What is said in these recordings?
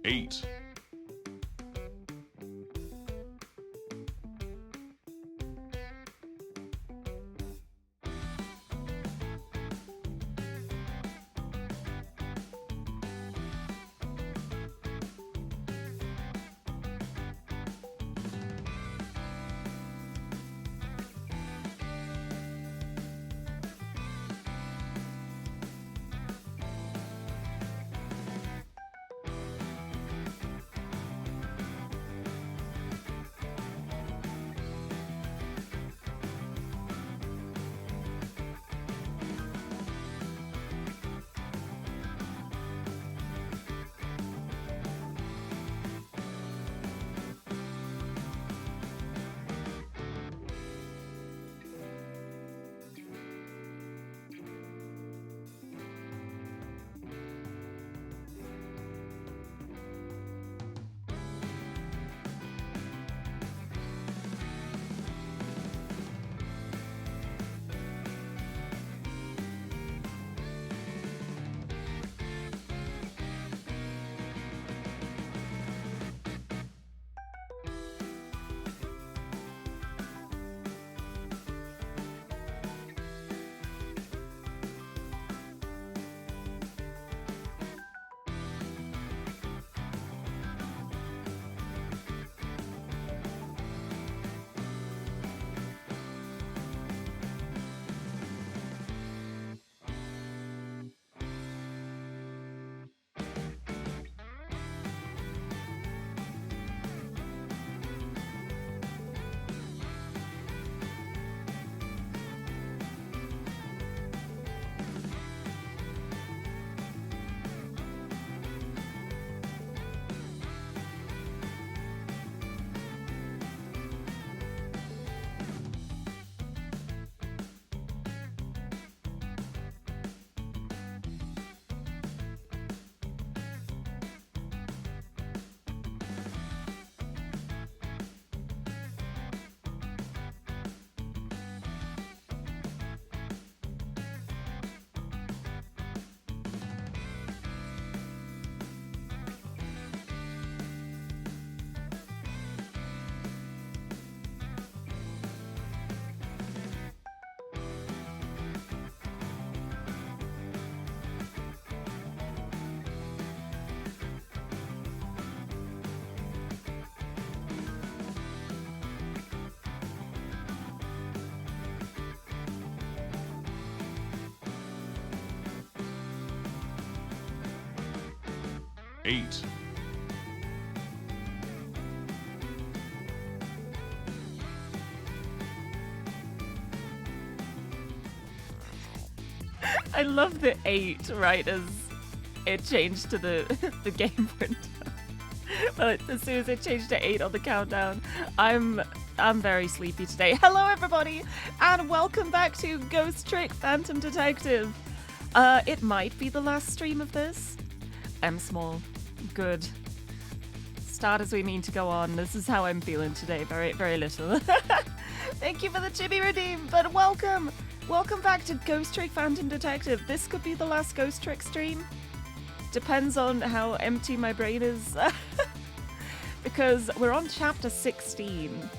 8. 8. 'I love the 8 right as it changed to the game printer. But as soon as it changed to 8 on the countdown, I'm very sleepy today. Hello everybody, and welcome back to Ghost Trick Phantom Detective. It might be the last stream of this. I'm small. Good. Start as we mean to go on. This is how I'm feeling today. Very, very little. Thank you for the chibi redeem, but welcome! Welcome back to Ghost Trick Phantom Detective. This could be the last Ghost Trick stream. Depends on how empty my brain is. Because we're on chapter 16,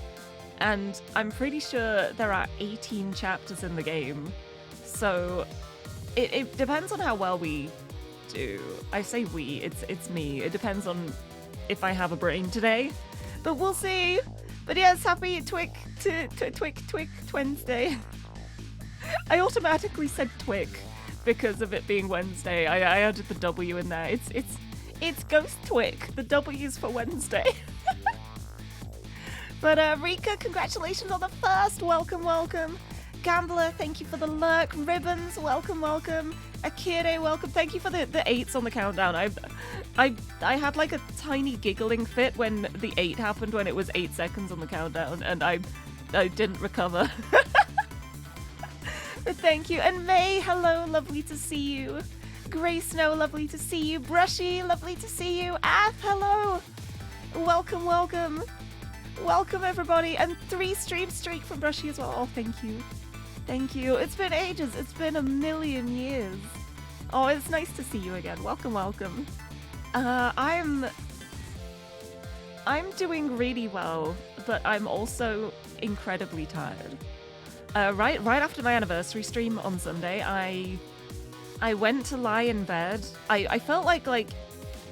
and I'm pretty sure there are 18 chapters in the game. So it depends on how well we do. I say we, it's me. It depends on if I have a brain today. But we'll see. But yes, happy Twick Wednesday. I automatically said Twick because of it being Wednesday. I added the W in there. It's Ghost Twick. The W's for Wednesday. But Rika, congratulations on the first. Welcome, welcome. Gambler, thank you for the lurk. Ribbons, welcome, welcome. Akire, welcome. Thank you for the 8s on the countdown. I had like a tiny giggling fit when the 8 happened, when it was 8 seconds on the countdown, and I didn't recover. But thank you. And May, hello, lovely to see you. Grey Snow, lovely to see you. Brushy, lovely to see you. Ath, hello. Welcome, welcome. Welcome, everybody. And 3 stream streak from Brushy as well. Oh, thank you. Thank you. It's been ages. It's been a million years. Oh, it's nice to see you again. Welcome, welcome. I'm I'm doing really well, but I'm also incredibly tired. Right after my anniversary stream on Sunday, I went to lie in bed. I felt like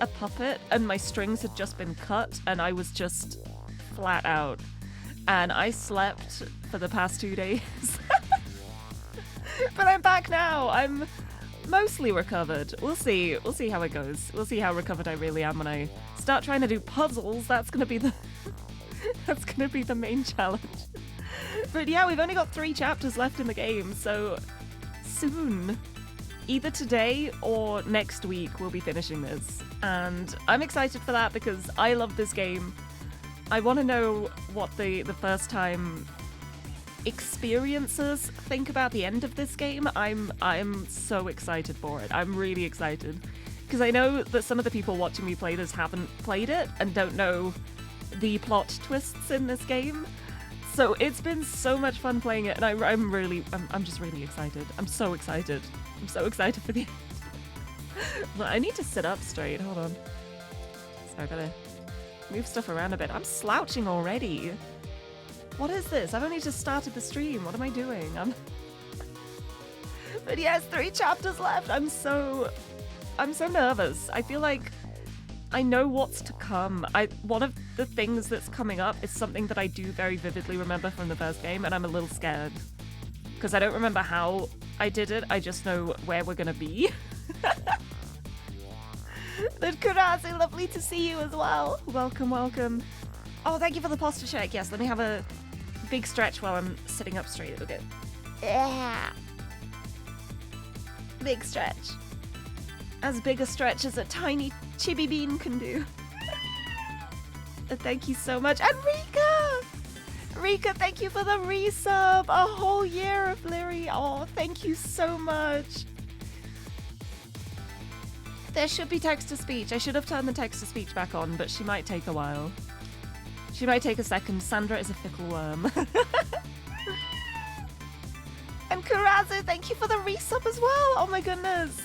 a puppet, and my strings had just been cut, and I was just flat out. And I slept for the past 2 days. But I'm back now. I'm mostly recovered. We'll see how it goes. We'll see how recovered I really am when I start trying to do puzzles. That's gonna be the main challenge. But yeah, we've only got 3 chapters left in the game, so soon, either today or next week, we'll be finishing this. And I'm excited for that because I love this game. I want to know what the first time experiencers think about the end of this game. I'm so excited for it. I'm really excited because I know that some of the people watching me play this haven't played it and don't know the plot twists in this game. So it's been so much fun playing it, and I'm just really excited. I'm so excited. I'm so excited for the end. Well, I need to sit up straight. Hold on. So I gotta move stuff around a bit. I'm slouching already. What is this? I've only just started the stream. What am I doing? But yes, 3 chapters left. I'm so nervous. I feel like I know what's to come. One of the things that's coming up is something that I do very vividly remember from the first game, and I'm a little scared. Because I don't remember how I did it, I just know where we're gonna be. But Kurazu, lovely to see you as well. Welcome, welcome. Oh, thank you for the posture check. Yes, let me have a big stretch while I'm sitting up straight. Okay. Yeah. Big stretch. As big a stretch as a tiny chibi bean can do. Thank you so much. And Rika, thank you for the resub. A whole year of Lirie. Oh, thank you so much. There should be text-to-speech. I should have turned the text-to-speech back on, but she might take a while. She might take a second. Sandra is a fickle worm. And Kurazu, thank you for the resub as well. Oh my goodness.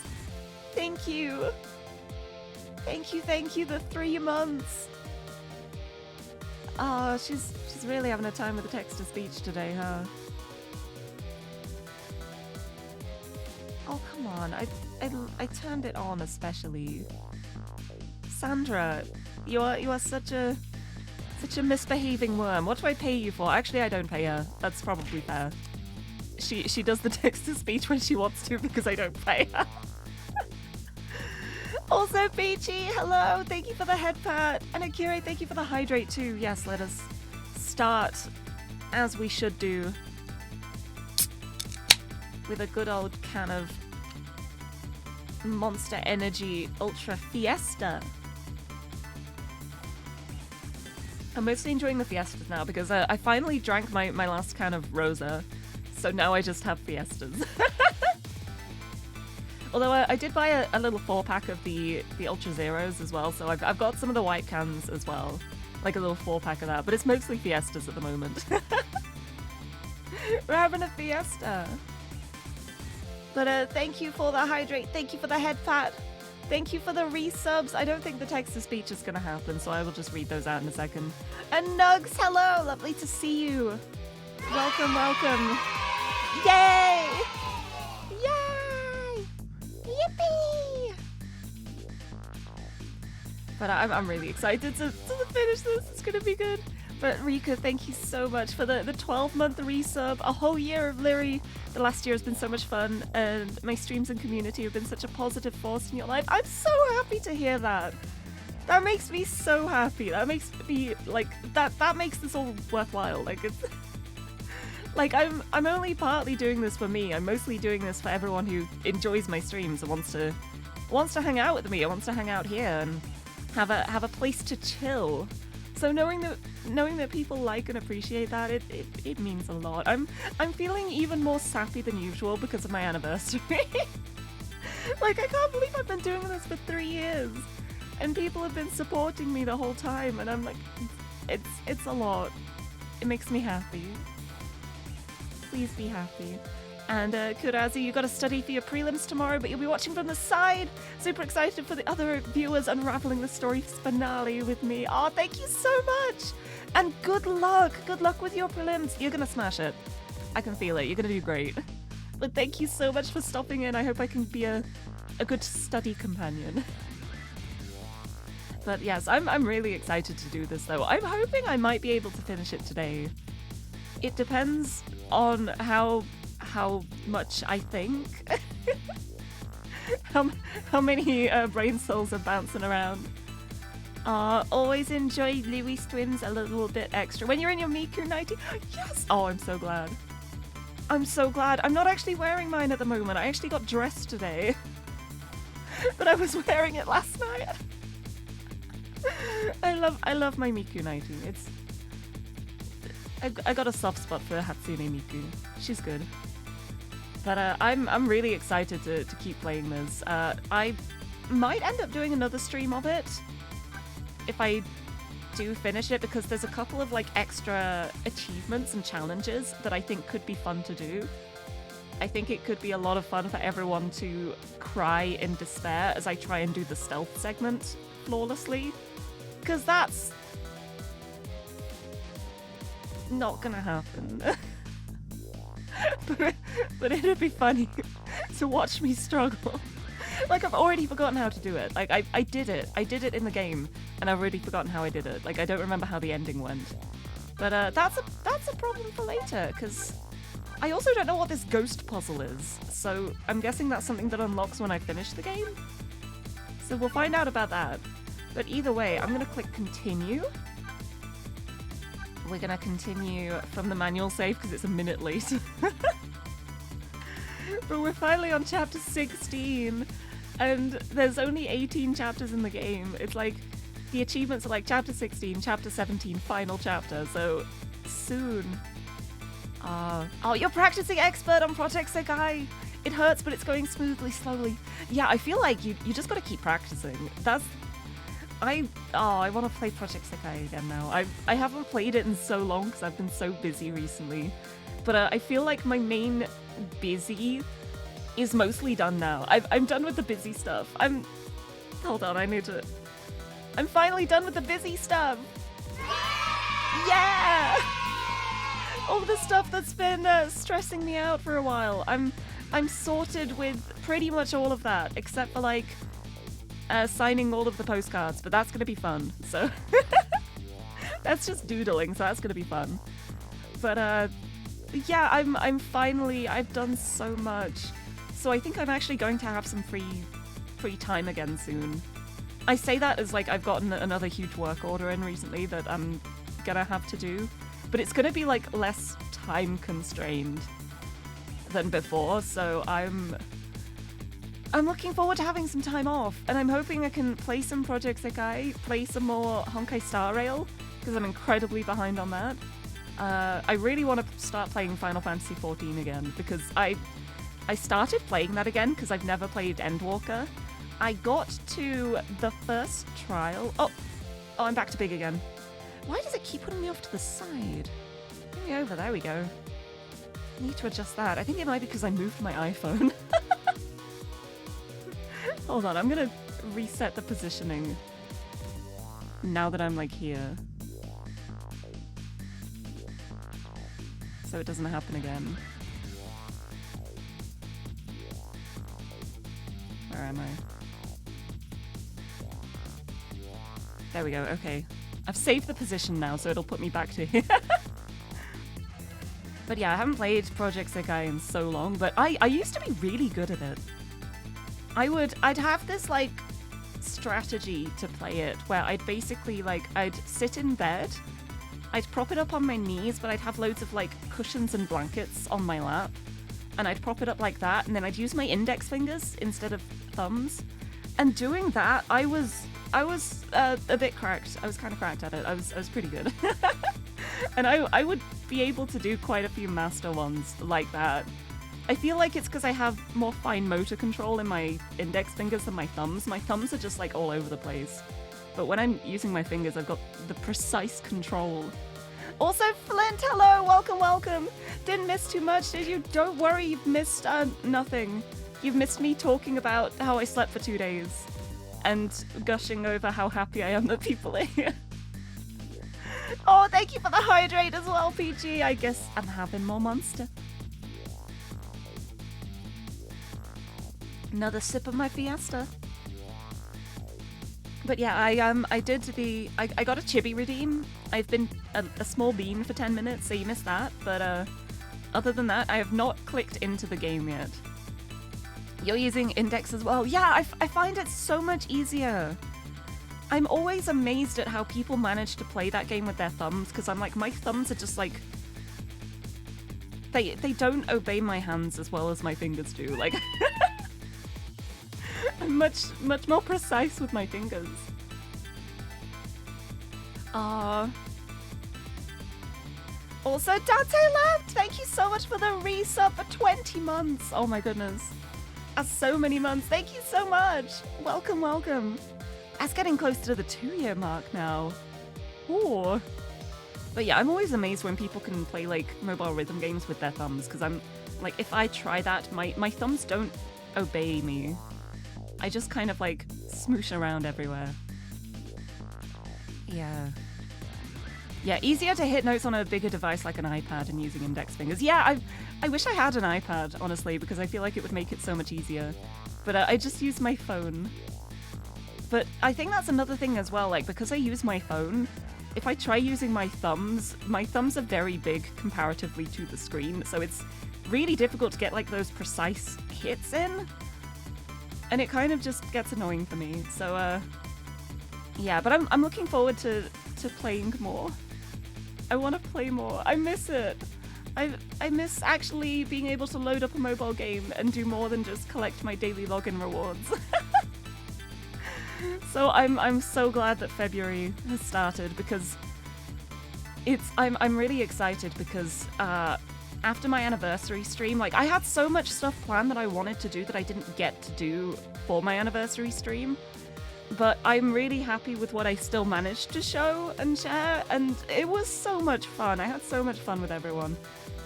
Thank you. Thank you. The 3 months. Oh, she's really having a time with the text-to-speech today, huh? Oh, come on. I turned it on especially. Sandra, you are such a misbehaving worm. What do I pay you for? Actually, I don't pay her. That's probably fair. She does the text-to-speech when she wants to because I don't pay her. Also, Peachy, hello. Thank you for the head pat. And Akira, thank you for the hydrate too. Yes, let us start as we should do with a good old can of Monster Energy Ultra Fiesta. I'm mostly enjoying the Fiestas now because I finally drank my last can of Rosa, so now I just have Fiestas. Although I did buy a little 4-pack of the Ultra Zeros as well, so I've got some of the white cans as well. Like a little 4-pack of that, but it's mostly Fiestas at the moment. We're having a Fiesta. But thank you for the hydrate, thank you for the head pat, thank you for the resubs. I don't think the text-to-speech is going to happen, so I will just read those out in a second. And Nugs, hello, lovely to see you. Welcome, welcome. Yay! Yay! Yippee! But I'm really excited to finish this. It's going to be good. But Rika, thank you so much for the 12-month resub, a whole year of Lirie. The last year has been so much fun, and my streams and community have been such a positive force in your life. I'm so happy to hear that. That makes me so happy. That makes me, like, that makes this all worthwhile. Like, it's... like, I'm only partly doing this for me. I'm mostly doing this for everyone who enjoys my streams and wants to hang out with me, or wants to hang out here and have a place to chill. So knowing that people like and appreciate that, it means a lot. I'm feeling even more sappy than usual because of my anniversary. Like, I can't believe I've been doing this for 3 years, and people have been supporting me the whole time, and I'm like, it's a lot. It makes me happy. Please be happy. And Kurazi, you got to study for your prelims tomorrow, but you'll be watching from the side. Super excited for the other viewers unraveling the story's finale with me. Oh, thank you so much. And good luck. Good luck with your prelims. You're going to smash it. I can feel it. You're going to do great. But thank you so much for stopping in. I hope I can be a good study companion. But yes, I'm really excited to do this, though. I'm hoping I might be able to finish it today. It depends on how much I think. how many brain cells are bouncing around. Always enjoy Lirie's twins a little bit extra. When you're in your Miku 90, yes! Oh, I'm so glad. I'm so glad. I'm not actually wearing mine at the moment. I actually got dressed today. But I was wearing it last night. I love my Miku 90. I got a soft spot for Hatsune Miku. She's good. But I'm really excited to keep playing this. I might end up doing another stream of it if I do finish it, because there's a couple of like extra achievements and challenges that I think could be fun to do. I think it could be a lot of fun for everyone to cry in despair as I try and do the stealth segment flawlessly, because that's not gonna happen. but it'd be funny to watch me struggle. Like, I've already forgotten how to do it. Like, I did it. I did it in the game, and I've already forgotten how I did it. Like, I don't remember how the ending went. But that's a problem for later, because I also don't know what this ghost puzzle is. So I'm guessing that's something that unlocks when I finish the game. So we'll find out about that. But either way, I'm going to click continue. We're going to continue from the manual save because it's a minute late. But we're finally on chapter 16, and there's only 18 chapters in the game. It's like, the achievements are like chapter 16, chapter 17, final chapter, so soon. Oh, you're practicing expert on Project Sekai! It hurts, but it's going smoothly, slowly. Yeah, I feel like you just gotta keep practicing. I want to play Project Sekai again now. I haven't played it in so long because I've been so busy recently. But I feel like my main busy is mostly done now. I'm done with the busy stuff. Hold on, I'm finally done with the busy stuff! Yeah! All the stuff that's been stressing me out for a while. I'm sorted with pretty much all of that, except for like signing all of the postcards, but that's gonna be fun. So that's just doodling, so that's gonna be fun. But yeah, I've done so much. So I think I'm actually going to have some free time again soon. I say that as like I've gotten another huge work order in recently that I'm gonna have to do, but it's gonna be like less time constrained than before, so I'm looking forward to having some time off, and I'm hoping I can play some Project Sekai, play some more Honkai Star Rail, because I'm incredibly behind on that. I really want to start playing Final Fantasy XIV again, because I started playing that again because I've never played Endwalker. I got to the first trial. Oh, I'm back to big again. Why does it keep putting me off to the side? Bring me over, there we go. I need to adjust that. I think it might be because I moved my iPhone. Hold on, I'm gonna reset the positioning now that I'm like here, so it doesn't happen again. Where am I? There we go, okay. I've saved the position now, so it'll put me back to here. But yeah, I haven't played Project Sekai in so long, but I used to be really good at it. I'd have this like strategy to play it where I'd basically like, I'd sit in bed, I'd prop it up on my knees, but I'd have loads of like cushions and blankets on my lap, and I'd prop it up like that, and then I'd use my index fingers instead of thumbs. And doing that, I was a bit cracked. I was kind of cracked at it. I was pretty good. And I would be able to do quite a few master ones like that. I feel like it's because I have more fine motor control in my index fingers than my thumbs. My thumbs are just like all over the place. But when I'm using my fingers, I've got the precise control. Also, Flint, hello, welcome, welcome. Didn't miss too much, did you? Don't worry, you've missed nothing. You've missed me talking about how I slept for 2 days and gushing over how happy I am that people are here. Oh, thank you for the hydrate as well, PG. I guess I'm having more Monster. Another sip of my Fiesta. But yeah, I got a chibi redeem. I've been a small bean for 10 minutes, so you missed that. But other than that, I have not clicked into the game yet. You're using Index as well? Yeah, I find it so much easier. I'm always amazed at how people manage to play that game with their thumbs, because I'm like, my thumbs are just like... They don't obey my hands as well as my fingers do. Like, I'm much more precise with my fingers. Also, Dante left! Thank you so much for the resub for 20 months! Oh my goodness. That's so many months. Thank you so much! Welcome, welcome. That's getting close to the 2-year mark now. Ooh. But yeah, I'm always amazed when people can play like mobile rhythm games with their thumbs, because I'm like, if I try that, my thumbs don't obey me. I just kind of like smoosh around everywhere. Yeah. Yeah, easier to hit notes on a bigger device like an iPad and using index fingers. Yeah, I wish I had an iPad, honestly, because I feel like it would make it so much easier. But I just use my phone. But I think that's another thing as well, like, because I use my phone, if I try using my thumbs are very big comparatively to the screen, so it's really difficult to get, like, those precise hits in. And it kind of just gets annoying for me, so, yeah, but I'm looking forward to playing more. I want to play more. I miss it. I miss actually being able to load up a mobile game and do more than just collect my daily login rewards. So I'm so glad that February has started, because I'm really excited, because after my anniversary stream, like, I had so much stuff planned that I wanted to do that I didn't get to do for my anniversary stream. But I'm really happy with what I still managed to show and share, and it was so much fun. I had so much fun with everyone.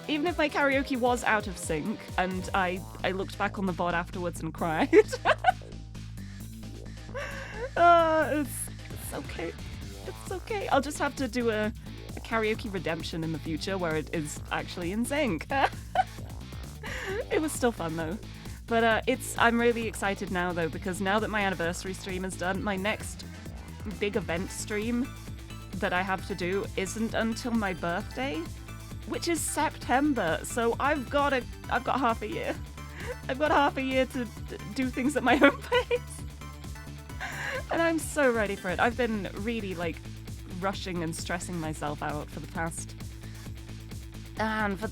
Even if my karaoke was out of sync, and I looked back on the VOD afterwards and cried. It's okay. It's okay. I'll just have to do a karaoke redemption in the future where it is actually in sync. It was still fun though. But I'm really excited now though, because now that my anniversary stream is done, my next big event stream that I have to do isn't until my birthday, which is September. So I've got half a year. I've got half a year to do things at my own pace. And I'm so ready for it. I've been really like rushing and stressing myself out for the past, and for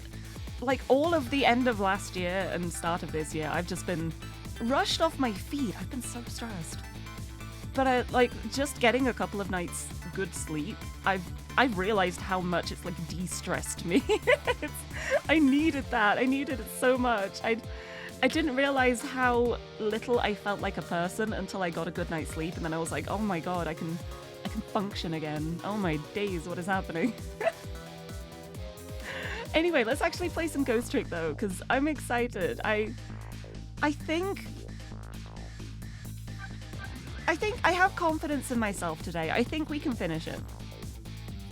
like all of the end of last year and start of this year, I've just been rushed off my feet. I've been so stressed. But like just getting a couple of nights good sleep, I've realized how much it's like de-stressed me. I needed that. I needed it so much. I didn't realize how little I felt like a person until I got a good night's sleep, and then I was like, oh my god, I can function again. Oh my days, what is happening? Anyway, let's actually play some Ghost Trick though, because I'm excited. I think I have confidence in myself today. I think we can finish it.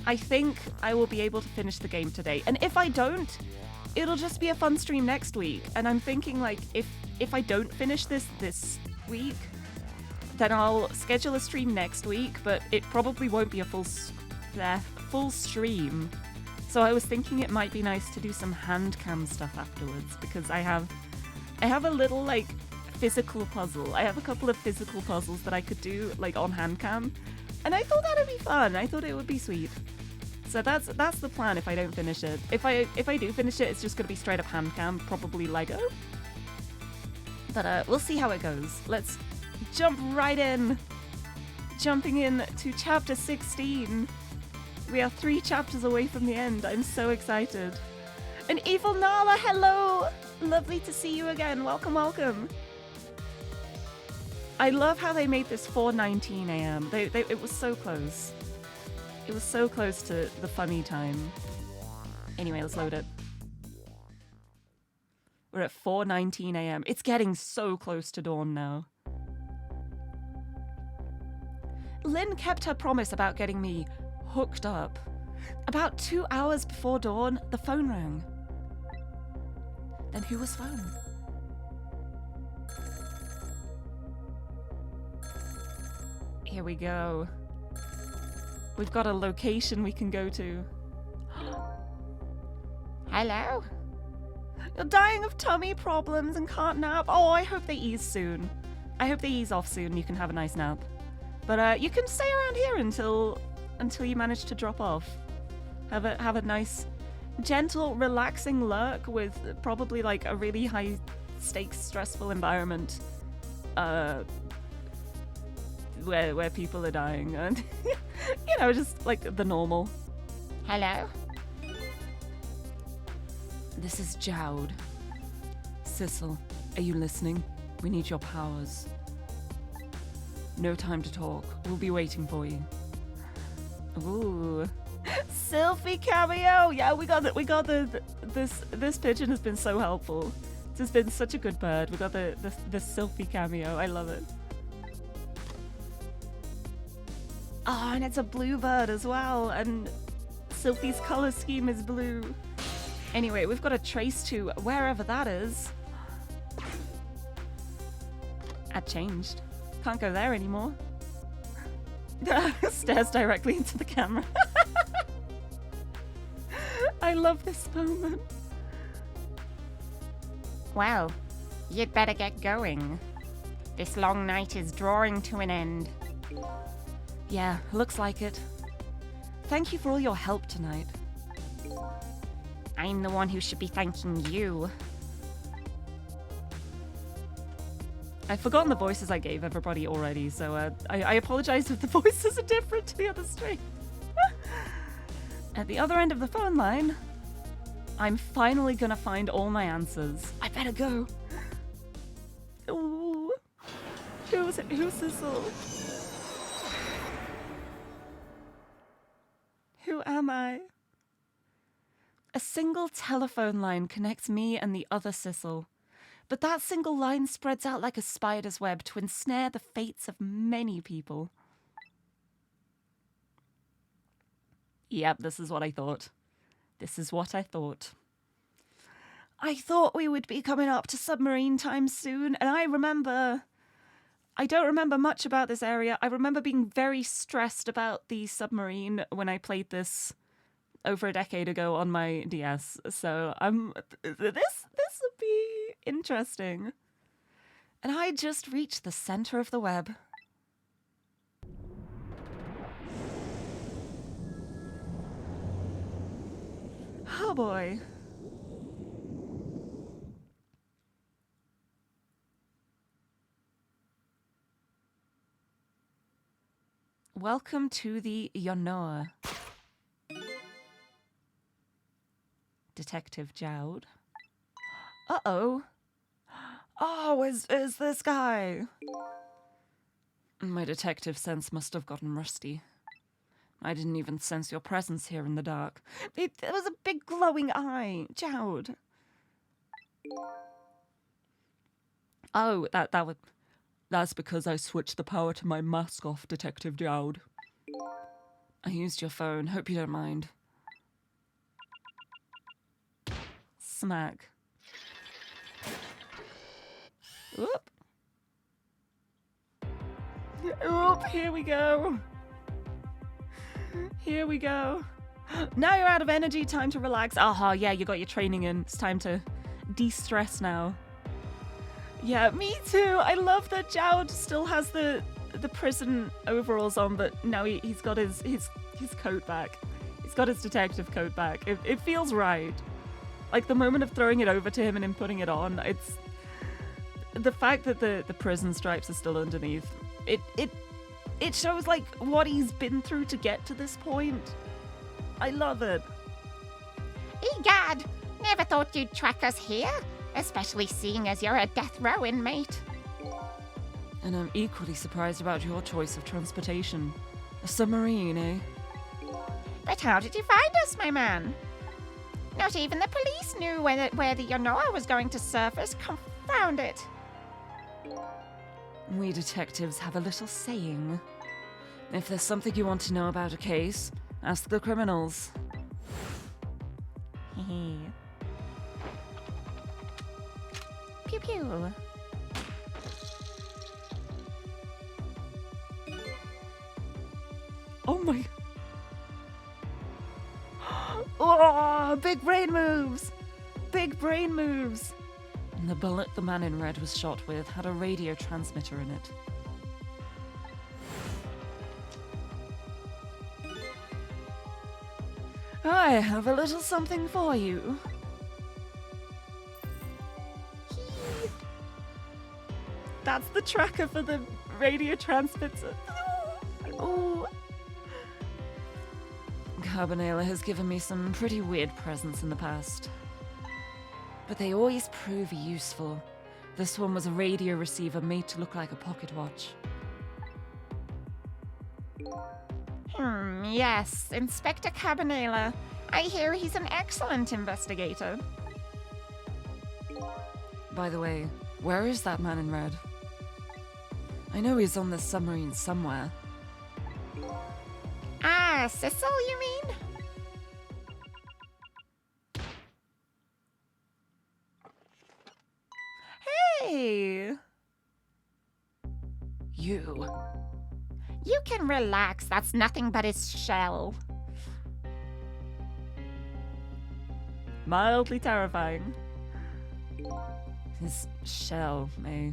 I think I will be able to finish the game today. And if I don't, it'll just be a fun stream next week. And I'm thinking like, if I don't finish this week, then I'll schedule a stream next week, but it probably won't be a full stream. So I was thinking it might be nice to do some hand cam stuff afterwards, because I have a little like physical puzzle. I have a couple of physical puzzles that I could do like on hand cam, and I thought that'd be fun. I thought it would be sweet. So that's the plan if I don't finish it. If I do finish it, it's just gonna be straight up hand cam, probably Lego. But we'll see how it goes. Let's jump right in. Jumping in to chapter 16. We are 3 chapters away from the end. I'm so excited. And Evil Nala, hello! Lovely to see you again. Welcome, welcome. I love how they made this 4:19 a.m. It was so close. It was so close to the funny time. Anyway, let's load it. We're at 4:19 a.m. It's getting so close to dawn now. Lynn kept her promise about getting me hooked up. About 2 hours before dawn, the phone rang. Then who was phone? Here we go. We've got a location we can go to. Hello? You're dying of tummy problems and can't nap? Oh, I hope they ease soon. I hope they ease off soon and you can have a nice nap. But you can stay around here until you manage to drop off. Have a nice, gentle, relaxing lurk with probably like a really high stakes, stressful environment. Where people are dying and you know, just like the normal. Hello? This is Jowd. Sissel, are you listening? We need your powers. No time to talk. We'll be waiting for you. Ooh. Sylphie cameo! Yeah, we got this pigeon has been so helpful. This has been such a good bird. We got the Sylphie cameo. I love it. Oh, and it's a blue bird as well, and Sylphie's color scheme is blue. Anyway, we've got to trace to wherever that is. That changed. Can't go there anymore. Stares directly into the camera. I love this moment. Well, you'd better get going. This long night is drawing to an end. Yeah, looks like it. Thank you for all your help tonight. I'm the one who should be thanking you. I've forgotten the voices I gave everybody already, so I apologize if the voices are different to the other stream. At the other end of the phone line, I'm finally gonna find all my answers. I better go. Ooh. Who's Sissel? Who am I? A single telephone line connects me and the other Sissel. But that single line spreads out like a spider's web to ensnare the fates of many people. Yep, this is what I thought. This is what I thought. I thought we would be coming up to submarine time soon, and I don't remember much about this area. I remember being very stressed about the submarine when I played this over a decade ago on my DS. So this would be interesting. And I just reached the center of the web. Oh boy. Welcome to the Yonoa. Detective Jowd. Uh-oh. Oh, is this guy? My detective sense must have gotten rusty. I didn't even sense your presence here in the dark. It was a big glowing eye. Jowd. Oh, that's because I switched the power to my mask off, Detective Jowd. I used your phone. Hope you don't mind. Smack. Oop. Oop, here we go. Here we go. Now you're out of energy, time to relax. Aha, yeah, you got your training in. It's time to de-stress now. Yeah, me too. I love that Jowd still has the prison overalls on, but now he's got his coat back. He's got his detective coat back. It feels right. Like the moment of throwing it over to him and him putting it on, it's the fact that the prison stripes are still underneath. It shows like what he's been through to get to this point. I love it. Egad, never thought you'd track us here, especially seeing as you're a death row inmate. And I'm equally surprised about your choice of transportation. A submarine, eh? But how did you find us, my man? Not even the police knew where the Yanoa was going to surface. Confound it. We detectives have a little saying. If there's something you want to know about a case, ask the criminals. Hehe. Pew pew. Oh my... Oh, big brain moves! Big brain moves! And the bullet the man in red was shot with had a radio transmitter in it. I have a little something for you. That's the tracker for the radio transmitter. Oh. Carbonella has given me some pretty weird presents in the past. But they always prove useful. This one was a radio receiver made to look like a pocket watch. Yes, Inspector Cabanela. I hear he's an excellent investigator. By the way, where is that man in red? I know he's on this submarine somewhere. Ah, Sissel, you mean? Hey! You. You can relax. That's nothing but his shell. Mildly terrifying. His shell, eh?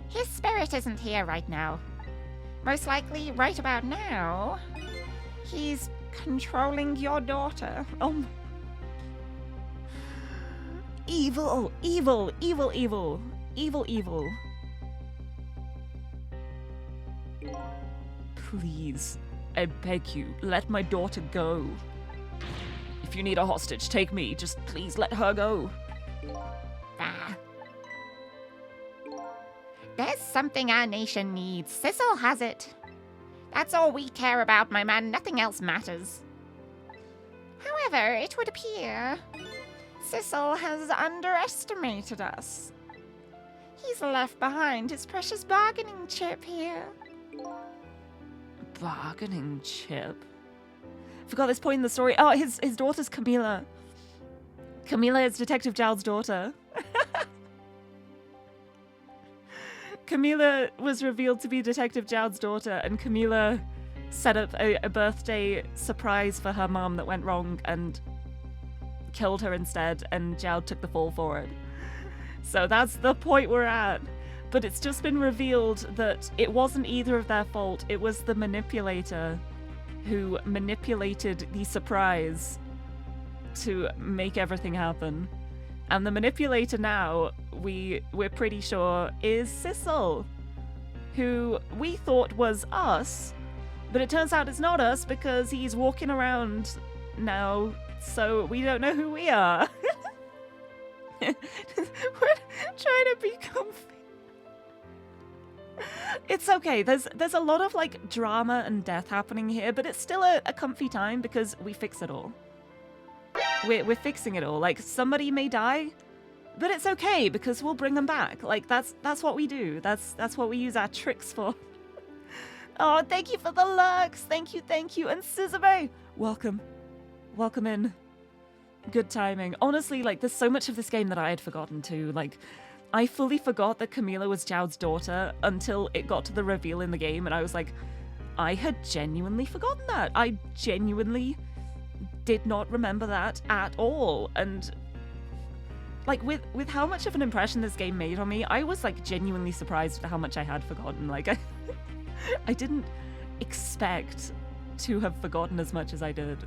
His spirit isn't here right now. Most likely, right about now, he's controlling your daughter. Evil, evil, evil, evil, evil, evil. Please, I beg you, let my daughter go. If you need a hostage, take me. Just please let her go. Bah. There's something our nation needs. Sissel has it. That's all we care about, my man. Nothing else matters. However, it would appear Sissel has underestimated us. He's left behind his precious bargaining chip here. Bargaining chip? Forgot this point in the story. Oh, his daughter's Camila. Camila is Detective Jowl's daughter. Camila was revealed to be Detective Jowl's daughter, and Camila set up a birthday surprise for her mom that went wrong and killed her instead, and Jowd took the fall for it. So that's the point we're at. But it's just been revealed that it wasn't either of their fault. It was the manipulator who manipulated the surprise to make everything happen. And the manipulator now, we're pretty sure, is Sissel, who we thought was us, but it turns out it's not us because he's walking around now, so we don't know who we are. We're trying to be comfy. It's okay. There's a lot of like drama and death happening here, but it's still a comfy time because we fix it all. We're fixing it all. Like, somebody may die, but it's okay because we'll bring them back. Like, that's what we do. That's what we use our tricks for. Oh, thank you for the lurks. Thank you. And Suzume, welcome in. Good timing. Honestly, like, there's so much of this game that I had forgotten too. Like, I fully forgot that Camila was Jowd's daughter until it got to the reveal in the game, and I was like, I had genuinely forgotten that. I genuinely did not remember that at all. And like, with how much of an impression this game made on me, I was like genuinely surprised at how much I had forgotten. Like, I didn't expect to have forgotten as much as I did.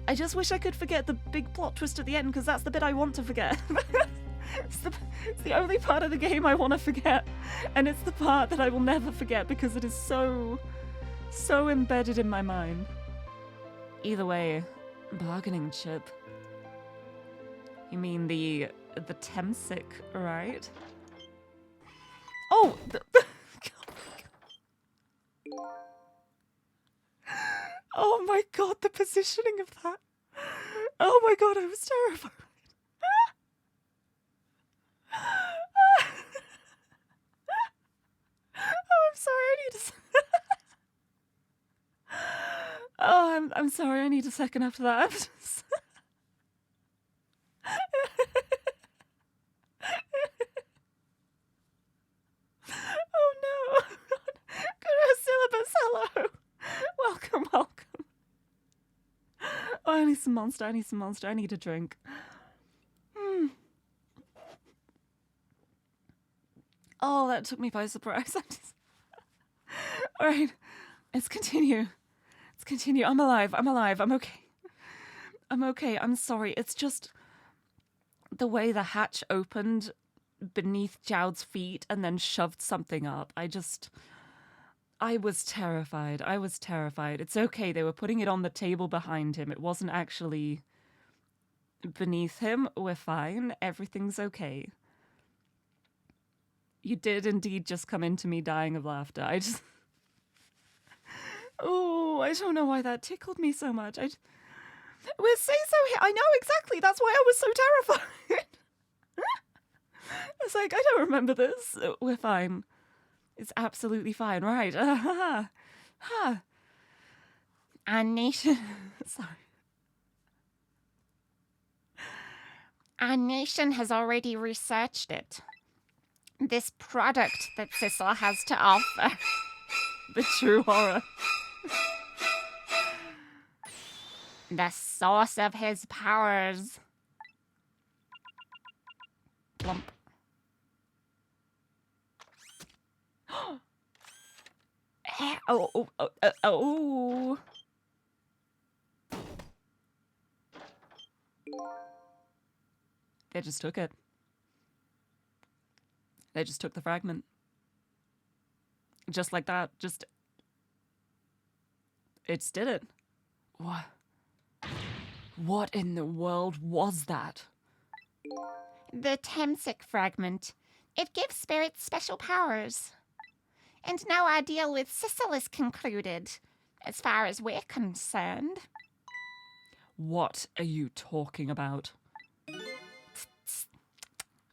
I just wish I could forget the big plot twist at the end, because that's the bit I want to forget. It's the only part of the game I want to forget, and it's the part that I will never forget because it is so embedded in my mind. Either way, bargaining chip. You mean the Temsic, right? Oh! Oh my god, the positioning of that. Oh my god, I was terrified. Oh, I'm sorry, I need a Oh, I'm sorry, I need a second after that. Oh no. Guru syllabus, hello. Welcome, welcome. Oh, I need some monster, I need a drink. Oh, that took me by surprise. Alright, let's continue. I'm alive, I'm okay. I'm sorry, it's just the way the hatch opened beneath Jowd's feet and then shoved something up. I was terrified. It's okay, they were putting it on the table behind him. It wasn't actually beneath him. We're fine. Everything's okay. You did indeed just come into me dying of laughter. Oh, I don't know why that tickled me so much. We're say so here. I know exactly. That's why I was so terrified. I was like, I don't remember this. We're fine. It's absolutely fine. Right. Our nation... Sorry. Our nation has already researched it. This product that Sissel has to offer. The true horror. The source of his powers. Plump. Oh. They just took it. They just took the fragment. Just like that. It just did it. What? What in the world was that? The Temsic fragment. It gives spirits special powers. And now our deal with Sissel is concluded, as far as we're concerned. What are you talking about?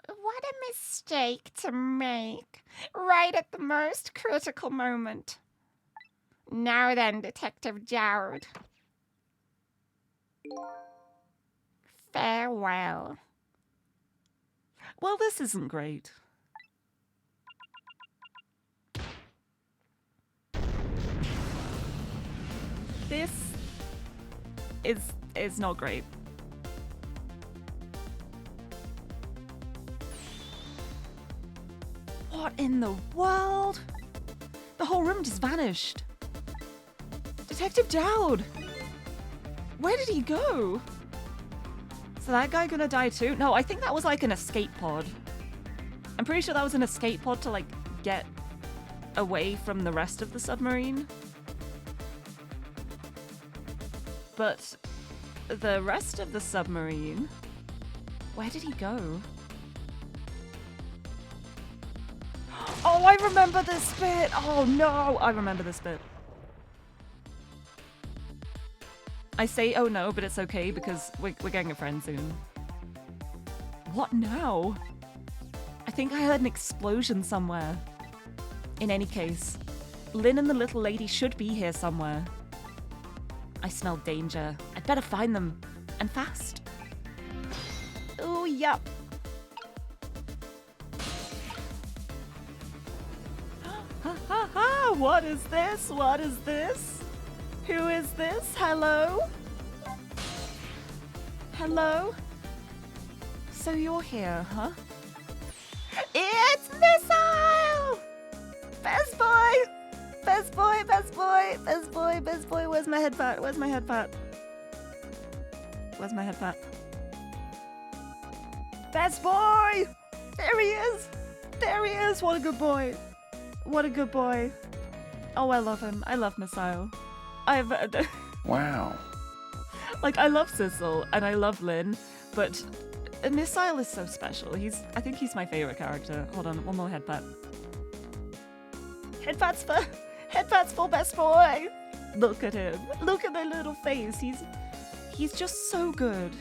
What a mistake to make, right at the most critical moment. Now then, Detective Jowd. Farewell. Well, this isn't great. This is not great. What in the world? The whole room just vanished. Detective Jowd! Where did he go? So that guy gonna die too? No, I think that was like an escape pod. I'm pretty sure that was an escape pod to like get away from the rest of the submarine. But the rest of the submarine, where did he go? Oh, I remember this bit! Oh no, I remember this bit. I say oh no, but it's okay because we're getting a friend soon. What now? I think I heard an explosion somewhere. In any case, Lynn and the little lady should be here somewhere. I smell danger. I'd better find them. And fast. Oh, yup. Ha ha ha! What is this? What is this? Who is this? Hello? Hello? So you're here, huh? It's Missile! Best boy! Best boy, best boy, best boy, best boy. Where's my head pat? Where's my head pat? Where's my head pat? Best boy! There he is! There he is! What a good boy! What a good boy. Oh, I love him. I love Missile. Wow. Like, I love Sissel and I love Lynn, but Missile is so special. I think he's my favorite character. Hold on, one more head pat. Head pats for best boy. Look at him. Look at their little face. He's just so good.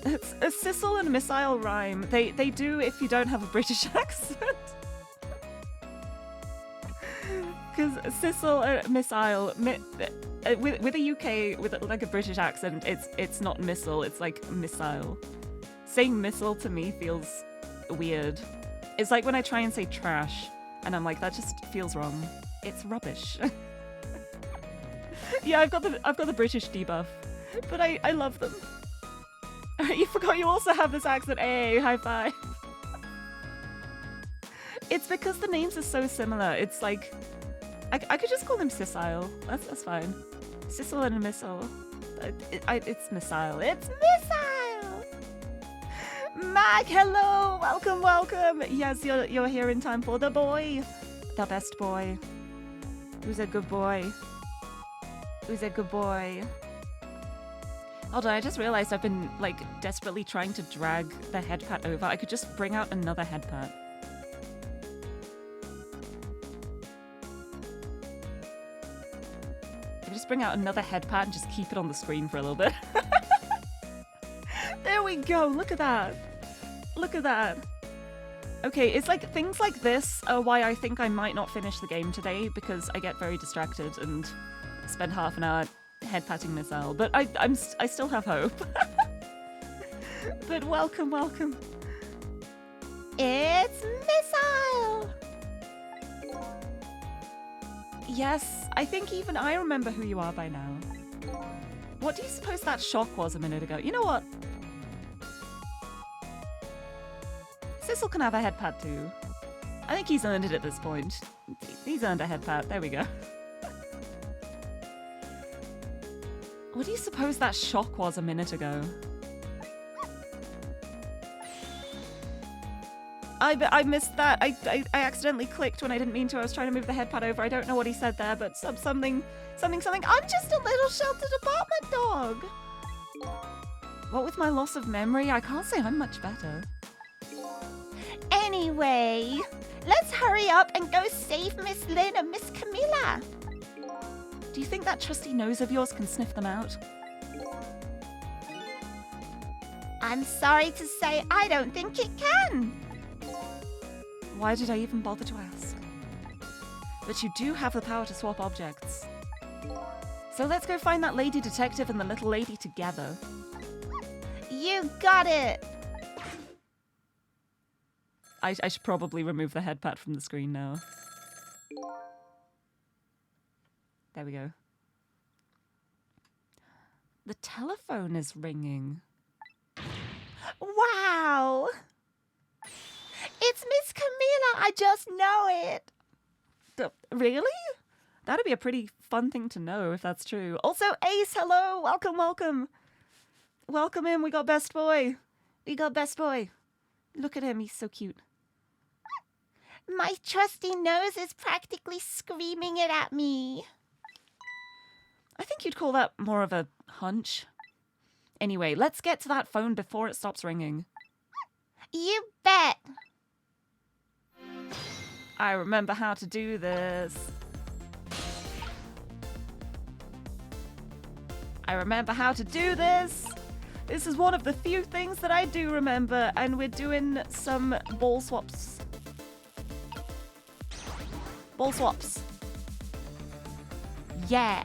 It's a Sissel and Missile rhyme. They do if you don't have a British accent. Because Sissel and Missile with a UK with like a British accent, it's not missile, it's like missile. Saying missile to me feels weird. It's like when I try and say trash, and I'm like, that just feels wrong. It's rubbish. Yeah, I've got the British debuff, but I love them. You forgot you also have this accent. Hey, high five. It's because the names are so similar. It's like I could just call him Sissile. That's fine. Sissel and a missile. It's missile. It's missile. Mag, hello, welcome. Yes, you're here in time for the boy, the best boy. Who's a good boy? Who's a good boy? Hold on, I just realized I've been, like, desperately trying to drag the head pat over. I could just bring out another head pat. I could just bring out another head pat and just keep it on the screen for a little bit. There we go, look at that. Look at that. Okay, it's like, things like this are why I think I might not finish the game today, because I get very distracted and spend half an hour head patting Missile, but I still have hope. But welcome. It's Missile! Yes, I think even I remember who you are by now. What do you suppose that shock was a minute ago? You know what? Sissel can have a head pat too. I think he's earned it at this point. He's earned a head pat. There we go. What do you suppose that shock was a minute ago? I missed that. I accidentally clicked when I didn't mean to. I was trying to move the head pad over. I don't know what he said there, but something. I'm just a little sheltered apartment dog. What with my loss of memory, I can't say I'm much better. Anyway, let's hurry up and go save Miss Lynn and Miss Camilla. Do you think that trusty nose of yours can sniff them out? I'm sorry to say I don't think it can. Why did I even bother to ask? But you do have the power to swap objects. So let's go find that lady detective and the little lady together. You got it! I should probably remove the head pat from the screen now. There we go. The telephone is ringing. Wow! It's Miss Camilla! I just know it! Really? That'd be a pretty fun thing to know if that's true. Also, Ace, hello! Welcome! Welcome in, we got Best Boy. Look at him, he's so cute. My trusty nose is practically screaming it at me. I think you'd call that more of a hunch. Anyway, let's get to that phone before it stops ringing. You bet! I remember how to do this. This is one of the few things that I do remember, and we're doing some ball swaps. Yeah.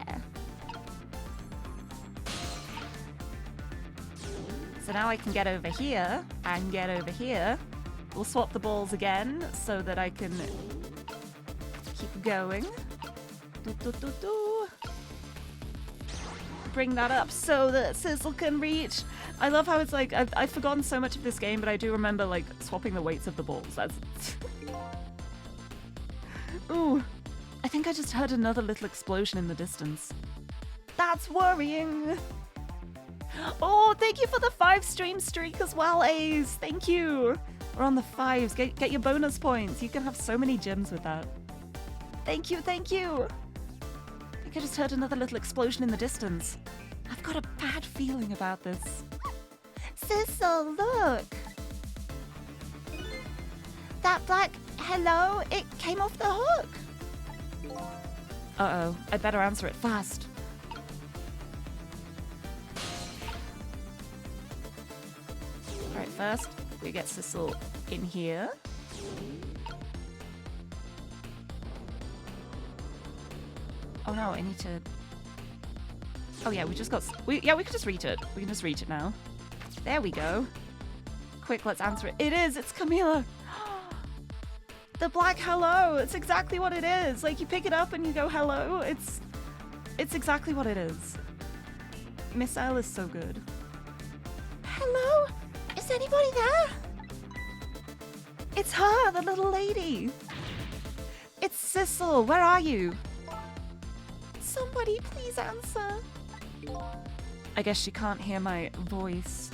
So now I can get over here and get over here. We'll swap the balls again so that I can keep going. Bring that up so that Sissel can reach. I love how it's like, I've forgotten so much of this game, but I do remember like swapping the weights of the balls. That's... Ooh, I think I just heard another little explosion in the distance. That's worrying. Oh, thank you for the 5-stream streak as well, Ace. Thank you. We're on the 5s. Get your bonus points. You can have so many gems with that. Thank you. I think I just heard another little explosion in the distance. I've got a bad feeling about this. Sissel, look. That black hello, it came off the hook. Uh-oh, I better answer it fast. Alright, first we get Sissel in here. Oh no, I need to... Oh yeah, we just got... we could just reach it. We can just reach it now. There we go. Quick, let's answer it. It is! It's Camila! The black hello! It's exactly what it is! Like, you pick it up and you go hello. It's exactly what it is. Missile is so good. Hello? Is anybody there? It's her, the little lady! It's Sissel! Where are you? Somebody please answer. I guess she can't hear my voice.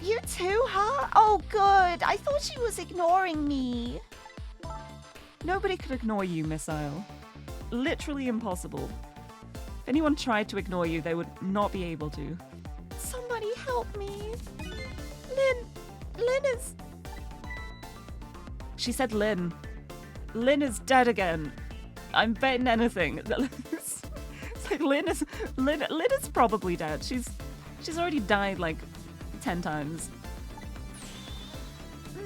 You too, huh? Oh, good. I thought she was ignoring me. Nobody could ignore you, Missile. Literally impossible. If anyone tried to ignore you, they would not be able to. Somebody help me. Lynn is... She said Lynn. Lynn is dead again. I'm betting anything. It's like Lynn is probably dead. She's already died like 10 times.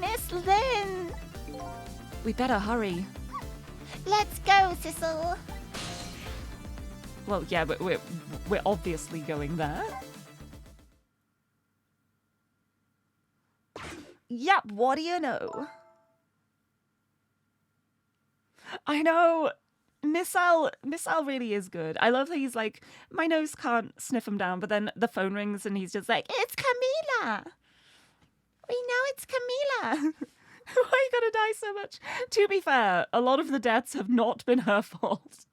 Miss Lynn! We better hurry. Let's go, Sissel. Well, yeah, but we're obviously going there. Yep, what do you know? I know. Missile really is good. I love that he's like, my nose can't sniff him down, but then the phone rings and he's just like, It's Camila! We know it's Camila! why you gotta die so much? To be fair, a lot of the deaths have not been her fault.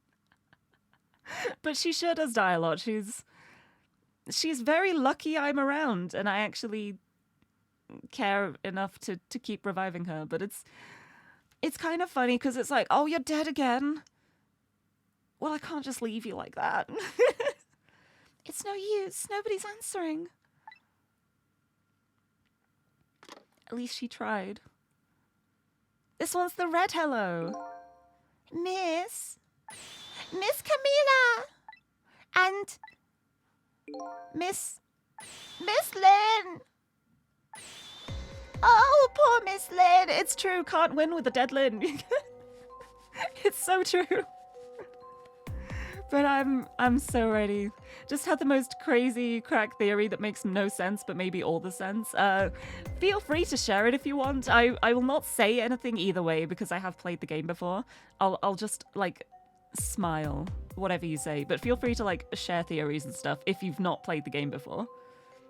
But she sure does die a lot. She's very lucky I'm around and I actually care enough to keep reviving her. But it's kind of funny because it's like, oh, you're dead again? Well, I can't just leave you like that. It's no use. Nobody's answering. At least she tried. This one's the red hello. Miss Camila! And Miss Lynn! Oh, poor Miss Lynn! It's true, can't win with a dead Lynn. It's so true. But I'm so ready. Just had the most crazy crack theory that makes no sense, but maybe all the sense. Feel free to share it if you want. I will not say anything either way because I have played the game before. I'll just like smile, whatever you say. But feel free to like share theories and stuff if you've not played the game before.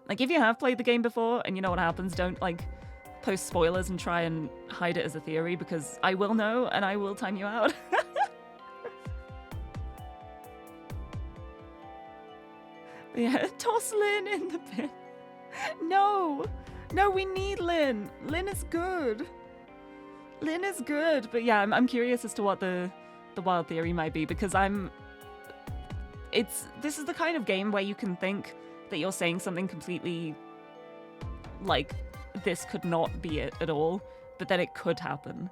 Like if you have played the game before and you know what happens, don't like post spoilers and try and hide it as a theory because I will know and I will time you out. Yeah, toss Lynn in the bin. No, we need Lynn. Lynn is good. Lynn is good, but yeah, I'm curious as to what the wild theory might be because this is the kind of game where you can think that you're saying something completely like this could not be it at all, but then it could happen.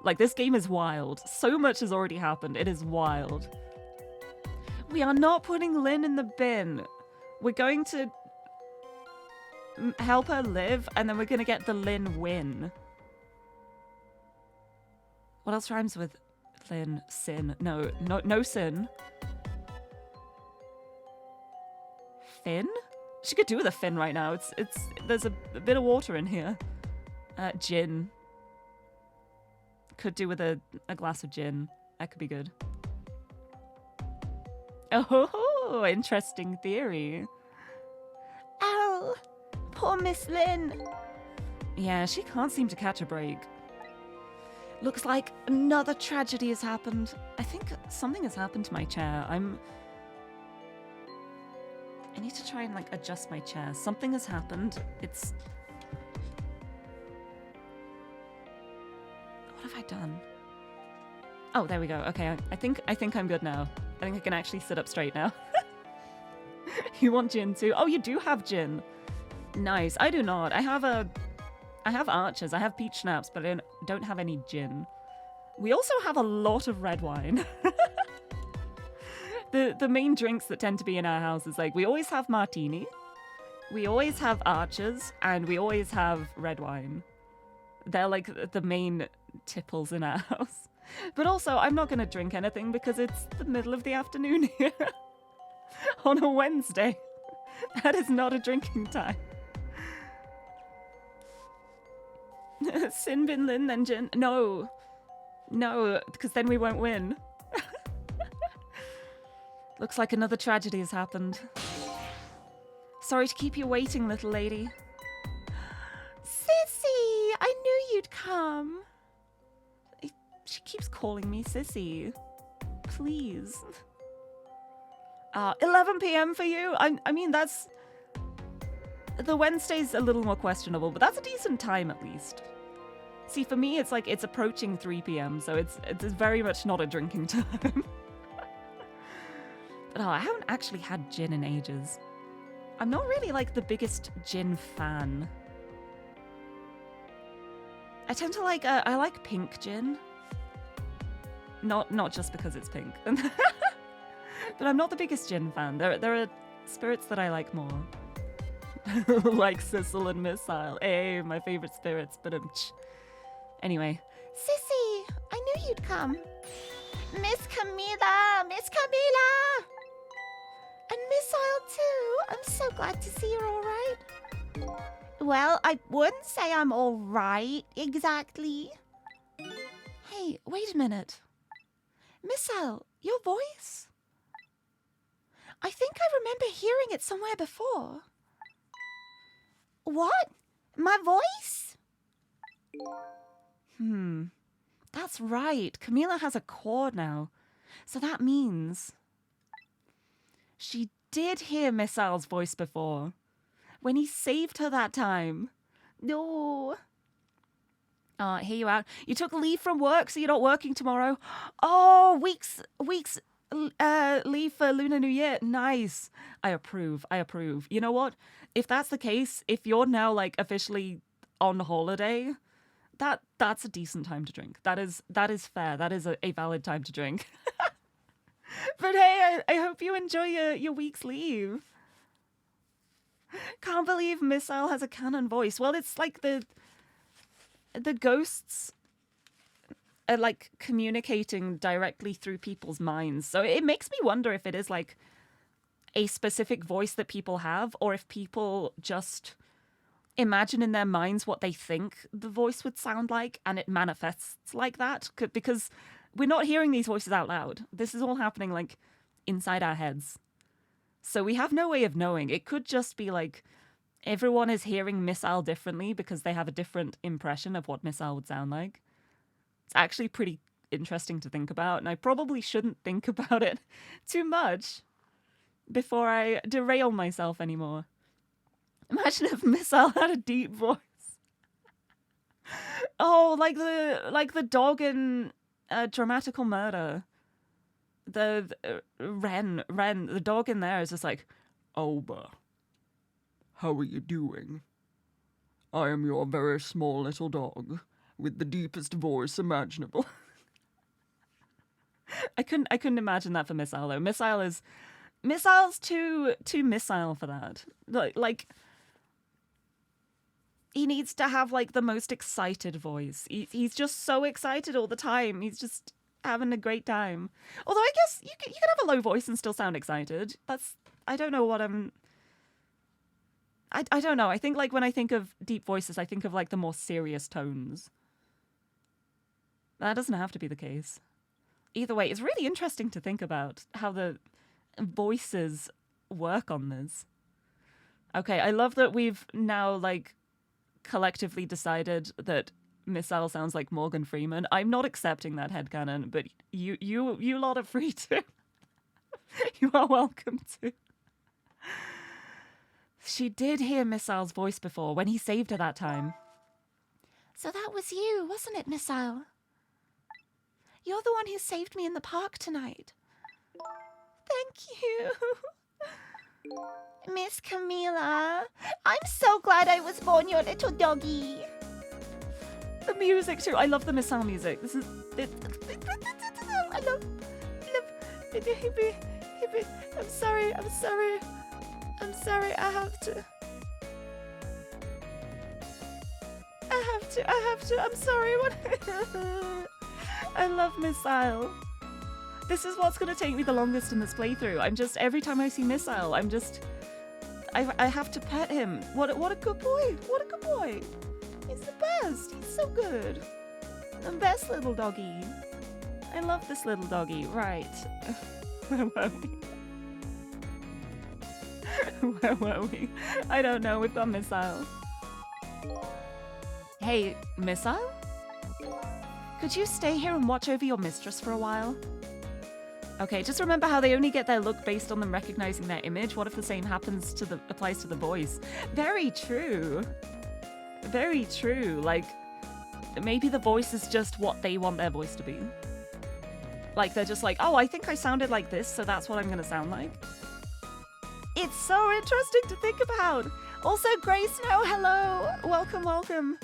Like this game is wild. So much has already happened. It is wild. We are not putting Lynn in the bin. We're going to help her live, and then we're going to get the Lynn win. What else rhymes with Lynn? Sin. No sin. Fin? She could do with a fin right now. There's a bit of water in here. Gin. Could do with a glass of gin. That could be good. Oh, interesting theory. Oh, poor Miss Lynn. Yeah, she can't seem to catch a break. Looks like another tragedy has happened. I think something has happened to my chair. I need to try and like adjust my chair. Something has happened. What have I done? Oh, there we go. Okay, I think I'm good now. I think I can actually sit up straight now. You want gin too? Oh, you do have gin. Nice. I do not. I have archers. I have peach schnapps, but I don't have any gin. We also have a lot of red wine. The main drinks that tend to be in our house is like, we always have martini, we always have archers, and we always have red wine. They're like the main tipples in our house. But also, I'm not going to drink anything because it's the middle of the afternoon here. On a Wednesday. That is not a drinking time. Sin Bin Lin then gin. No. No, because then we won't win. Looks like another tragedy has happened. Sorry to keep you waiting, little lady. Sissy! I knew you'd come. She keeps calling me Sissy. Please. 11 p.m. for you? I mean, that's... The Wednesday's a little more questionable, but that's a decent time at least. See, for me, it's like it's approaching 3 p.m., so it's very much not a drinking time. But I haven't actually had gin in ages. I'm not really like the biggest gin fan. I tend to like, I like pink gin. Not just because it's pink. But I'm not the biggest gin fan. There are spirits that I like more. Like Sissel and Missile. Hey, my favorite spirits, but anyway. Sissy, I knew you'd come. Miss Camila! Miss Camila! And Missile too. I'm so glad to see you're all right. Well, I wouldn't say I'm all right, exactly. Hey, wait a minute. Missile, your voice? I think I remember hearing it somewhere before. What? My voice? That's right. Camila has a cord now. So that means... She did hear Missile's voice before. When he saved her that time. No. Here you are. You took leave from work, so you're not working tomorrow. Oh, weeks leave for Lunar New Year. Nice. I approve. You know what? If that's the case, if you're now like officially on holiday, that's a decent time to drink. That is fair. That is a valid time to drink. But hey, I hope you enjoy your week's leave. Can't believe Missile has a canon voice. Well, it's like the ghosts are like communicating directly through people's minds. So it makes me wonder if it is like a specific voice that people have, or if people just imagine in their minds what they think the voice would sound like, and it manifests like that. Because we're not hearing these voices out loud. This is all happening like inside our heads. So we have no way of knowing. It could just be like everyone is hearing Missile differently because they have a different impression of what Missile would sound like. It's actually pretty interesting to think about, and I probably shouldn't think about it too much before I derail myself anymore. Imagine if Missile had a deep voice. Oh, like the dog in Dramatical Murder. The Ren, the dog in there is just like, Alba, how are you doing? I am your very small little dog with the deepest voice imaginable. I couldn't imagine that for Missile though. Missile's too missile for that. Like he needs to have like the most excited voice. He's just so excited all the time. He's just having a great time. Although I guess you can have a low voice and still sound excited. I don't know what I don't know. I think like when I think of deep voices, I think of like the more serious tones. That doesn't have to be the case. Either way, it's really interesting to think about how the voices work on this. Okay, I love that we've now like collectively decided that Missile sounds like Morgan Freeman. I'm not accepting that headcanon, but you lot are free to. You are welcome to. She did hear Missile's voice before when he saved her that time. So that was you, wasn't it, Missile? You're the one who saved me in the park tonight. Thank you. Miss Camila, I'm so glad I was born your little doggy. The music too. I love the missile music. This is. I love. Hippie. I'm sorry. I have to. I'm sorry. What? I love Missile. This is what's gonna take me the longest in this playthrough. I'm just, every time I see Missile, I'm just, I have to pet him. What a good boy. What a good boy. He's the best. He's so good. The best little doggy. I love this little doggy. Right. Where were we? Where were we? I don't know. We've got Missile. Hey, Missile? Could you stay here and watch over your mistress for a while? Okay, just remember how they only get their look based on them recognizing their image. What if the same happens to applies to the voice? Very true. Very true. Like, maybe the voice is just what they want their voice to be. Like, they're just like, oh, I think I sounded like this, so that's what I'm gonna sound like. It's so interesting to think about. Also, Grace, no, hello. Welcome.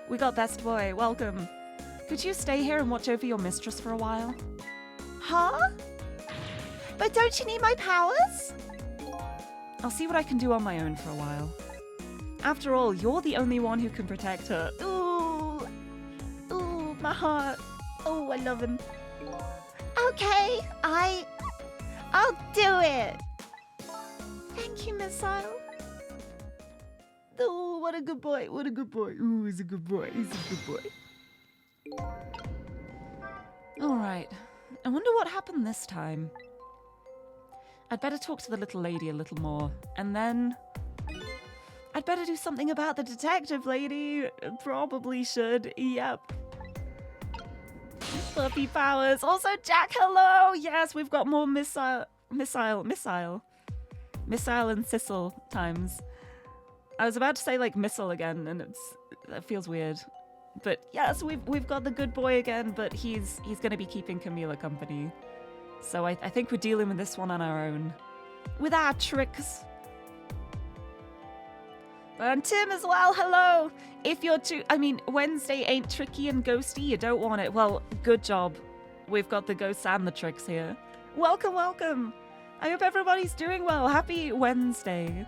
We got Best Boy, welcome. Could you stay here and watch over your mistress for a while? Huh? But don't you need my powers? I'll see what I can do on my own for a while. After all, you're the only one who can protect her. Ooh, my heart. Oh, I love him. Okay, I'll do it. Thank you, Missile. Oh, what a good boy. Ooh, he's a good boy. Alright. I wonder what happened this time. I'd better talk to the little lady a little more. And then I'd better do something about the detective lady. Probably should. Yep. Fluffy powers. Also, Jack, hello. Yes, we've got more missile and Sissel times. I was about to say like missile again, and that feels weird. But yes, we've got the good boy again, but he's gonna be keeping Camila company. So I think we're dealing with this one on our own. With our tricks. And Tim as well, hello! If you're Wednesday ain't tricky and ghosty, you don't want it. Well, good job. We've got the ghosts and the tricks here. Welcome! I hope everybody's doing well. Happy Wednesday.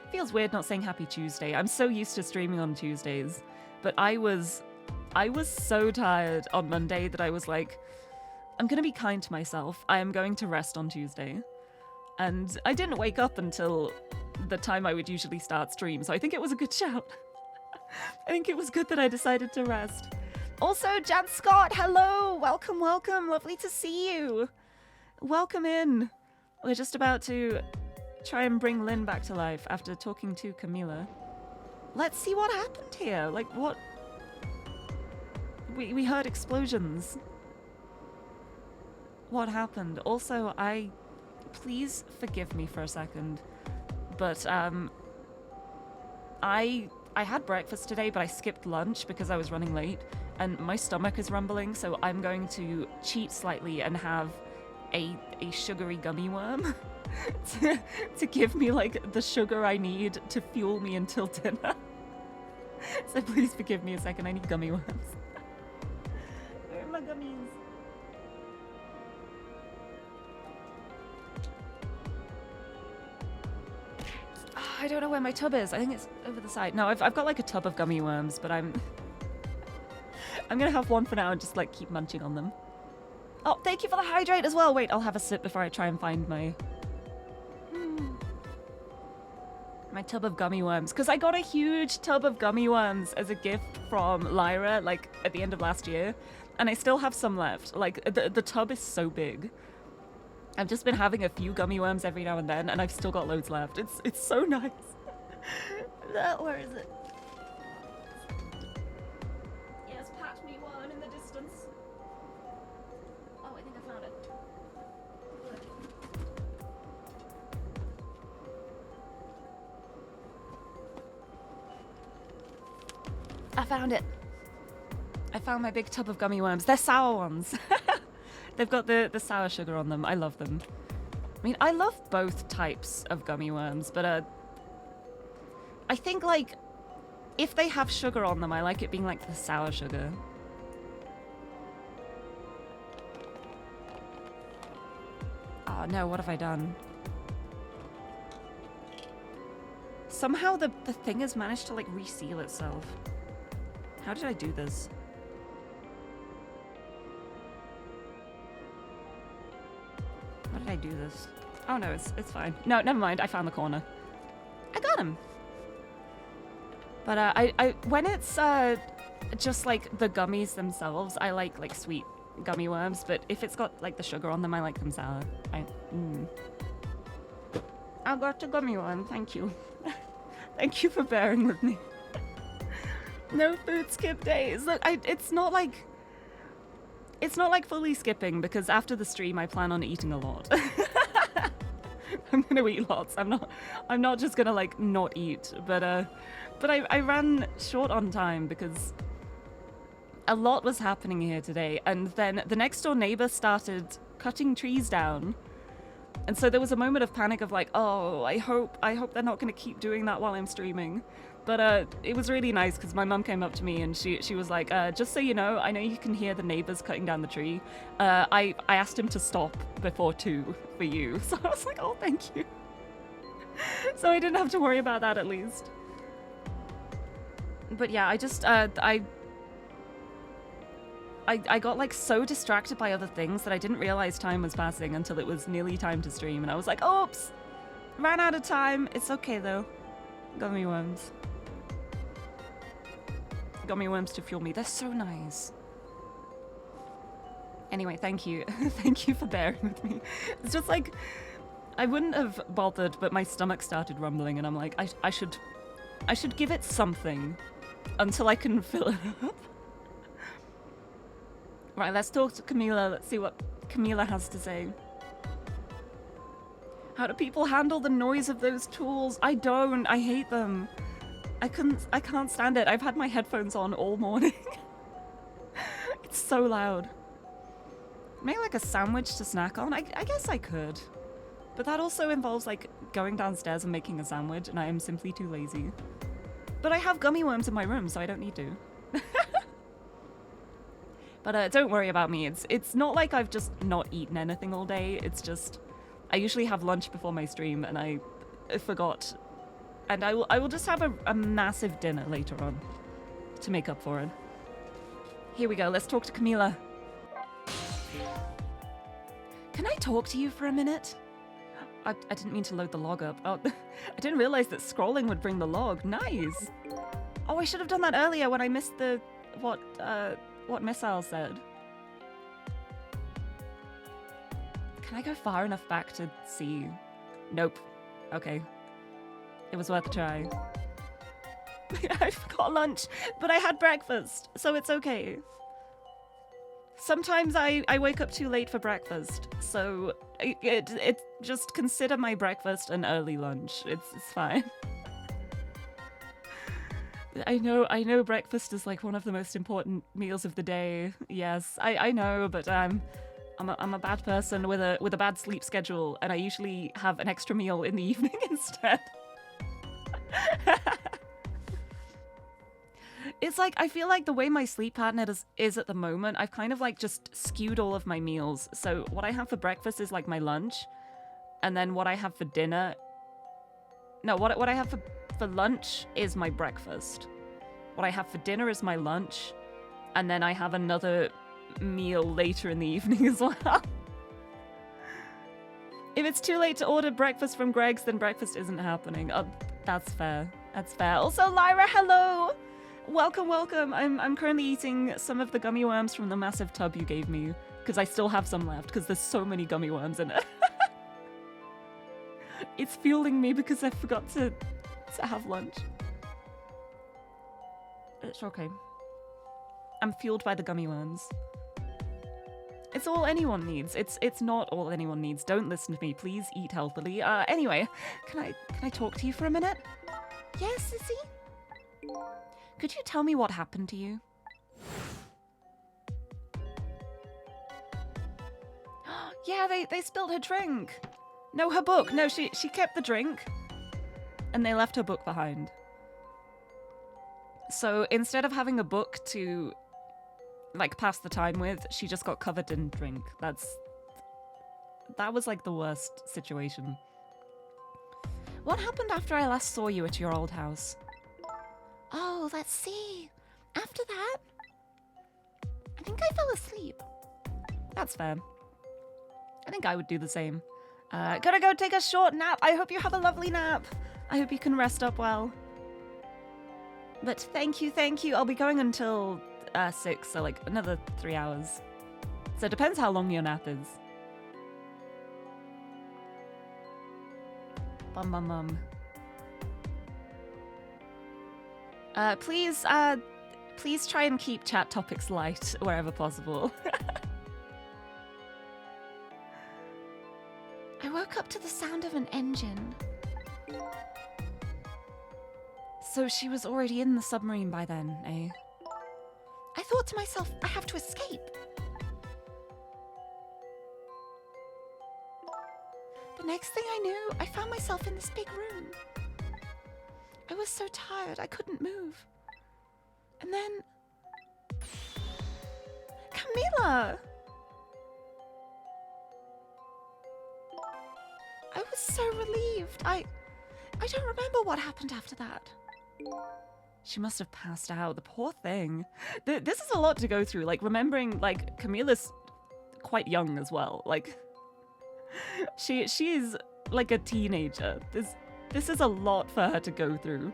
Feels weird not saying happy Tuesday. I'm so used to streaming on Tuesdays. But I was so tired on Monday that I was like, I'm gonna be kind to myself. I am going to rest on Tuesday. And I didn't wake up until the time I would usually start stream, so I think it was a good shout. I think it was good that I decided to rest. Also, Jan Scott, hello! Welcome! Lovely to see you! Welcome in. We're just about to try and bring Lynn back to life after talking to Camila. Let's see what happened here. Like, what? We heard explosions. What happened? Also, please forgive me for a second, but I had breakfast today, but I skipped lunch because I was running late, and my stomach is rumbling, so I'm going to cheat slightly and have a sugary gummy worm to give me like the sugar I need to fuel me until dinner. So please forgive me a second, I need gummy worms. Where are my gummies? I don't know where my tub is. I think it's over the side. No, I've got like a tub of gummy worms, but I'm gonna have one for now and just like keep munching on them. Oh, thank you for the hydrate as well. Wait, I'll have a sip before I try and find my tub of gummy worms, because I got a huge tub of gummy worms as a gift from Lirie like at the end of last year, and I still have some left. Like the tub is so big. I've just been having a few gummy worms every now and then, and I've still got loads left. It's so nice. Where is it? Yes, patch me one in the distance. Oh, I think I found it. I found it. I found my big tub of gummy worms. They're sour ones. They've got the sour sugar on them. I love them. I mean, I love both types of gummy worms, but I think like if they have sugar on them, I like it being like the sour sugar. Oh no, what have I done? Somehow the thing has managed to like reseal itself. How did I do this? How did I do this? Oh no, it's fine. No, never mind. I found the corner. I got him. But I when it's just like the gummies themselves, I like sweet gummy worms. But if it's got like the sugar on them, I like them sour. I got a gummy worm. Thank you. Thank you for bearing with me. No food skip days. Look, it's not like fully skipping because after the stream I plan on eating a lot. I'm gonna eat lots. I'm not just gonna like not eat, but I ran short on time because a lot was happening here today, and then the next door neighbor started cutting trees down. And so there was a moment of panic of like, oh, I hope they're not going to keep doing that while I'm streaming. But it was really nice because my mum came up to me and she was like, just so you know you can hear the neighbors cutting down the tree. I asked him to stop before 2 for you. So I was like, oh, thank you. So I didn't have to worry about that at least. But yeah, I just, I got like so distracted by other things that I didn't realize time was passing until it was nearly time to stream, and I was like, oops, ran out of time. It's okay though. Gummy worms. Gummy worms to fuel me. They're so nice. Anyway, thank you. Thank you for bearing with me. It's just like, I wouldn't have bothered, but my stomach started rumbling and I'm like, I should give it something until I can fill it up. Right, let's talk to Camila. Let's see what Camila has to say. How do people handle the noise of those tools? I don't. I hate them. I can't stand it. I've had my headphones on all morning. It's so loud. Make like a sandwich to snack on? I guess I could. But that also involves like going downstairs and making a sandwich, and I am simply too lazy. But I have gummy worms in my room, so I don't need to. But don't worry about me. It's not like I've just not eaten anything all day. It's just I usually have lunch before my stream, and I forgot. And I will just have a massive dinner later on to make up for it. Here we go. Let's talk to Camila. Can I talk to you for a minute? I didn't mean to load the log up. Oh, I didn't realize that scrolling would bring the log. Nice. Oh, I should have done that earlier when I missed what Missile said. Can I go far enough back to see? Nope. Okay. It was worth a try. I forgot lunch, but I had breakfast, so it's okay. Sometimes I wake up too late for breakfast, so it just consider my breakfast an early lunch. It's fine. I know breakfast is like one of the most important meals of the day. Yes, I know, but I'm a bad person with a bad sleep schedule, and I usually have an extra meal in the evening instead. It's like, I feel like the way my sleep pattern is at the moment, I've kind of like just skewed all of my meals. So what I have for breakfast is like my lunch, and then what I have for dinner... No, what I have for lunch is my breakfast. What I have for dinner is my lunch, and then I have another meal later in the evening as well. If it's too late to order breakfast from Greg's, then breakfast isn't happening. Oh, that's fair. That's fair. Also, Lyra, hello! Welcome, welcome. I'm currently eating some of the gummy worms from the massive tub you gave me, because I still have some left, because there's so many gummy worms in it. It's fueling me because I forgot to have lunch. It's okay. I'm fueled by the gummy worms. It's all anyone needs. It's not all anyone needs. Don't listen to me. Please eat healthily. Anyway, can I talk to you for a minute? Yes, Sissy? Could you tell me what happened to you? Yeah, they spilled her drink. No, her book. No, she kept the drink. And they left her book behind. So instead of having a book to, like, pass the time with, she just got covered in drink. That was, like, the worst situation. What happened after I last saw you at your old house? Oh, let's see. After that, I think I fell asleep. That's fair. I think I would do the same. Gotta go take a short nap. I hope you have a lovely nap. I hope you can rest up well. But thank you. I'll be going until 6, so like another 3 hours. So it depends how long your nap is. Bum. Please try and keep chat topics light wherever possible. I woke up to the sound of an engine. So she was already in the submarine by then, eh? I thought to myself, I have to escape. The next thing I knew, I found myself in this big room. I was so tired, I couldn't move. And then... Camila! I was so relieved. I don't remember what happened after that. She must have passed out. The poor thing. This is a lot to go through. Like, remembering, like, Camila's quite young as well. Like, she's like a teenager. This is a lot for her to go through.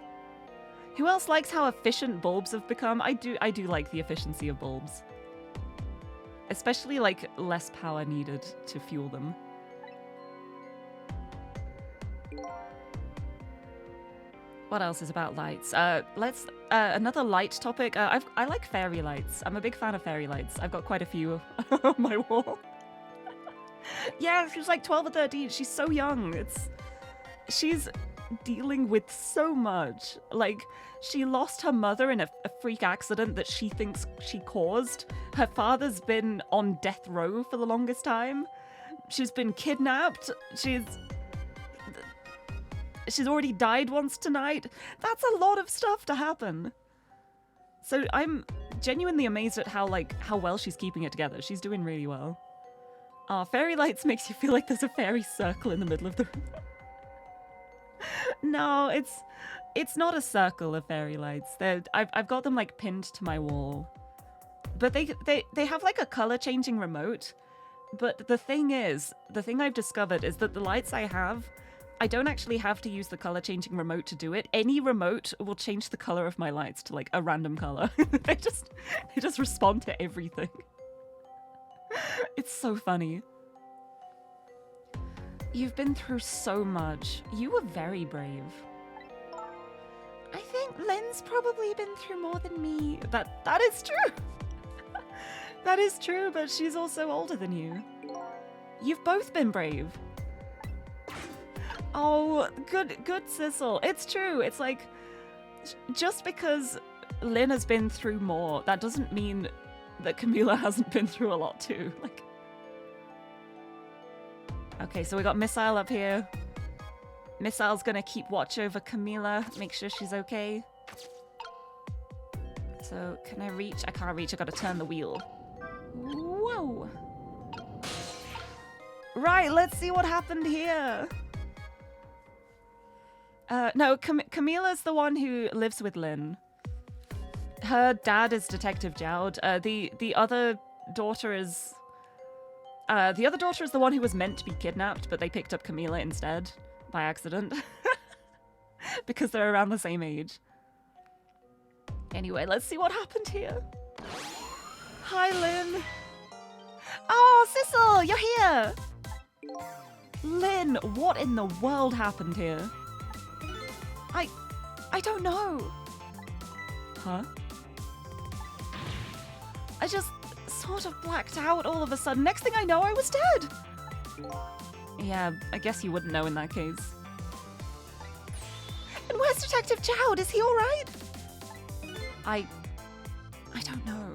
Who else likes how efficient bulbs have become? I do like the efficiency of bulbs. Especially, like, less power needed to fuel them. What else is about lights? Let's another light topic. I like fairy lights. I'm a big fan of fairy lights. I've got quite a few on my wall. Yeah, she's like 12 or 13. She's so young. She's dealing with so much. Like, she lost her mother in a freak accident that she thinks she caused. Her father's been on death row for the longest time. She's been kidnapped. She's already died once tonight. That's a lot of stuff to happen. So I'm genuinely amazed at how well she's keeping it together. She's doing really well. Fairy lights makes you feel like there's a fairy circle in the middle of the room. No, it's not a circle of fairy lights. I've got them like pinned to my wall. But they have like a color changing remote. But the thing I've discovered is that the lights I have, I don't actually have to use the color changing remote to do it. Any remote will change the color of my lights to like a random color. They just respond to everything. It's so funny. You've been through so much. You were very brave. I think Lynn's probably been through more than me. That is true. That is true, but she's also older than you. You've both been brave. Oh, good Sissel. It's true. It's like, just because Lynn has been through more, that doesn't mean that Camila hasn't been through a lot too. Like, okay, so we got Missile up here. Missile's gonna keep watch over Camila, make sure she's okay. So, can I reach? I can't reach. I gotta turn the wheel. Whoa. Right, let's see what happened here. No, Camila's the one who lives with Lynn. Her dad is Detective Jowd. The other daughter is... the other daughter is the one who was meant to be kidnapped, but they picked up Camila instead, by accident. Because they're around the same age. Anyway, let's see what happened here. Hi, Lynn. Oh, Sissel, you're here! Lynn, what in the world happened here? I don't know. Huh? I just sort of blacked out all of a sudden. Next thing I know, I was dead. Yeah, I guess you wouldn't know in that case. And where's Detective Jowd? Is he all right? I don't know.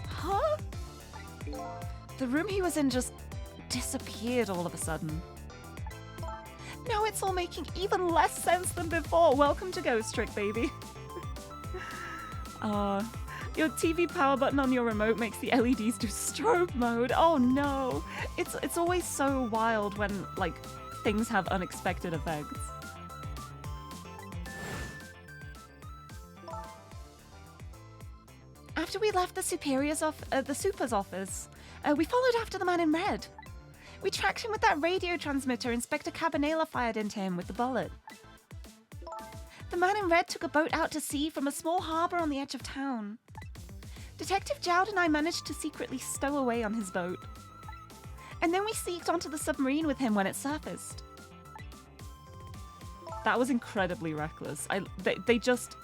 Huh? The room he was in just disappeared all of a sudden. Now it's all making even less sense than before. Welcome to Ghost Trick, baby. Your TV power button on your remote makes the LEDs do strobe mode. Oh no. It's always so wild when, like, things have unexpected effects. After we left the super's office, we followed after the man in red. We tracked him with that radio transmitter Inspector Cabanela fired into him with the bullet. The man in red took a boat out to sea from a small harbour on the edge of town. Detective Jowd and I managed to secretly stow away on his boat. And then we sneaked onto the submarine with him when it surfaced. That was incredibly reckless. They just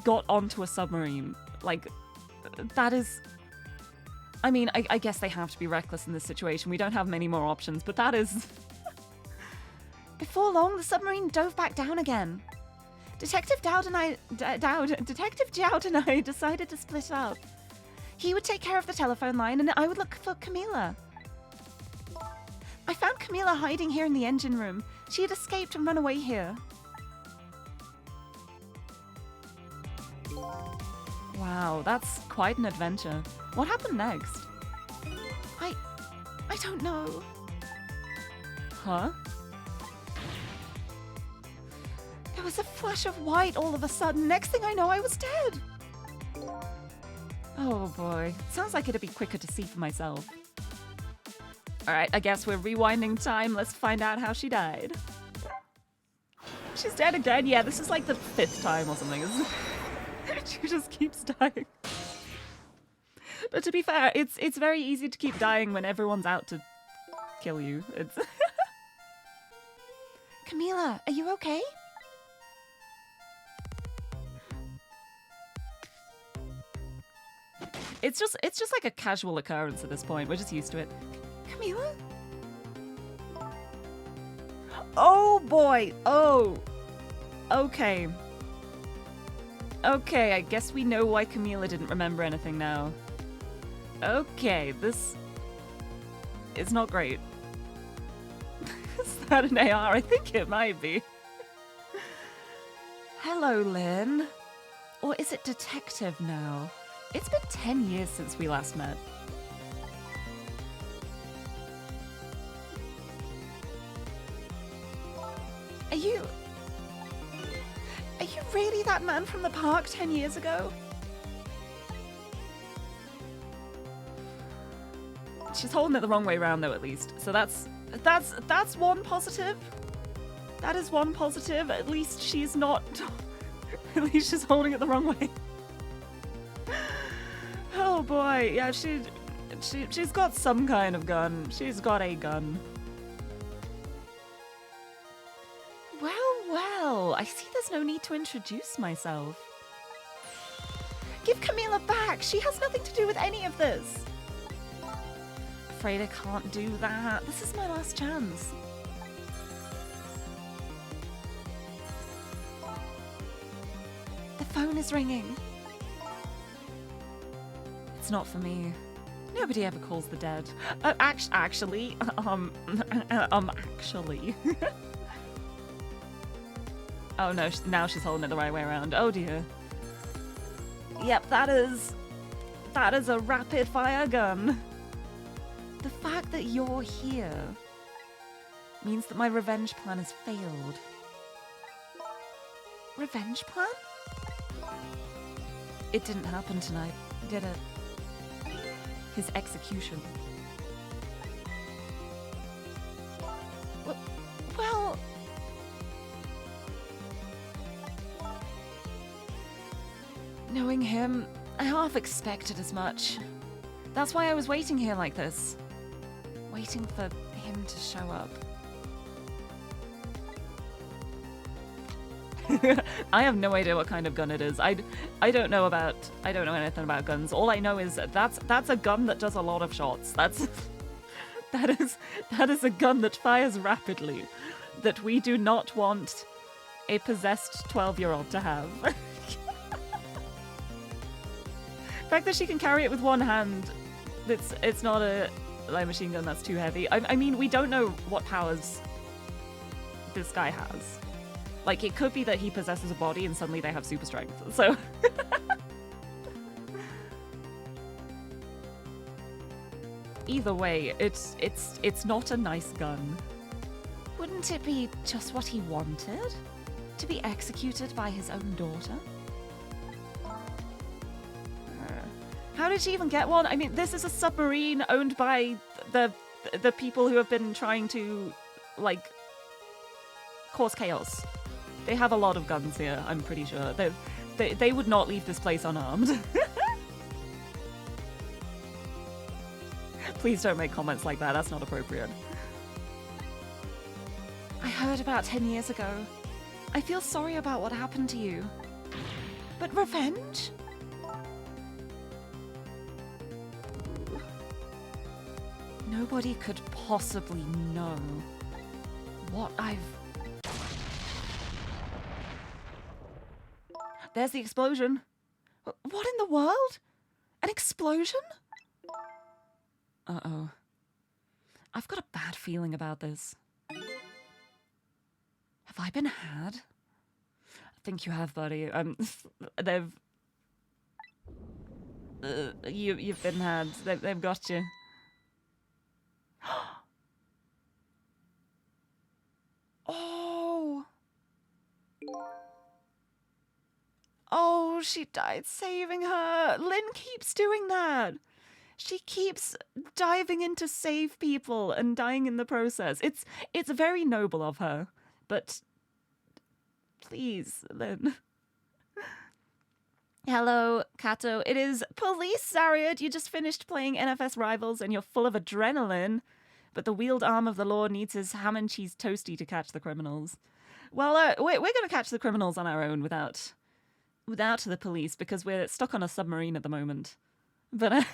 got onto a submarine. Like, that is... I mean, I guess they have to be reckless in this situation. We don't have many more options, but that is... Before long, the submarine dove back down again. Detective Jowd and I decided to split up. He would take care of the telephone line, and I would look for Camila. I found Camila hiding here in the engine room. She had escaped and run away here. Wow, that's quite an adventure. What happened next? I don't know. Huh? There was a flash of white all of a sudden. Next thing I know, I was dead. Oh boy. Sounds like it'd be quicker to see for myself. Alright, I guess we're rewinding time. Let's find out how she died. She's dead again. Yeah, this is like the 5th time or something. She just keeps dying. But to be fair, it's very easy to keep dying when everyone's out to kill you. It's Camila, are you okay? It's just like a casual occurrence at this point. We're just used to it. Camila? Oh boy. Oh. Okay. Okay, I guess we know why Camila didn't remember anything now. Okay, this is not great. Is that an AR? I think it might be. Hello, Lynn. Or is it detective now? It's been 10 years since we last met. Are you really that man from the park 10 years ago? She's holding it the wrong way around though, at least. So that's one positive. That is one positive. At least she's not... At least she's holding it the wrong way. Oh boy, yeah, she's got some kind of gun. She's got a gun. Well, I see there's no need to introduce myself. Give Camila back. She has nothing to do with any of this. Afraid I can't do that. This is my last chance. The phone is ringing. It's not for me. Nobody ever calls the dead. Actually. Oh no, now she's holding it the right way around. Oh dear. Yep, that is a rapid fire gun. The fact that you're here means that my revenge plan has failed. Revenge plan? It didn't happen tonight, did it? His execution. Well... Knowing him, I half expected as much. That's why I was waiting here like this. Waiting for him to show up. I have no idea what kind of gun it is. I don't know anything about guns. All I know is that's a gun that does a lot of shots. That is a gun that fires rapidly. That we do not want a possessed 12-year-old to have. The fact that she can carry it with one hand, it's not a light machine gun that's too heavy. I mean, we don't know what powers this guy has. Like, it could be that he possesses a body and suddenly they have super strength. So, Either way, it's not a nice gun. Wouldn't it be just what he wanted? To be executed by his own daughter? How did she even get one? I mean, this is a submarine owned by the people who have been trying to, like, cause chaos. They have a lot of guns here, I'm pretty sure. They would not leave this place unarmed. Please don't make comments like that, that's not appropriate. I heard about 10 years ago. I feel sorry about what happened to you. But revenge? Nobody could possibly know what I've... There's the explosion. What in the world? An explosion? Uh-oh. I've got a bad feeling about this. Have I been had? I think you have, buddy. They've... you've been had. They've got you. Oh! Oh, she died saving her. Lynn keeps doing that. She keeps diving in to save people and dying in the process. It's very noble of her, but please, Lynn. Hello, Kato. It is Police Zariad. You just finished playing NFS Rivals and you're full of adrenaline, but the wheeled arm of the law needs his ham and cheese toasty to catch the criminals. Well, we're going to catch the criminals on our own without the police because we're stuck on a submarine at the moment. But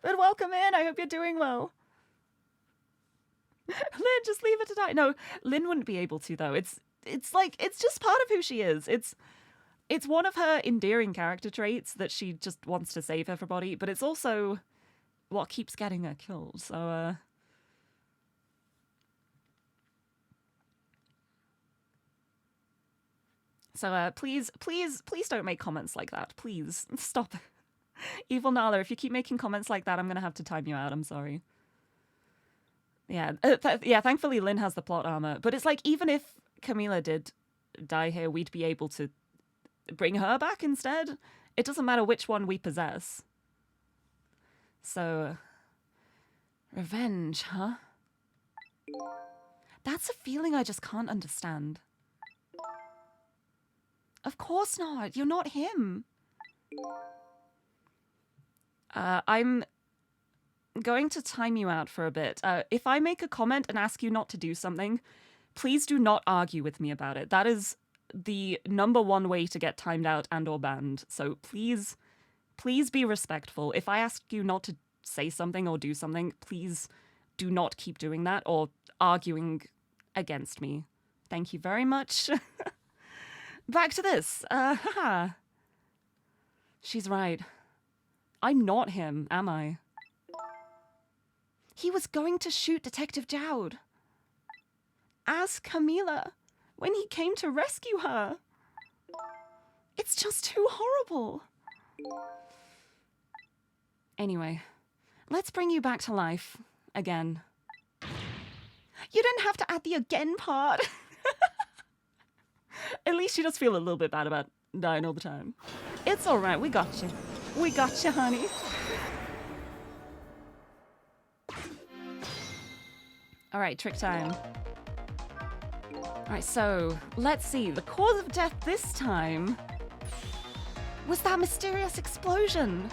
but welcome in. I hope you're doing well. Lynn, just leave it to die. No, Lynn wouldn't be able to though. It's just part of who she is. It's one of her endearing character traits that she just wants to save everybody, but it's also what keeps getting her killed. So please don't make comments like that. Please stop. Evil Nala, if you keep making comments like that, I'm gonna have to time you out. I'm sorry. Yeah, yeah. Thankfully, Lynn has the plot armor, but it's like even if Camila did die here, we'd be able to bring her back instead. It doesn't matter which one we possess. So, revenge, huh? That's a feeling I just can't understand. Of course not. You're not him. I'm going to time you out for a bit. If I make a comment and ask you not to do something, please do not argue with me about it. That is the #1 way to get timed out and or banned. So please be respectful. If I ask you not to say something or do something, please do not keep doing that or arguing against me. Thank you very much. Back to this. Haha. She's right. I'm not him, am I? He was going to shoot Detective Jowd. As Camila, when he came to rescue her. It's just too horrible. Anyway, let's bring you back to life. Again. You didn't have to add the again part. At least she does feel a little bit bad about dying all the time. It's alright, we got you. We got you, honey. Alright, trick time. Alright, so, let's see. The cause of death this time was that mysterious explosion.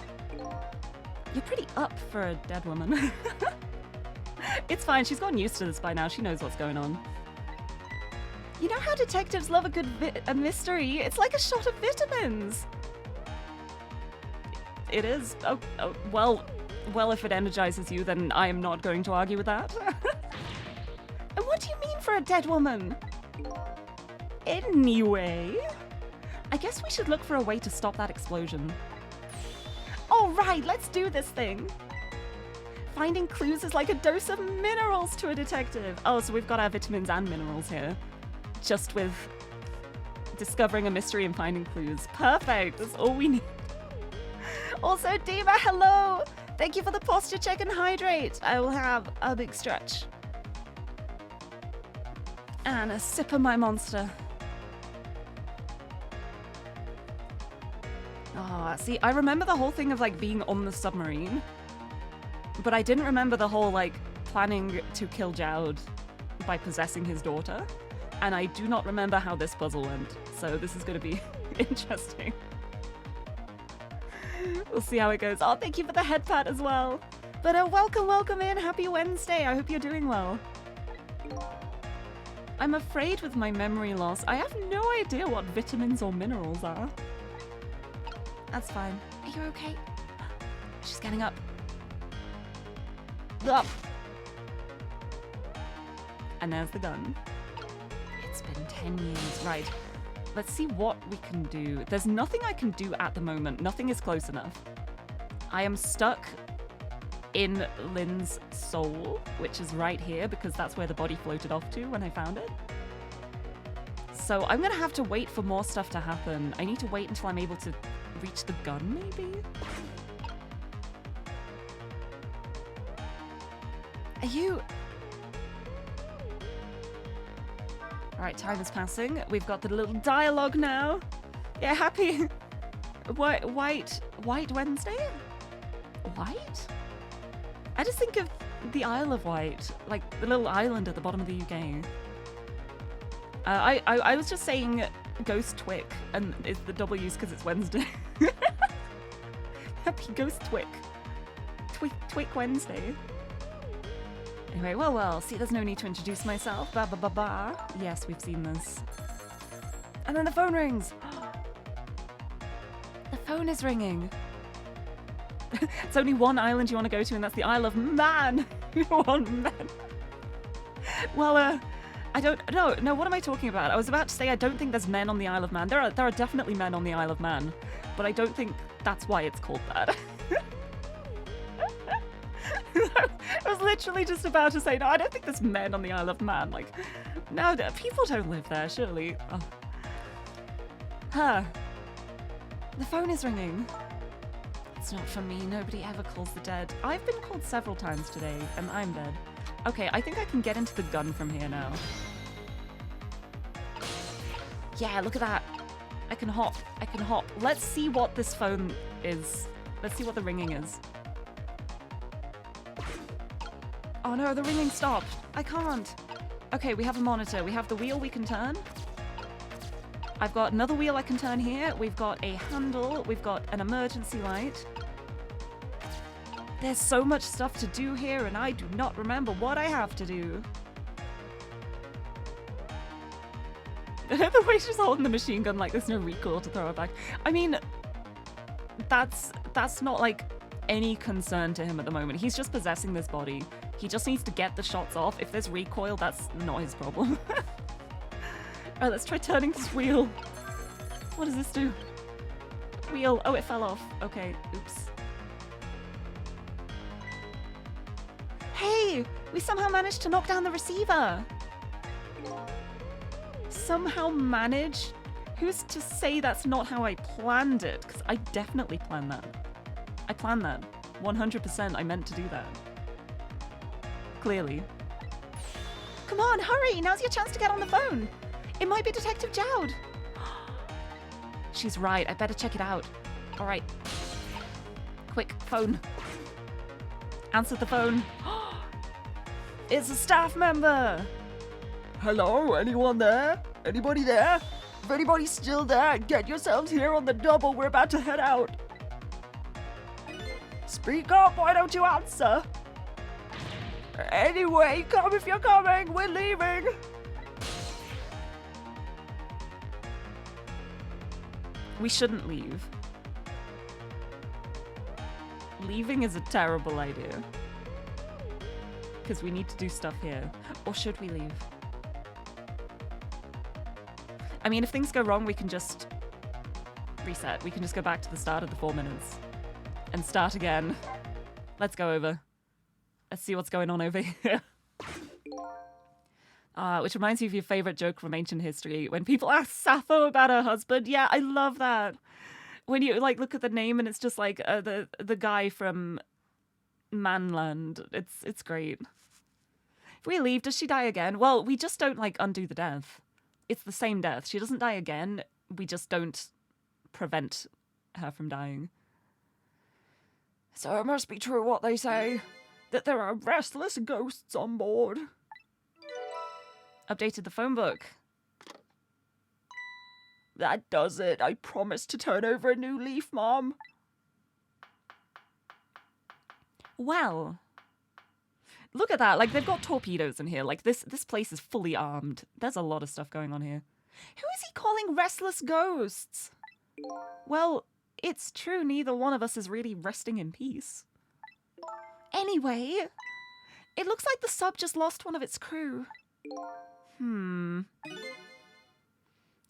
You're pretty up for a dead woman. It's fine, she's gotten used to this by now. She knows what's going on. You know how detectives love a good a mystery? It's like a shot of vitamins. It is. Oh, well, if it energizes you, then I am not going to argue with that. And what do you mean for a dead woman? Anyway, I guess we should look for a way to stop that explosion. All right, let's do this thing. Finding clues is like a dose of minerals to a detective. Oh, so we've got our vitamins and minerals here. Just with discovering a mystery and finding clues. Perfect, that's all we need. Also, Dima, hello! Thank you for the posture check and hydrate. I will have a big stretch. And a sip of my monster. Ah, see, I remember the whole thing of like being on the submarine, but I didn't remember the whole like planning to kill Jowd by possessing his daughter. And I do not remember how this puzzle went, so this is going to be interesting. We'll see how it goes. Oh, thank you for the head pat as well. But welcome in. Happy Wednesday. I hope you're doing well. I'm afraid with my memory loss, I have no idea what vitamins or minerals are. That's fine. Are you okay? She's getting up. Up. And there's the gun. It's been 10 years. Right. Let's see what we can do. There's nothing I can do at the moment. Nothing is close enough. I am stuck in Lynn's soul, which is right here because that's where the body floated off to when I found it. So I'm going to have to wait for more stuff to happen. I need to wait until I'm able to reach the gun, maybe? Are you... Alright, time is passing. We've got the little dialogue now. Yeah, happy... White Wednesday? White? I just think of the Isle of Wight, like the little island at the bottom of the UK. I was just saying Ghost Twick, and it's the W's because it's Wednesday. Happy Ghost Twick. Twick Wednesday. Anyway, well, see, there's no need to introduce myself. Ba ba ba ba. Yes, we've seen this. And then the phone rings. The phone is ringing. It's only one island you want to go to, and that's the Isle of Man. One man. Well, I don't... No, what am I talking about? I was about to say I don't think there's men on the Isle of Man. There are definitely men on the Isle of Man, but I don't think that's why it's called that. I was literally just about to say, no, I don't think there's men on the Isle of Man. Like, no, people don't live there, surely. Oh. Huh. The phone is ringing. It's not for me. Nobody ever calls the dead. I've been called several times today, and I'm dead. Okay, I think I can get into the gun from here now. Yeah, look at that. I can hop. Let's see what this phone is. Let's see what the ringing is. Oh no, the ringing stopped. I can't. Okay, we have a monitor. We have the wheel we can turn. I've got another wheel I can turn here. We've got a handle. We've got an emergency light. There's so much stuff to do here, and I do not remember what I have to do. The way she's holding the machine gun like there's no recoil to throw it back. I mean, that's not like any concern to him at the moment. He's just possessing this body. He just needs to get the shots off. If there's recoil, that's not his problem. Alright, let's try turning this wheel. What does this do? Wheel. Oh, it fell off. Okay, oops. Hey! We somehow managed to knock down the receiver! Somehow managed? Who's to say that's not how I planned it? Because I definitely planned that. I planned that. 100% I meant to do that. Clearly. Come on, hurry! Now's your chance to get on the phone! It might be Detective Jowd! She's right, I better check it out. Alright. Quick, phone. Answer the phone. It's a staff member! Hello, anyone there? Anybody there? If anybody's still there, get yourselves here on the double. We're about to head out. Speak up, why don't you answer? Anyway, come if you're coming, we're leaving. We shouldn't leave. Leaving is a terrible idea. Because we need to do stuff here. Or should we leave? I mean, if things go wrong, we can just reset. We can just go back to the start of the 4 minutes. And start again. Let's go over. Let's see what's going on over here. Which reminds me of your favorite joke from ancient history. When people ask Sappho about her husband. Yeah, I love that. When you like look at the name and it's just like the guy from manland. It's great. If we leave, does she die again? Well, we just don't, like, undo the death. It's the same death. She doesn't die again. We just don't prevent her from dying. So it must be true what they say, that there are restless ghosts on board. Updated the phone book. That does it. I promised to turn over a new leaf, Mom. Well, look at that. Like, they've got torpedoes in here. Like, this place is fully armed. There's a lot of stuff going on here. Who is he calling restless ghosts? Well, it's true, neither one of us is really resting in peace. Anyway, it looks like the sub just lost one of its crew.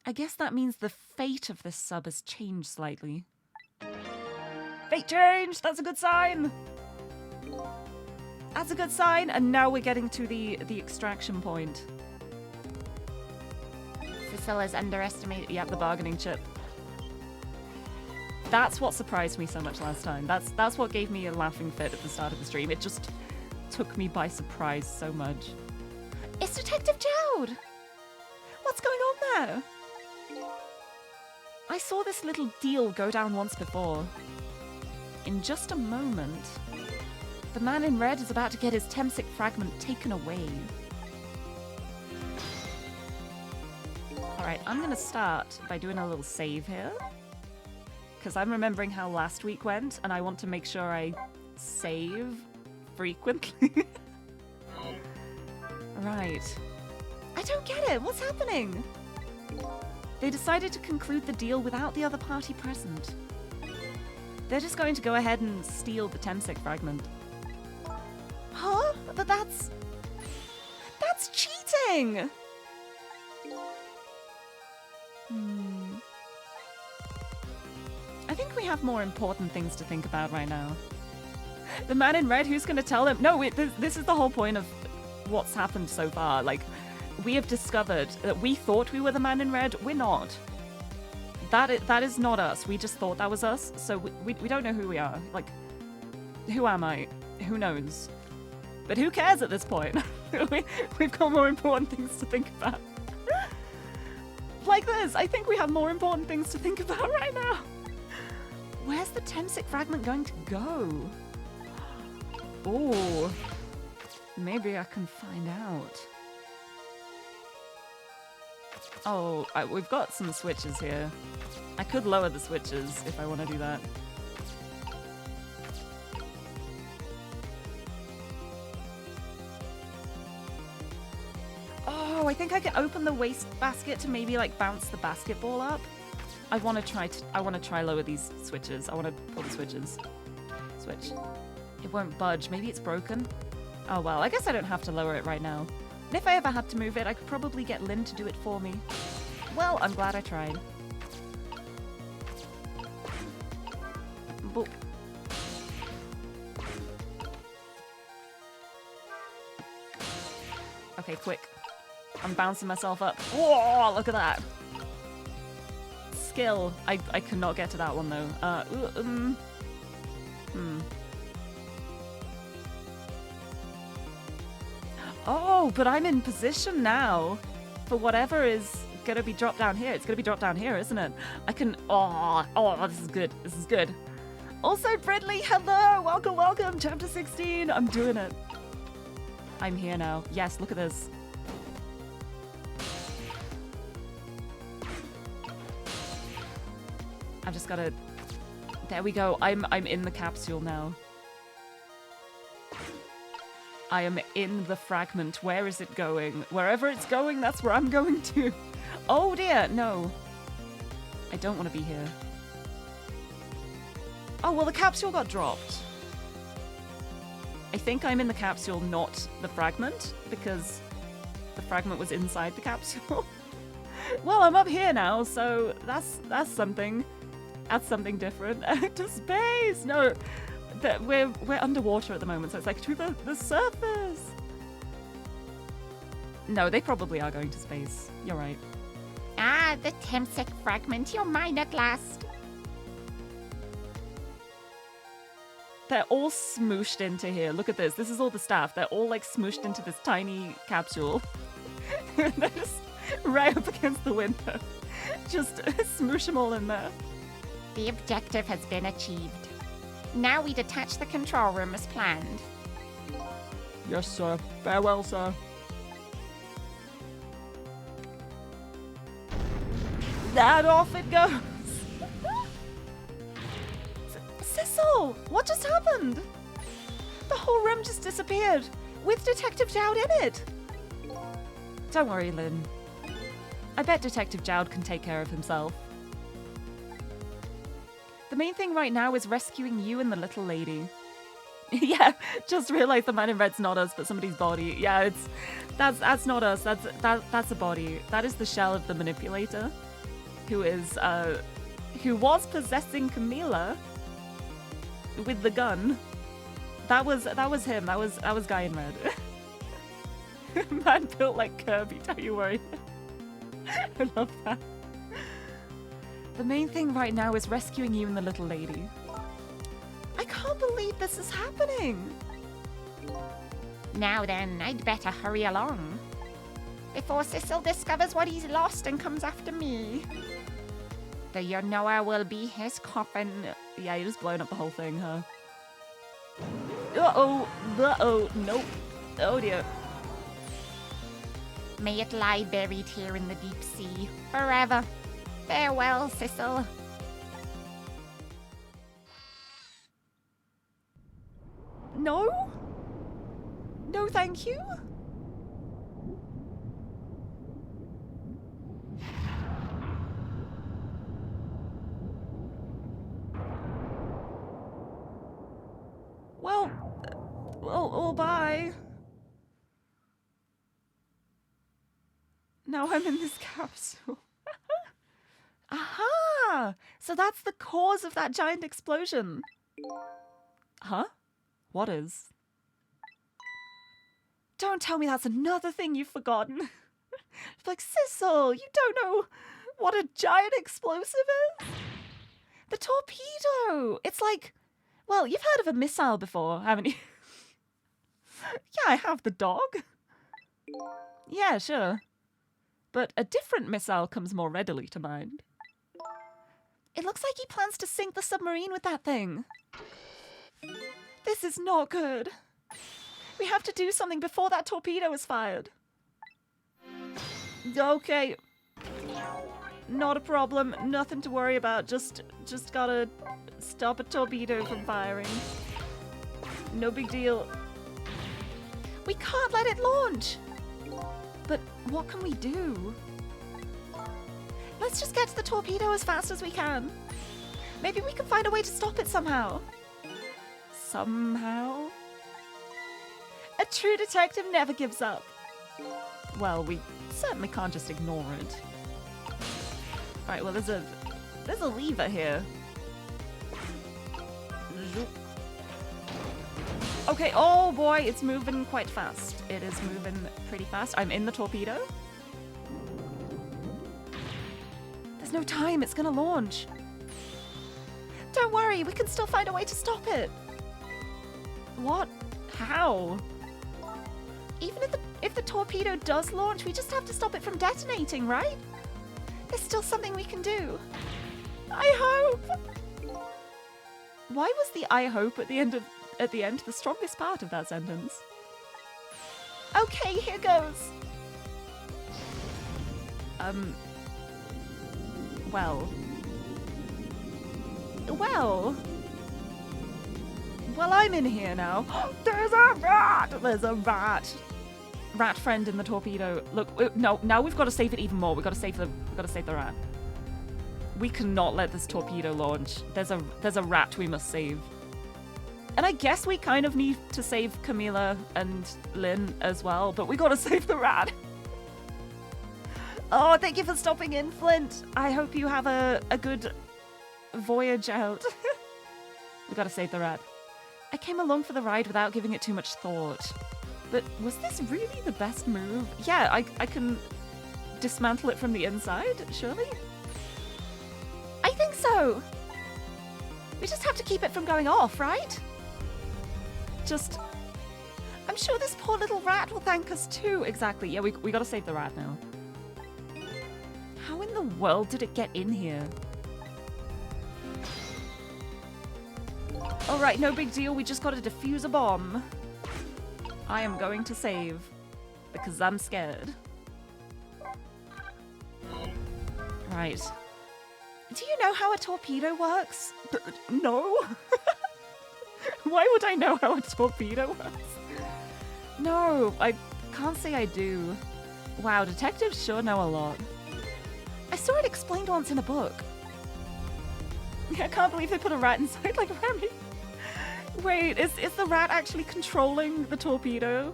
I guess that means the fate of this sub has changed slightly. Fate change! That's a good sign! That's a good sign, and now we're getting to the extraction point. Priscilla's underestimated. Yep, the bargaining chip. That's what surprised me so much last time. That's what gave me a laughing fit at the start of the stream. It just took me by surprise so much. It's Detective Jowd! What's going on there? I saw this little deal go down once before. In just a moment, the man in red is about to get his Temsic fragment taken away. Alright, I'm gonna start by doing a little save here. Because I'm remembering how last week went, and I want to make sure I save frequently. Right. I don't get it. What's happening? They decided to conclude the deal without the other party present. They're just going to go ahead and steal the Temsic fragment. Huh? But that's cheating! I think we have more important things to think about right now. The man in red, who's going to tell them? No, this is the whole point of what's happened so far. Like, we have discovered that we thought we were the man in red. We're not. That is not us. We just thought that was us, so we don't know who we are. Like, who am I? Who knows? But who cares at this point? We've got more important things to think about. Like this, I think we have more important things to think about right now. Where's the Temsic fragment going to go? Oh, maybe I can find out. Oh, we've got some switches here. I could lower the switches if I want to do that. Oh, I think I can open the waste basket to maybe like bounce the basketball up. I want to try lower these switches. I want to pull the switches. Switch. It won't budge. Maybe it's broken. Oh well, I guess I don't have to lower it right now. And if I ever had to move it, I could probably get Lynn to do it for me. Well, I'm glad I tried. Boop. Okay, quick. I'm bouncing myself up. Whoa, look at that. Skill. I cannot get to that one though. Oh, but I'm in position now for whatever is gonna be dropped down here. It's gonna be dropped down here, isn't it? I can. Oh, this is good. This is good. Also, Brindley, hello, welcome, chapter 16. I'm doing it. I'm here now. Yes, look at this. I've just gotta. There we go. I'm in the capsule now. I am in the fragment. Where is it going? Wherever it's going, that's where I'm going to. Oh dear, no. I don't want to be here. Oh, well, the capsule got dropped. I think I'm in the capsule, not the fragment, because the fragment was inside the capsule. Well, I'm up here now, so that's something. That's something different. To space! No. We're underwater at the moment, so it's like to the surface. No, they probably are going to space. You're right. Ah, the Temsic fragment. You're mine at last. They're all smooshed into here. Look at this. This is all the staff. They're all like smooshed into this tiny capsule. They're just right up against the window. Just smoosh them all in there. The objective has been achieved. Now we detach the control room as planned. Yes, sir. Farewell, sir. And off it goes. Sissel, what just happened? The whole room just disappeared with Detective Jowd in it. Don't worry, Lynn. I bet Detective Jowd can take care of himself. The main thing right now is rescuing you and the little lady. Yeah, just realized the man in red's not us, but somebody's body. Yeah, that's not us. That's a body. That is the shell of the manipulator, who was possessing Camila with the gun. That was him. That was guy in red. Man built like Kirby. Don't you worry. I love that. The main thing right now is rescuing you and the little lady. I can't believe this is happening. Now then, I'd better hurry along. Before Sissel discovers what he's lost and comes after me. The you know I will be his coffin. Yeah, you're just blowing up the whole thing, huh? Uh-oh, nope. Oh dear. May it lie buried here in the deep sea, forever. Farewell, Sissel. No? No, thank you? Well, bye. Now I'm in this capsule. Aha! So that's the cause of that giant explosion. Huh? What is? Don't tell me that's another thing you've forgotten. Like, Sissel, you don't know what a giant explosive is? The torpedo! It's like, well, you've heard of a missile before, haven't you? Yeah, I have the dog. Yeah, sure. But a different missile comes more readily to mind. It looks like he plans to sink the submarine with that thing. This is not good. We have to do something before that torpedo is fired. Okay. Not a problem. Nothing to worry about. Just gotta stop a torpedo from firing. No big deal. We can't let it launch. But what can we do? Let's just get to the torpedo as fast as we can. Maybe we can find a way to stop it somehow. Somehow? A true detective never gives up. Well, we certainly can't just ignore it. Right, well, there's a lever here. Okay, oh boy, it's moving quite fast. It is moving pretty fast. I'm in the torpedo. There's no time, it's gonna launch. Don't worry, we can still find a way to stop it. What? How? Even if the torpedo does launch, we just have to stop it from detonating, right? There's still something we can do. I hope! Why was the I hope at the end the strongest part of that sentence? Okay, here goes. Well, I'm in here now. There's a rat! There's a rat. Rat friend in the torpedo. Look, no, now we've got to save it even more. We've got to save the rat. We cannot let this torpedo launch. There's a rat we must save. And I guess we kind of need to save Camila and Lynn as well, but we gotta save the rat. Oh, thank you for stopping in, Flint. I hope you have a good voyage out. We gotta save the rat. I came along for the ride without giving it too much thought. But was this really the best move? Yeah, I can dismantle it from the inside, surely? I think so. We just have to keep it from going off, right? just... I'm sure this poor little rat will thank us too. Exactly. Yeah, we gotta save the rat now. How in the world did it get in here? Alright, no big deal. We just gotta defuse a bomb. I am going to save. Because I'm scared. Right. Do you know how a torpedo works? No. Why would I know how a torpedo works? No, I can't say I do. Wow, detectives sure know a lot. I saw it explained once in a book. I can't believe they put a rat inside like Remy. Wait, is the rat actually controlling the torpedo?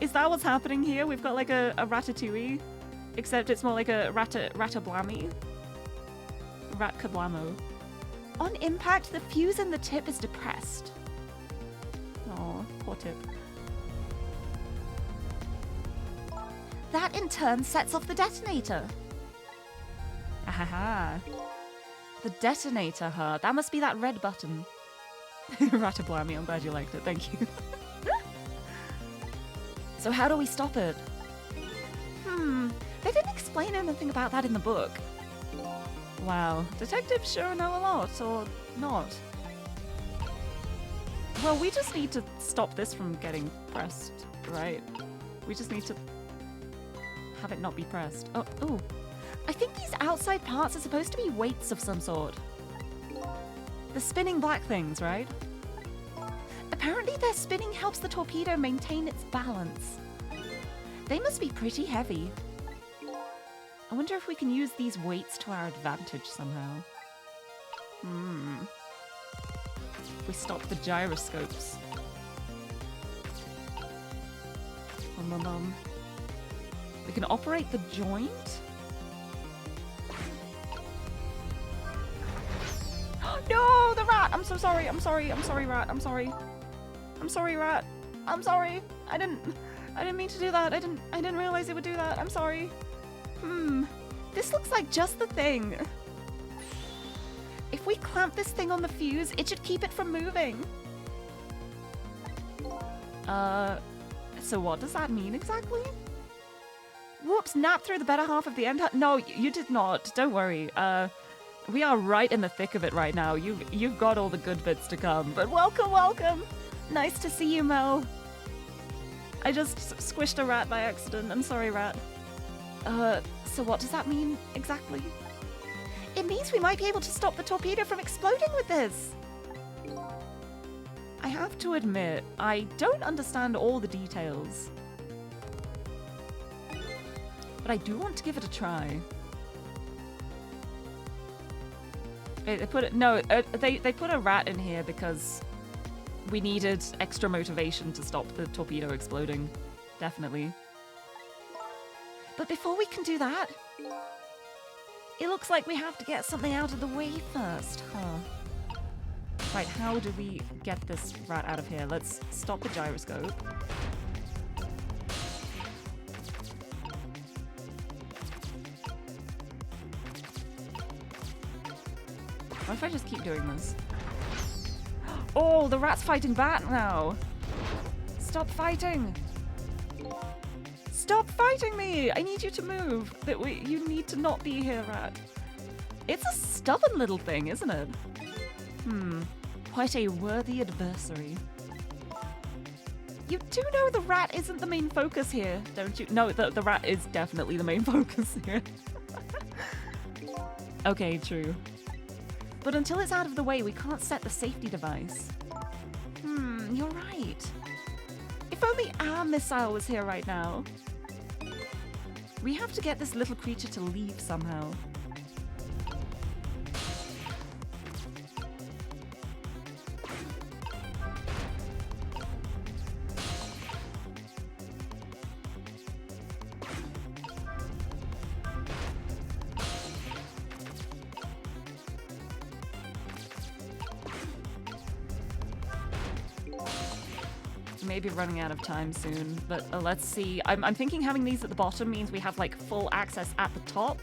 Is that what's happening here? We've got like a ratatouille, except it's more like a ratablami. Rat kablamo. On impact, the fuse in the tip is depressed. Oh, poor tip. That in turn sets off the detonator. Ahaha. The detonator, huh? That must be that red button. Ratablami, I'm glad you liked it. Thank you. So how do we stop it? They didn't explain anything about that in the book. Wow, detectives sure know a lot, or not. Well, we just need to stop this from getting pressed, right? We just need to have it not be pressed. Oh, ooh. I think these outside parts are supposed to be weights of some sort. The spinning black things, right? Apparently their spinning helps the torpedo maintain its balance. They must be pretty heavy. I wonder if we can use these weights to our advantage somehow. If we stop the gyroscopes. We can operate the joint? No, the rat! I'm so sorry, I'm sorry, I'm sorry, rat, I'm sorry. I'm sorry, rat. I'm sorry. I didn't mean to do that. I didn't realize it would do that. I'm sorry. This looks like just the thing. If we clamp this thing on the fuse, it should keep it from moving. So what does that mean exactly? Whoops, napped through the better half of the end. No, you did not. Don't worry. We are right in the thick of it right now. You've got all the good bits to come. But welcome, welcome. Nice to see you, Mel. I just squished a rat by accident. I'm sorry, rat. So what does that mean exactly? It means we might be able to stop the torpedo from exploding with this. I have to admit, I don't understand all the details. But I do want to give it a try. They put a rat in here because we needed extra motivation to stop the torpedo exploding. Definitely. But before we can do that, it looks like we have to get something out of the way first, huh? Right, how do we get this rat out of here? Let's stop the gyroscope. What if I just keep doing this? Oh, the rat's fighting back now! Stop fighting! Stop fighting me! I need you to move! You need to not be here, rat. It's a stubborn little thing, isn't it? Quite a worthy adversary. You do know the rat isn't the main focus here, don't you? No, the rat is definitely the main focus here. Okay, true. But until it's out of the way, we can't set the safety device. You're right. If only our missile was here right now. We have to get this little creature to leave somehow. Maybe running out of time soon, but let's see. I'm thinking having these at the bottom means we have like full access at the top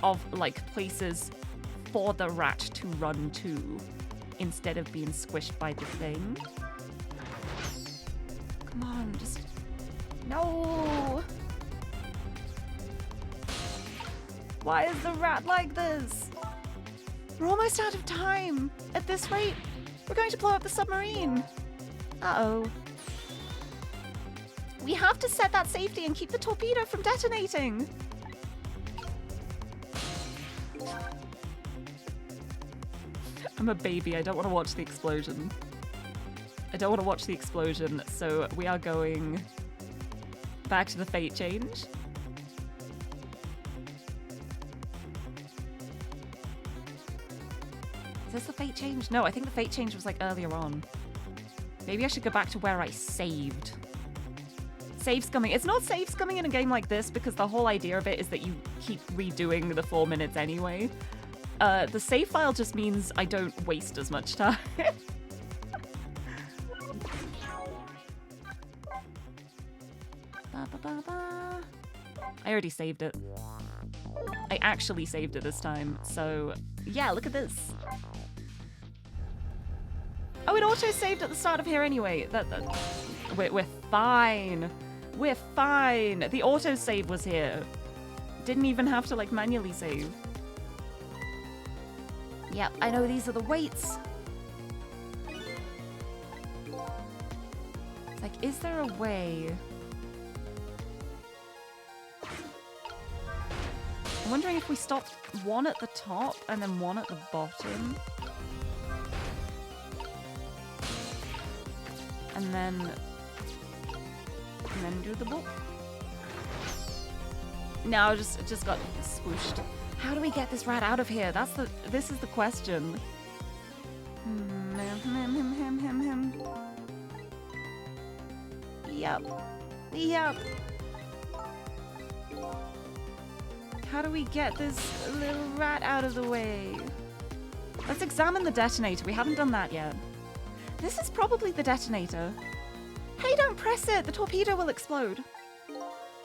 of like places for the rat to run to instead of being squished by the thing. Come on, just... No! Why is the rat like this? We're almost out of time. At this rate, we're going to blow up the submarine. Uh-oh. We have to set that safety and keep the torpedo from detonating. I'm a baby. I don't want to watch the explosion. I don't want to watch the explosion, so we are going back to the fate change. Is this the fate change? No, I think the fate change was like earlier on. Maybe I should go back to where I saved. Save scumming. It's not save scumming in a game like this because the whole idea of it is that you keep redoing the 4 minutes anyway. The save file just means I don't waste as much time. I already saved it. I actually saved it this time, so yeah, look at this. Oh, it auto-saved at the start of here anyway. We're fine. We're fine. The auto-save was here. Didn't even have to, like, manually save. Yep, I know these are the weights. It's like, is there a way? I'm wondering if we stop one at the top and then one at the bottom. And then do the book. No, just got swooshed. How do we get this rat out of here? This is the question. Yep. Yep. How do we get this little rat out of the way? Let's examine the detonator. We haven't done that yet. This is probably the detonator. Hey, don't press it! The torpedo will explode.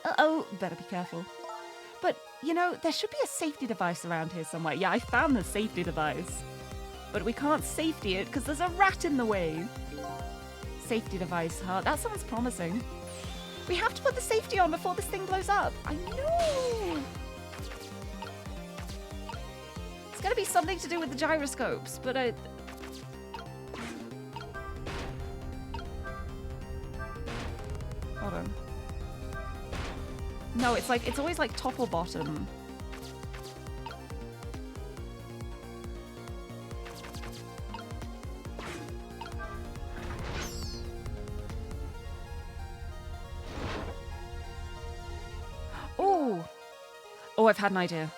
Uh-oh, better be careful. But, you know, there should be a safety device around here somewhere. Yeah, I found the safety device. But we can't safety it because there's a rat in the way. Safety device, huh? That sounds promising. We have to put the safety on before this thing blows up. I know! It's gonna be something to do with the gyroscopes, but I... Hold on. No, it's always like top or bottom. Oh! Oh, I've had an idea.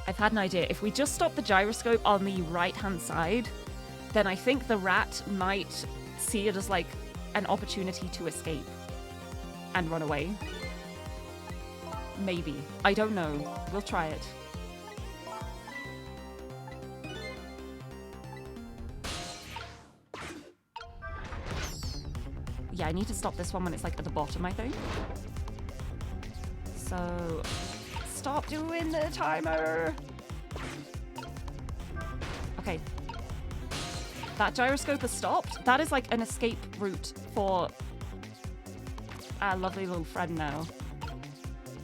I've had an idea. If we just stop the gyroscope on the right-hand side, then I think the rat might see it as like an opportunity to escape and run away. Maybe. I don't know. We'll try it. Yeah, I need to stop this one when it's like at the bottom, I think. So, stop doing the timer. Okay. That gyroscope has stopped. That is like an escape route for our lovely little friend now.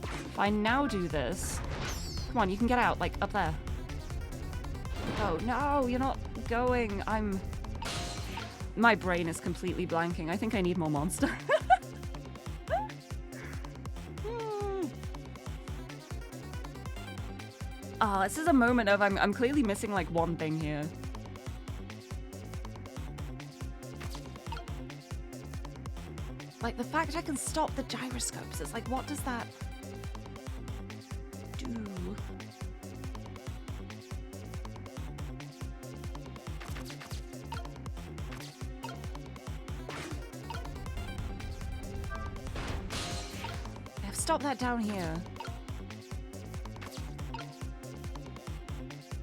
If I now do this... Come on, you can get out, like, up there. Oh, no, you're not going. My brain is completely blanking. I think I need more monster. Oh, this is a moment of I'm clearly missing, like, one thing here. Like, the fact I can stop the gyroscopes, it's like, what does that do? I've stopped that down here.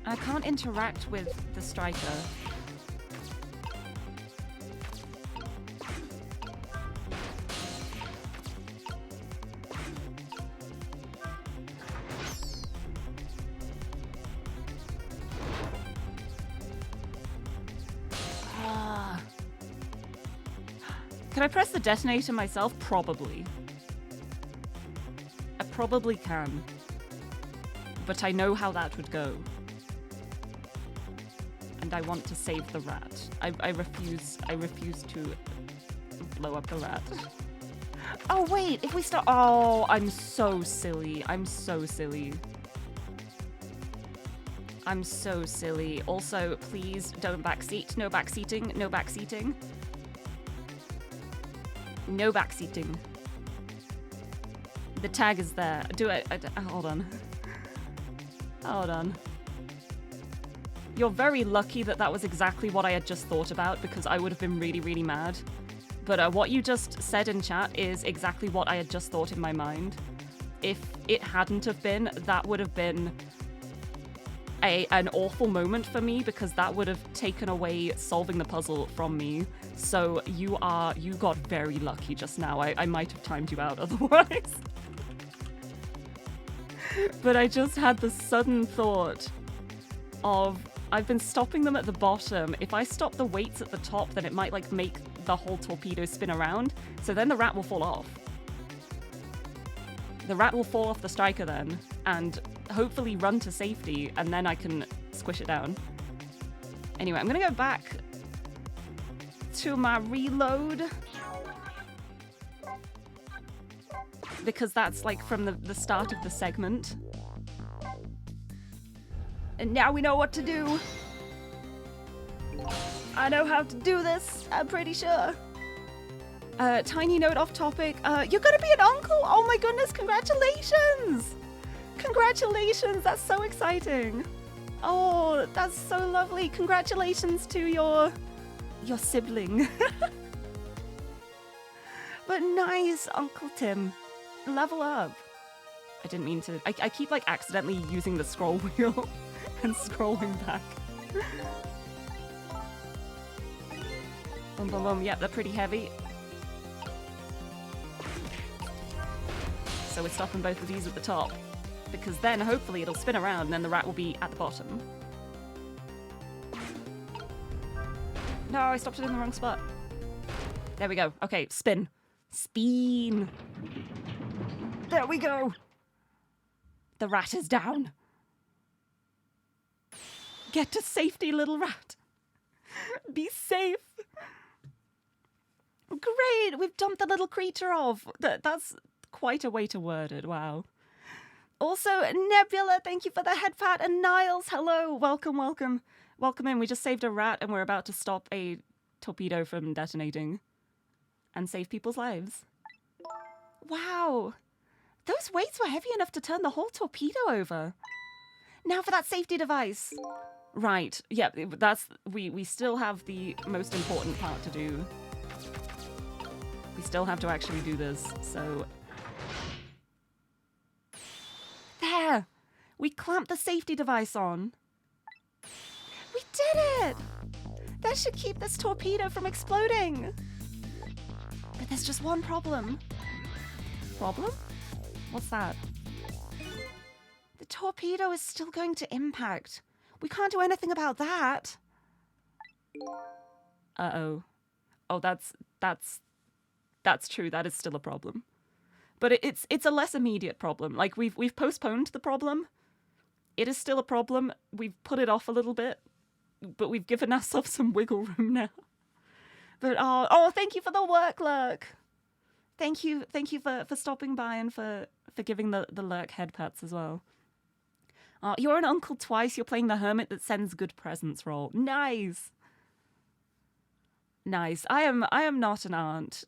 I can't interact with the striker. Can I press the detonator myself? Probably. I probably can. But I know how that would go. And I want to save the rat. I refuse to blow up the rat. Oh wait, if we start— oh, I'm so silly. I'm so silly. I'm so silly. Also, please don't backseat. No backseating. No backseating. No backseating. The tag is there. Do it. Hold on. Hold on. You're very lucky that that was exactly what I had just thought about, because I would have been really, really mad. But what you just said in chat is exactly what I had just thought in my mind. If it hadn't have been, that would have been an awful moment for me, because that would have taken away solving the puzzle from me. So you got very lucky just now. I might have timed you out otherwise. But I just had the sudden thought of, I've been stopping them at the bottom. If I stop the weights at the top, then it might like make the whole torpedo spin around. So then the rat will fall off. The rat will fall off the striker then, and hopefully run to safety, and then I can squish it down. Anyway, I'm gonna go back to my reload, because that's like from the start of the segment. And now we know what to do. I know how to do this, I'm pretty sure. Tiny note off topic. You're gonna be an uncle? Oh my goodness, congratulations! Congratulations, that's so exciting. Oh, that's so lovely. Congratulations to your sibling. But nice, Uncle Tim. Level up. I didn't mean to. I keep like accidentally using the scroll wheel and scrolling back. Boom, boom, boom. Yep, they're pretty heavy. So we're stopping both of these at the top, because then hopefully it'll spin around and then the rat will be at the bottom. No, I stopped it in the wrong spot. There we go. Okay, spin. Spin. There we go. The rat is down. Get to safety, little rat. Be safe. Great, we've dumped the little creature off. That's quite a way to word it, wow. Also, Nebula, thank you for the head pat, and Niles, hello, welcome, welcome. Welcome in, we just saved a rat and we're about to stop a torpedo from detonating and save people's lives. Wow, those weights were heavy enough to turn the whole torpedo over. Now for that safety device. Right, yeah, we still have the most important part to do. We still have to actually do this, so... There! We clamped the safety device on. We did it! That should keep this torpedo from exploding. But there's just one problem. Problem? What's that? The torpedo is still going to impact. We can't do anything about that. Uh-oh. Oh, that's true. That is still a problem. But it's a less immediate problem. Like, we've postponed the problem. It is still a problem. We've put it off a little bit, but we've given ourselves some wiggle room now. But oh, thank you for the work, Lurk. Thank you for stopping by and for giving the Lurk head pats as well. You're an uncle twice. You're playing the hermit that sends good presents role. Nice. Nice. I am not an aunt,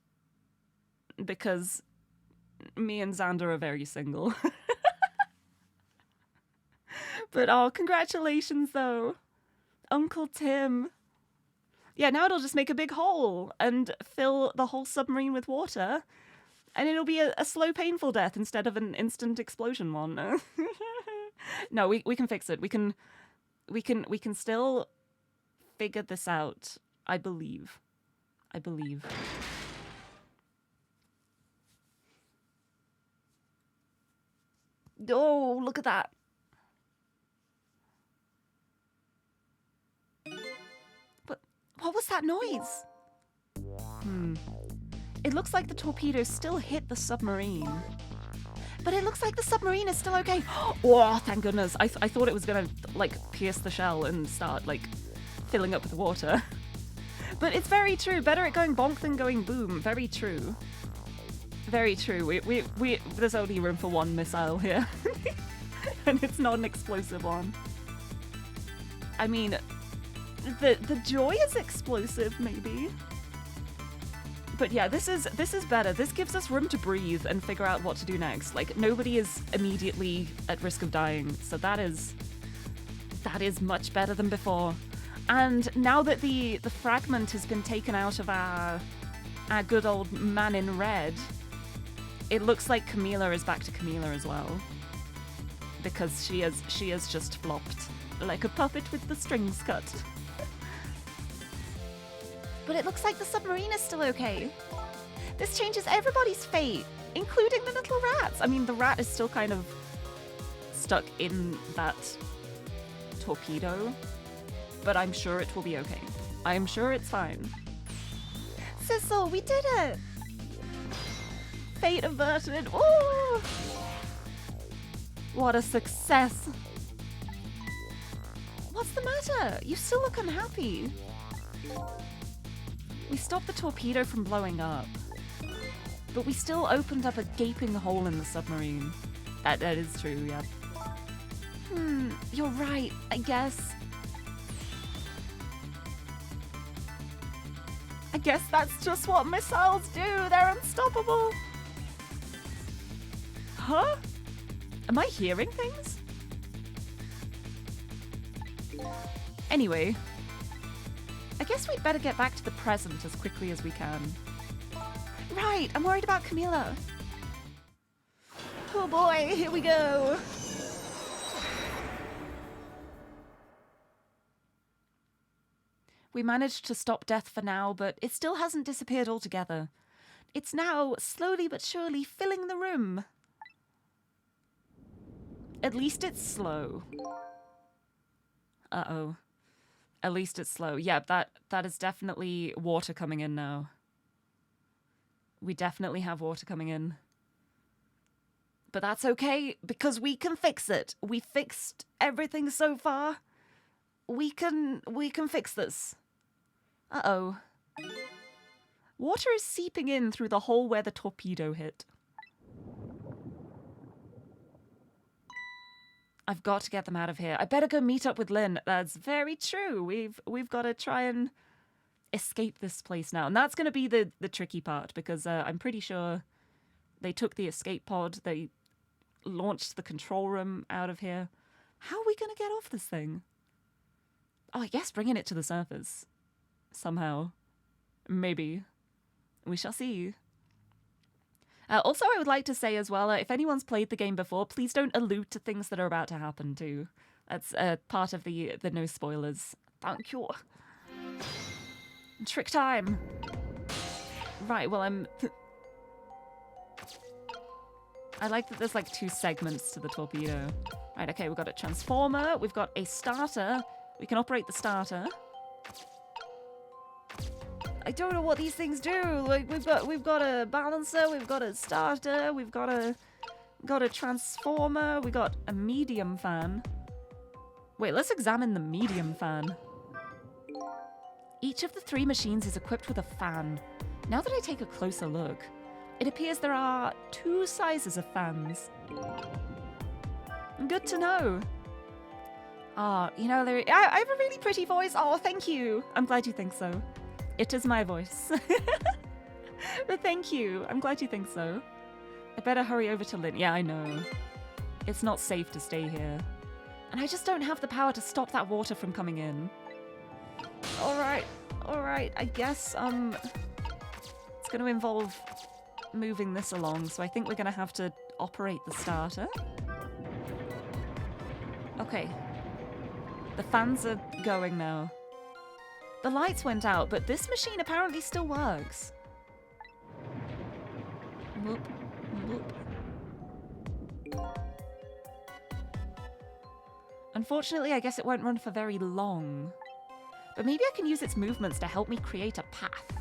because me and Xander are very single. But congratulations though, Uncle Tim. Yeah, now it'll just make a big hole and fill the whole submarine with water, and it'll be a slow, painful death instead of an instant explosion one. No, we can fix it. We can still figure this out. I believe. Oh, look at that. But what was that noise? It looks like the torpedo still hit the submarine. But it looks like the submarine is still okay. Oh, thank goodness. I thought it was gonna, like, pierce the shell and start, like, filling up with water. But it's very true. Better at going bonk than going boom. Very true. Very true. There's only room for one missile here. And it's not an explosive one. I mean, the joy is explosive, maybe. But yeah, this is better. This gives us room to breathe and figure out what to do next. Like, nobody is immediately at risk of dying, so that is much better than before. And now that the fragment has been taken out of our good old man in red, it looks like Camila is back to Camila as well. Because she has just flopped like a puppet with the strings cut. But it looks like the submarine is still okay. This changes everybody's fate, including the little rats. I mean, the rat is still kind of stuck in that torpedo, but I'm sure it will be okay. I'm sure it's fine. Sissel, we did it! Fate averted. Ooh! What a success. What's the matter? You still look unhappy. We stopped the torpedo from blowing up, but we still opened up a gaping hole in the submarine. That is true, yeah. You're right, I guess. I guess that's just what missiles do. They're unstoppable. Huh? Am I hearing things? Anyway, I guess we'd better get back to the present as quickly as we can. Right, I'm worried about Camila. Oh boy, here we go. We managed to stop death for now, but it still hasn't disappeared altogether. It's now, slowly but surely, filling the room. At least it's slow. Uh-oh. At least it's slow. Yeah, that is definitely water coming in now. We definitely have water coming in. But that's okay, because we can fix it. We fixed everything so far. We can fix this. Uh-oh. Water is seeping in through the hole where the torpedo hit. I've got to get them out of here. I better go meet up with Lynn. That's very true. We've got to try and escape this place now. And that's going to be the tricky part, because I'm pretty sure they took the escape pod. They launched the control room out of here. How are we going to get off this thing? Oh, I guess bringing it to the surface. Somehow. Maybe. We shall see. Also, I would like to say as well, if anyone's played the game before, please don't allude to things that are about to happen too. That's part of the no spoilers. Thank you. Trick time. Right, well, I like that there's like two segments to the torpedo. Right, okay, we've got a transformer, we've got a starter. We can operate the starter. I don't know what these things do. Like, we've got a balancer, we've got a starter, we've got a transformer, we got a medium fan. Wait, let's examine the medium fan. Each of the three machines is equipped with a fan. Now that I take a closer look, it appears there are two sizes of fans. Good to know. You know, Lirie, I have a really pretty voice. Oh, thank you. I'm glad you think so. It is my voice. But thank you. I'm glad you think so. I better hurry over to Lynn. Yeah, I know. It's not safe to stay here. And I just don't have the power to stop that water from coming in. Alright. I guess, it's going to involve moving this along, so I think we're going to have to operate the starter. Okay. The fans are going now. The lights went out, but this machine apparently still works. Whoop, whoop. Unfortunately, I guess it won't run for very long. But maybe I can use its movements to help me create a path.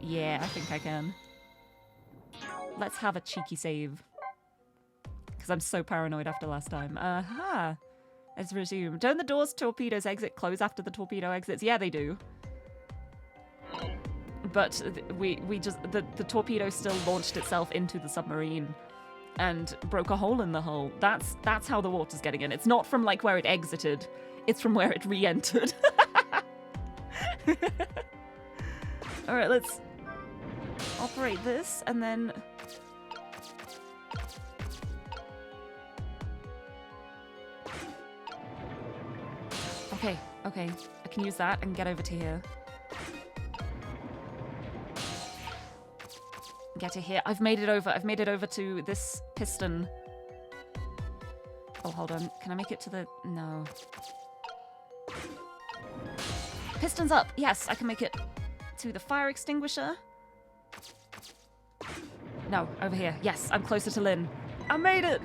Yeah, I think I can. let's have a cheeky save. Because I'm so paranoid after last time. Aha. Let's resume. Don't the doors torpedoes exit close after the torpedo exits? Yeah, they do. But the torpedo still launched itself into the submarine and broke a hole in the hull. That's how the water's getting in. It's not from like where it exited. It's from where it re-entered. All right, let's operate this and then... Okay. I can use that and get over to here. Get to here. I've made it over. I've made it over to this piston. Oh, hold on. Can I make it to the... No. Piston's up. Yes, I can make it to the fire extinguisher. No, over here. Yes, I'm closer to Lynn. I made it!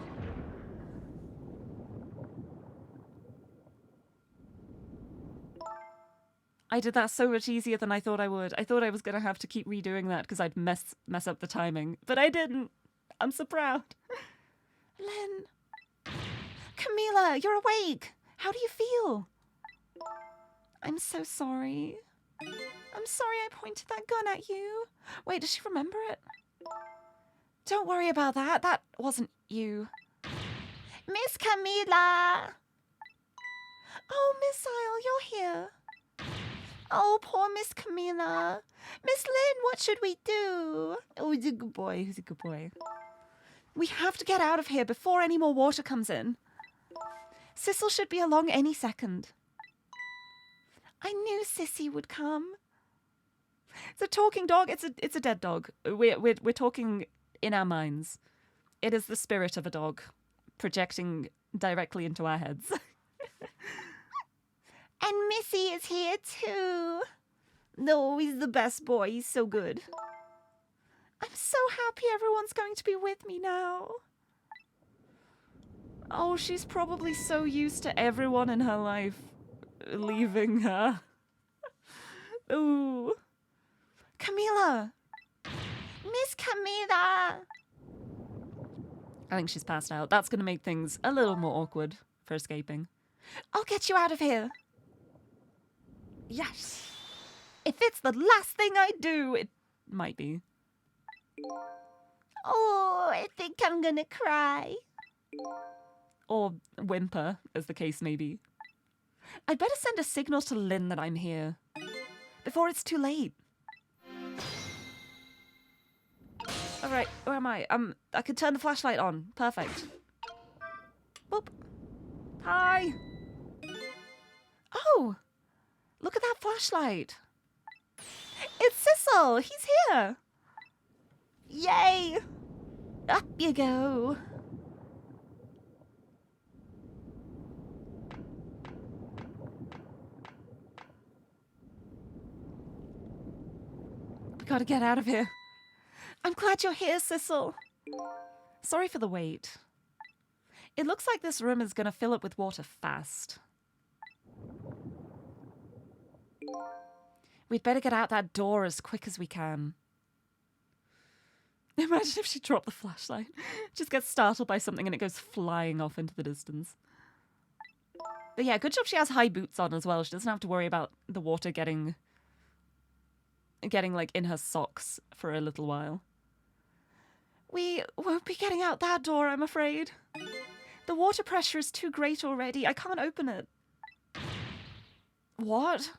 I did that so much easier than I thought I would. I thought I was going to have to keep redoing that because I'd mess up the timing. But I didn't. I'm so proud. Lynn. Camilla, you're awake. How do you feel? I'm so sorry. I'm sorry I pointed that gun at you. Wait, does she remember it? Don't worry about that. That wasn't you. Miss Camilla. Oh, Miss Isle, you're here. Oh, poor Miss Camilla. Miss Lynn, what should we do? Oh, he's a good boy. He's a good boy. We have to get out of here before any more water comes in. Sissel should be along any second. I knew Sissy would come. It's a talking dog. It's a dead dog. We're talking in our minds. It is the spirit of a dog projecting directly into our heads. And Missy is here too. No, he's the best boy. He's so good. I'm so happy everyone's going to be with me now. Oh, she's probably so used to everyone in her life leaving her. Ooh. Camilla! Miss Camilla! I think she's passed out. That's going to make things a little more awkward for escaping. I'll get you out of here. Yes. If it's the last thing I do, it might be. Oh, I think I'm gonna cry. Or whimper, as the case may be. I'd better send a signal to Lynn that I'm here. Before it's too late. Alright, where am I? I can turn the flashlight on. Perfect. Boop. Hi. Oh! Look at that flashlight. It's Sissel. He's here. Yay. Up you go. We gotta get out of here. I'm glad you're here, Sissel. Sorry for the wait. It looks like this room is gonna fill up with water fast. We'd better get out that door as quick as we can. Imagine if she dropped the flashlight. Just gets startled by something and it goes flying off into the distance. But yeah, good job she has high boots on as well. She doesn't have to worry about the water getting like in her socks for a little while. We won't be getting out that door, I'm afraid. The water pressure is too great already. I can't open it. What?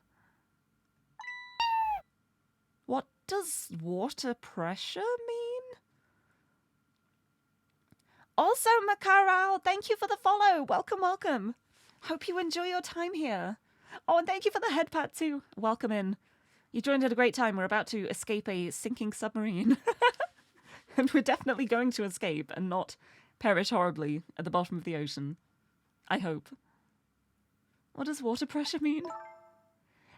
What does water pressure mean? Also, Makaral, thank you for the follow. Welcome, welcome. Hope you enjoy your time here. Oh, and thank you for the head pat too. Welcome in. You joined at a great time. We're about to escape a sinking submarine. And we're definitely going to escape and not perish horribly at the bottom of the ocean. I hope. What does water pressure mean?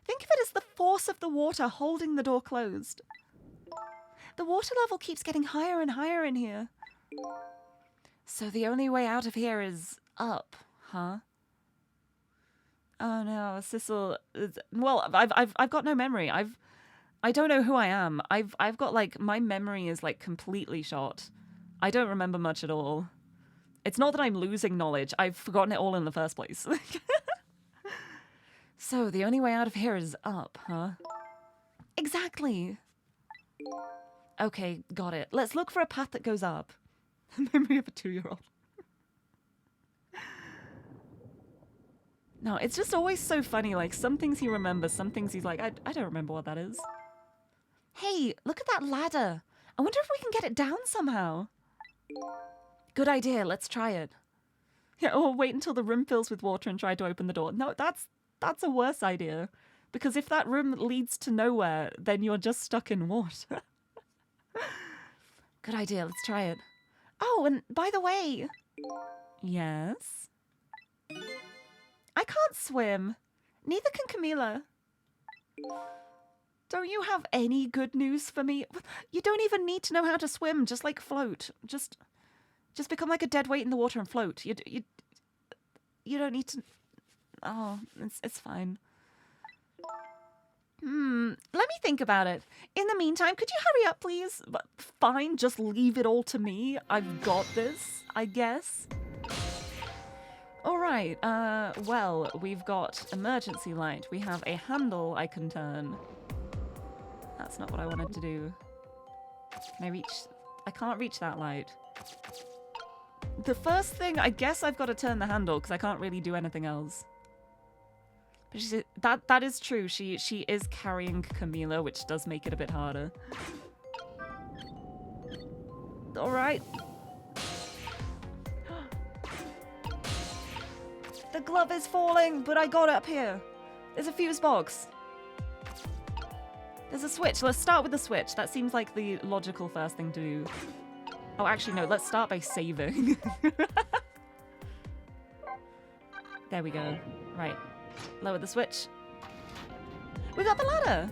Think of it as the force of the water holding the door closed. The water level keeps getting higher and higher in here. So the only way out of here is up, huh? Oh no, Sissel is, well, I've got no memory. I don't know who I am. I've got like, my memory is like completely shot. I don't remember much at all. It's not that I'm losing knowledge. I've forgotten it all in the first place. So the only way out of here is up, huh? Exactly. Okay, got it. Let's look for a path that goes up. Memory of a 2-year-old. No, it's just always so funny. Like, some things he remembers, some things he's like, I don't remember what that is. Hey, look at that ladder. I wonder if we can get it down somehow. Good idea. Let's try it. Yeah, or wait until the room fills with water and try to open the door. No, that's a worse idea. Because if that room leads to nowhere, then you're just stuck in water. Good idea. Let's try it. Oh, and by the way... Yes? I can't swim. Neither can Camila. Don't you have any good news for me? You don't even need to know how to swim. Just, like, float. Just become like a dead weight in the water and float. You don't need to... Oh, it's fine. Let me think about it. In the meantime, could you hurry up, please? Fine, just leave it all to me. I've got this, I guess. All right, well, we've got emergency light. We have a handle I can turn. That's not what I wanted to do. Can I reach... I can't reach that light. The first thing, I guess I've got to turn the handle because I can't really do anything else. But that is true. She is carrying Camila, which does make it a bit harder. All right. The glove is falling, but I got it up here. There's a fuse box. There's a switch. Let's start with the switch. That seems like the logical first thing to do. Oh, actually, no. Let's start by saving. There we go. Right. Lower the switch. We got the ladder!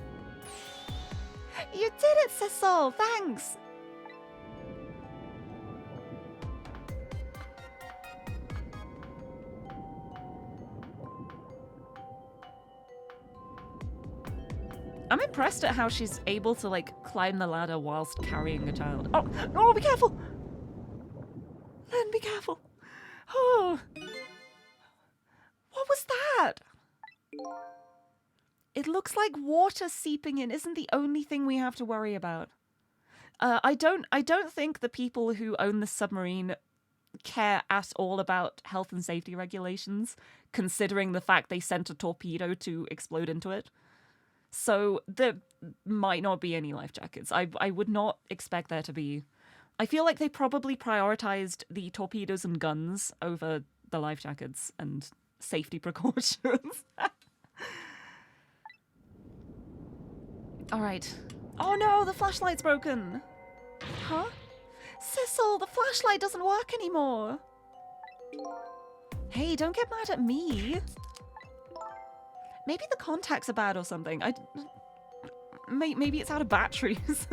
You did it, Cecil! Thanks! I'm impressed at how she's able to, like, climb the ladder whilst carrying a child. Oh! Oh, be careful! Len, be careful! Oh! What was that? It looks like water seeping in isn't the only thing we have to worry about. I don't think the people who own the submarine care at all about health and safety regulations, considering the fact they sent a torpedo to explode into it. So there might not be any life jackets. I would not expect there to be. I feel like they probably prioritized the torpedoes and guns over the life jackets and safety precautions. All right. Oh no, the flashlight's broken. Huh? Cecil, the flashlight doesn't work anymore. Hey, don't get mad at me. Maybe the contacts are bad or something. Maybe it's out of batteries.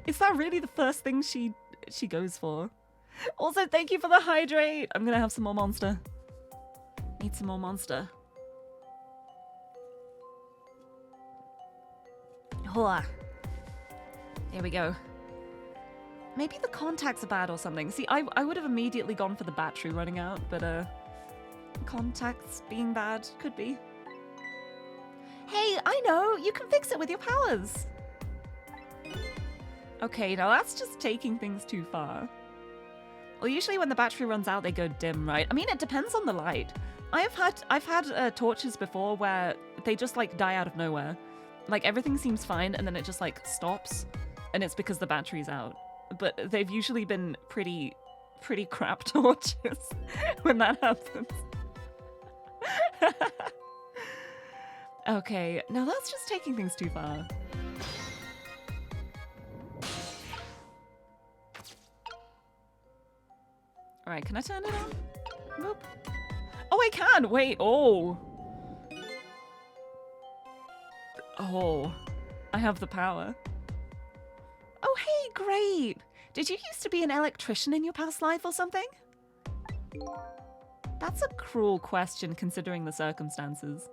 Is that really the first thing she goes for? Also, thank you for the hydrate. I'm gonna have some more Monster. Need some more Monster. Hola. There we go. Maybe the contacts are bad or something. See, I would have immediately gone for the battery running out, but contacts being bad could be. Hey, I know! You can fix it with your powers! Okay, now that's just taking things too far. Well, usually when the battery runs out, they go dim, right? I mean, it depends on the light. I've had torches before where they just, like, die out of nowhere. Like, everything seems fine, and then it just, like, stops, and it's because the battery's out. But they've usually been pretty crap torches when that happens. Okay, now that's just taking things too far. Alright, can I turn it on? Nope. Oh, I can! Wait, oh! Oh, I have the power. Oh, hey, great! Did you used to be an electrician in your past life or something? That's a cruel question considering the circumstances.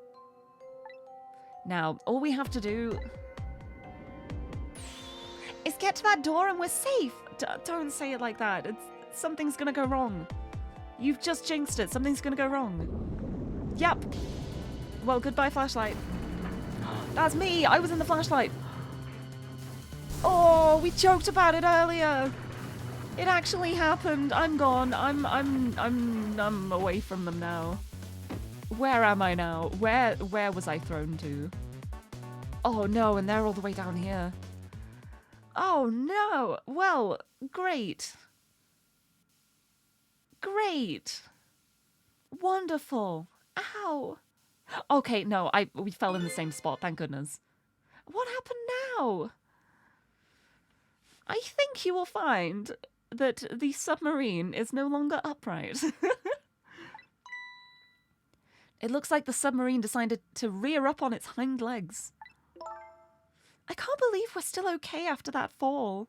Now, all we have to do... just get to that door and we're safe. Don't say it like that. Something's gonna go wrong. You've just jinxed it. Something's gonna go wrong. Yep. Well, goodbye, flashlight. That's me. I was in the flashlight. Oh, we joked about it earlier. It actually happened. I'm gone. I'm away from them now. Where am I now? Where was I thrown to? Oh no, and they're all the way down here. Oh no. Well, great. Great. Wonderful. Ow. Okay, no, we fell in the same spot, thank goodness. What happened now? I think you will find that the submarine is no longer upright. It looks like the submarine decided to rear up on its hind legs. I can't believe we're still okay after that fall.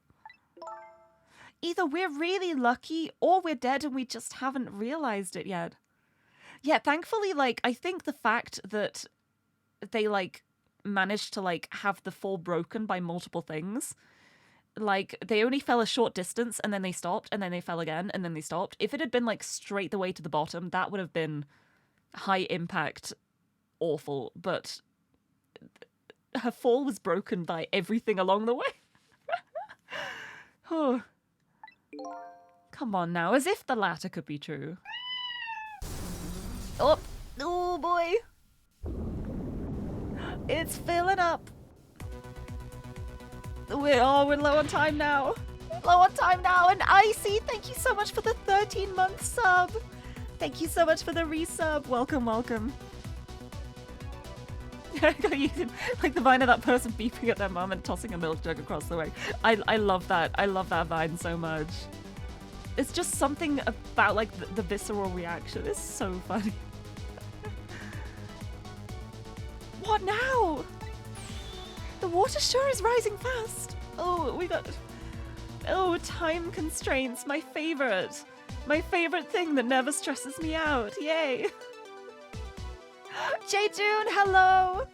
Either we're really lucky or we're dead and we just haven't realized it yet. Yeah, thankfully, like, I think the fact that they, like, managed to, like, have the fall broken by multiple things, like, they only fell a short distance and then they stopped and then they fell again and then they stopped. If it had been, like, straight the way to the bottom, that would have been high impact, awful, but her fall was broken by everything along the way. Oh. Come on now, as if the latter could be true. Oh boy. It's filling up. We're low on time now. Low on time now. And Icy, thank you so much for the 13-month sub. Thank you so much for the resub. Welcome, welcome. Like the vine of that person beeping at their mum and tossing a milk jug across the way. I love that. I love that vine so much. It's just something about like the visceral reaction. It's so funny. What now? The water sure is rising fast. Oh, we got... Oh, time constraints. My favorite. My favorite thing that never stresses me out. Yay. J June, hello.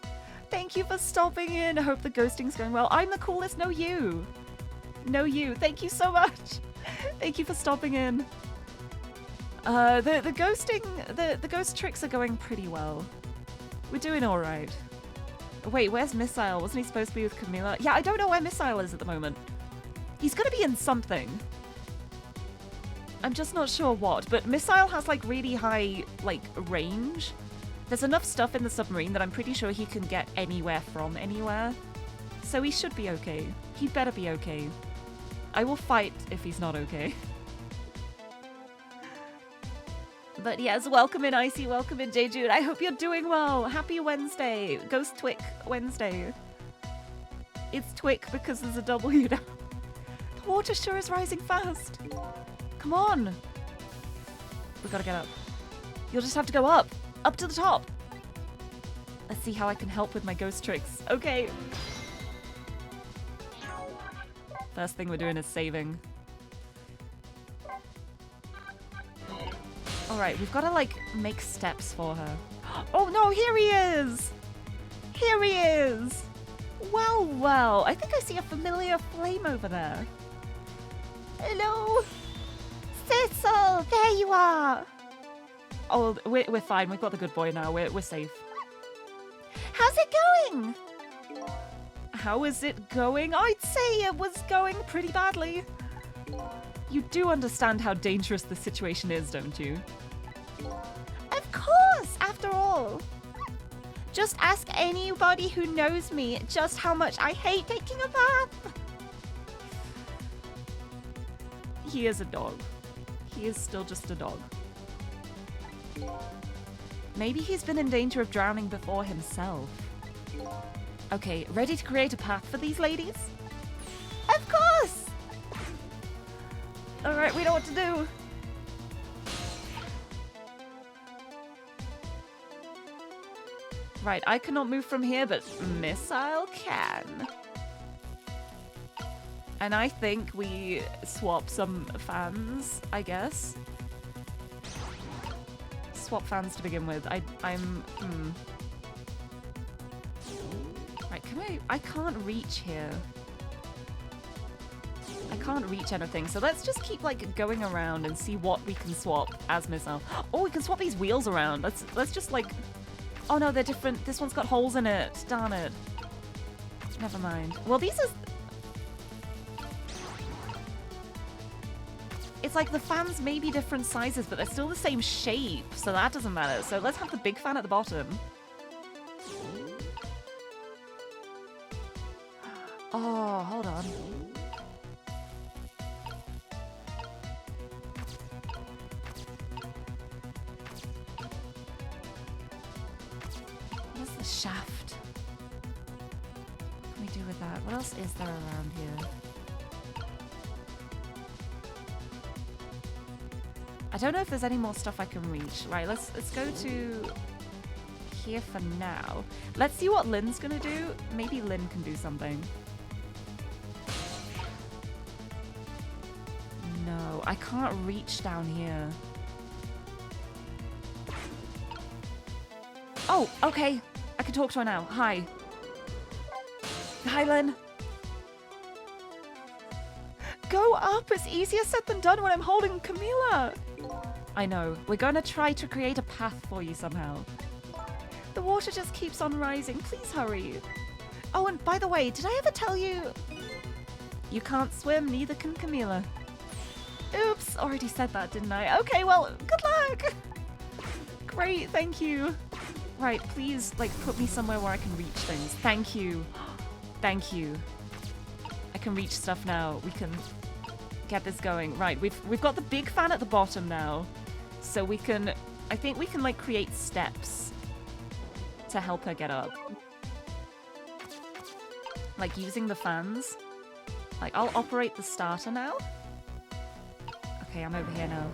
Thank you for stopping in. I hope the ghosting's going well. I'm the coolest. No, you. No, you. Thank you so much. Thank you for stopping in. The ghosting, the ghost tricks are going pretty well. We're doing all right. Wait, where's Missile? Wasn't he supposed to be with Camila? Yeah, I don't know where Missile is at the moment. He's gonna be in something. I'm just not sure what, but Missile has like really high like range. There's enough stuff in the submarine that I'm pretty sure he can get anywhere from anywhere. So he should be okay. He better be okay. I will fight if he's not okay. But yes, welcome in Icy, welcome in J Jude. I hope you're doing well. Happy Wednesday. Ghost Twick Wednesday. It's Twick because there's a W now. The water sure is rising fast. Come on. We gotta get up. You'll just have to go up. Up to the top. Let's see how I can help with my ghost tricks. Okay. First thing we're doing is saving. Alright, we've got to, like, make steps for her. Oh, no, here he is! Here he is! Well, well, I think I see a familiar flame over there. Hello? Cecil, there you are! Oh, we're fine. We've got the good boy now. We're safe. How's it going? How is it going? I'd say it was going pretty badly. You do understand how dangerous the situation is, don't you? Of course, after all. Just ask anybody who knows me just how much I hate taking a bath. He is a dog. He is still just a dog. Maybe he's been in danger of drowning before himself. Okay, ready to create a path for these ladies? Of course! Alright, we know what to do. Right, I cannot move from here, but Missile can. And I think we swap some fans, I guess. Swap fans to begin with. I'm Right, can I can't reach here. can't reach anything, so let's just keep like going around and see what we can swap as Missile. Oh, we can swap these wheels around. Let's just like... Oh no, they're different. This one's got holes in it. Darn it. Never mind. Well, these are... It's like the fans may be different sizes, but they're still the same shape, so that doesn't matter. So let's have the big fan at the bottom. Oh, hold on. What's the shaft? What can we do with that? What else is there around here? I don't know if there's any more stuff I can reach. Right, let's go to here for now. Let's see what Lynn's gonna do. Maybe Lynn can do something. No, I can't reach down here. Oh, okay. I can talk to her now. Hi. Hi, Lynn. Go up! It's easier said than done when I'm holding Camilla! I know. We're gonna try to create a path for you somehow. The water just keeps on rising. Please hurry. Oh, and by the way, did I ever tell you... You can't swim, neither can Camilla. Oops, already said that, didn't I? Okay, well, good luck! Great, thank you. Right, please, like, put me somewhere where I can reach things. Thank you. Thank you. I can reach stuff now. We can get this going. Right, we've got the big fan at the bottom now. So we can... I think we can, like, create steps to help her get up. Like, using the fans. Like, I'll operate the starter now. Okay, I'm over here now.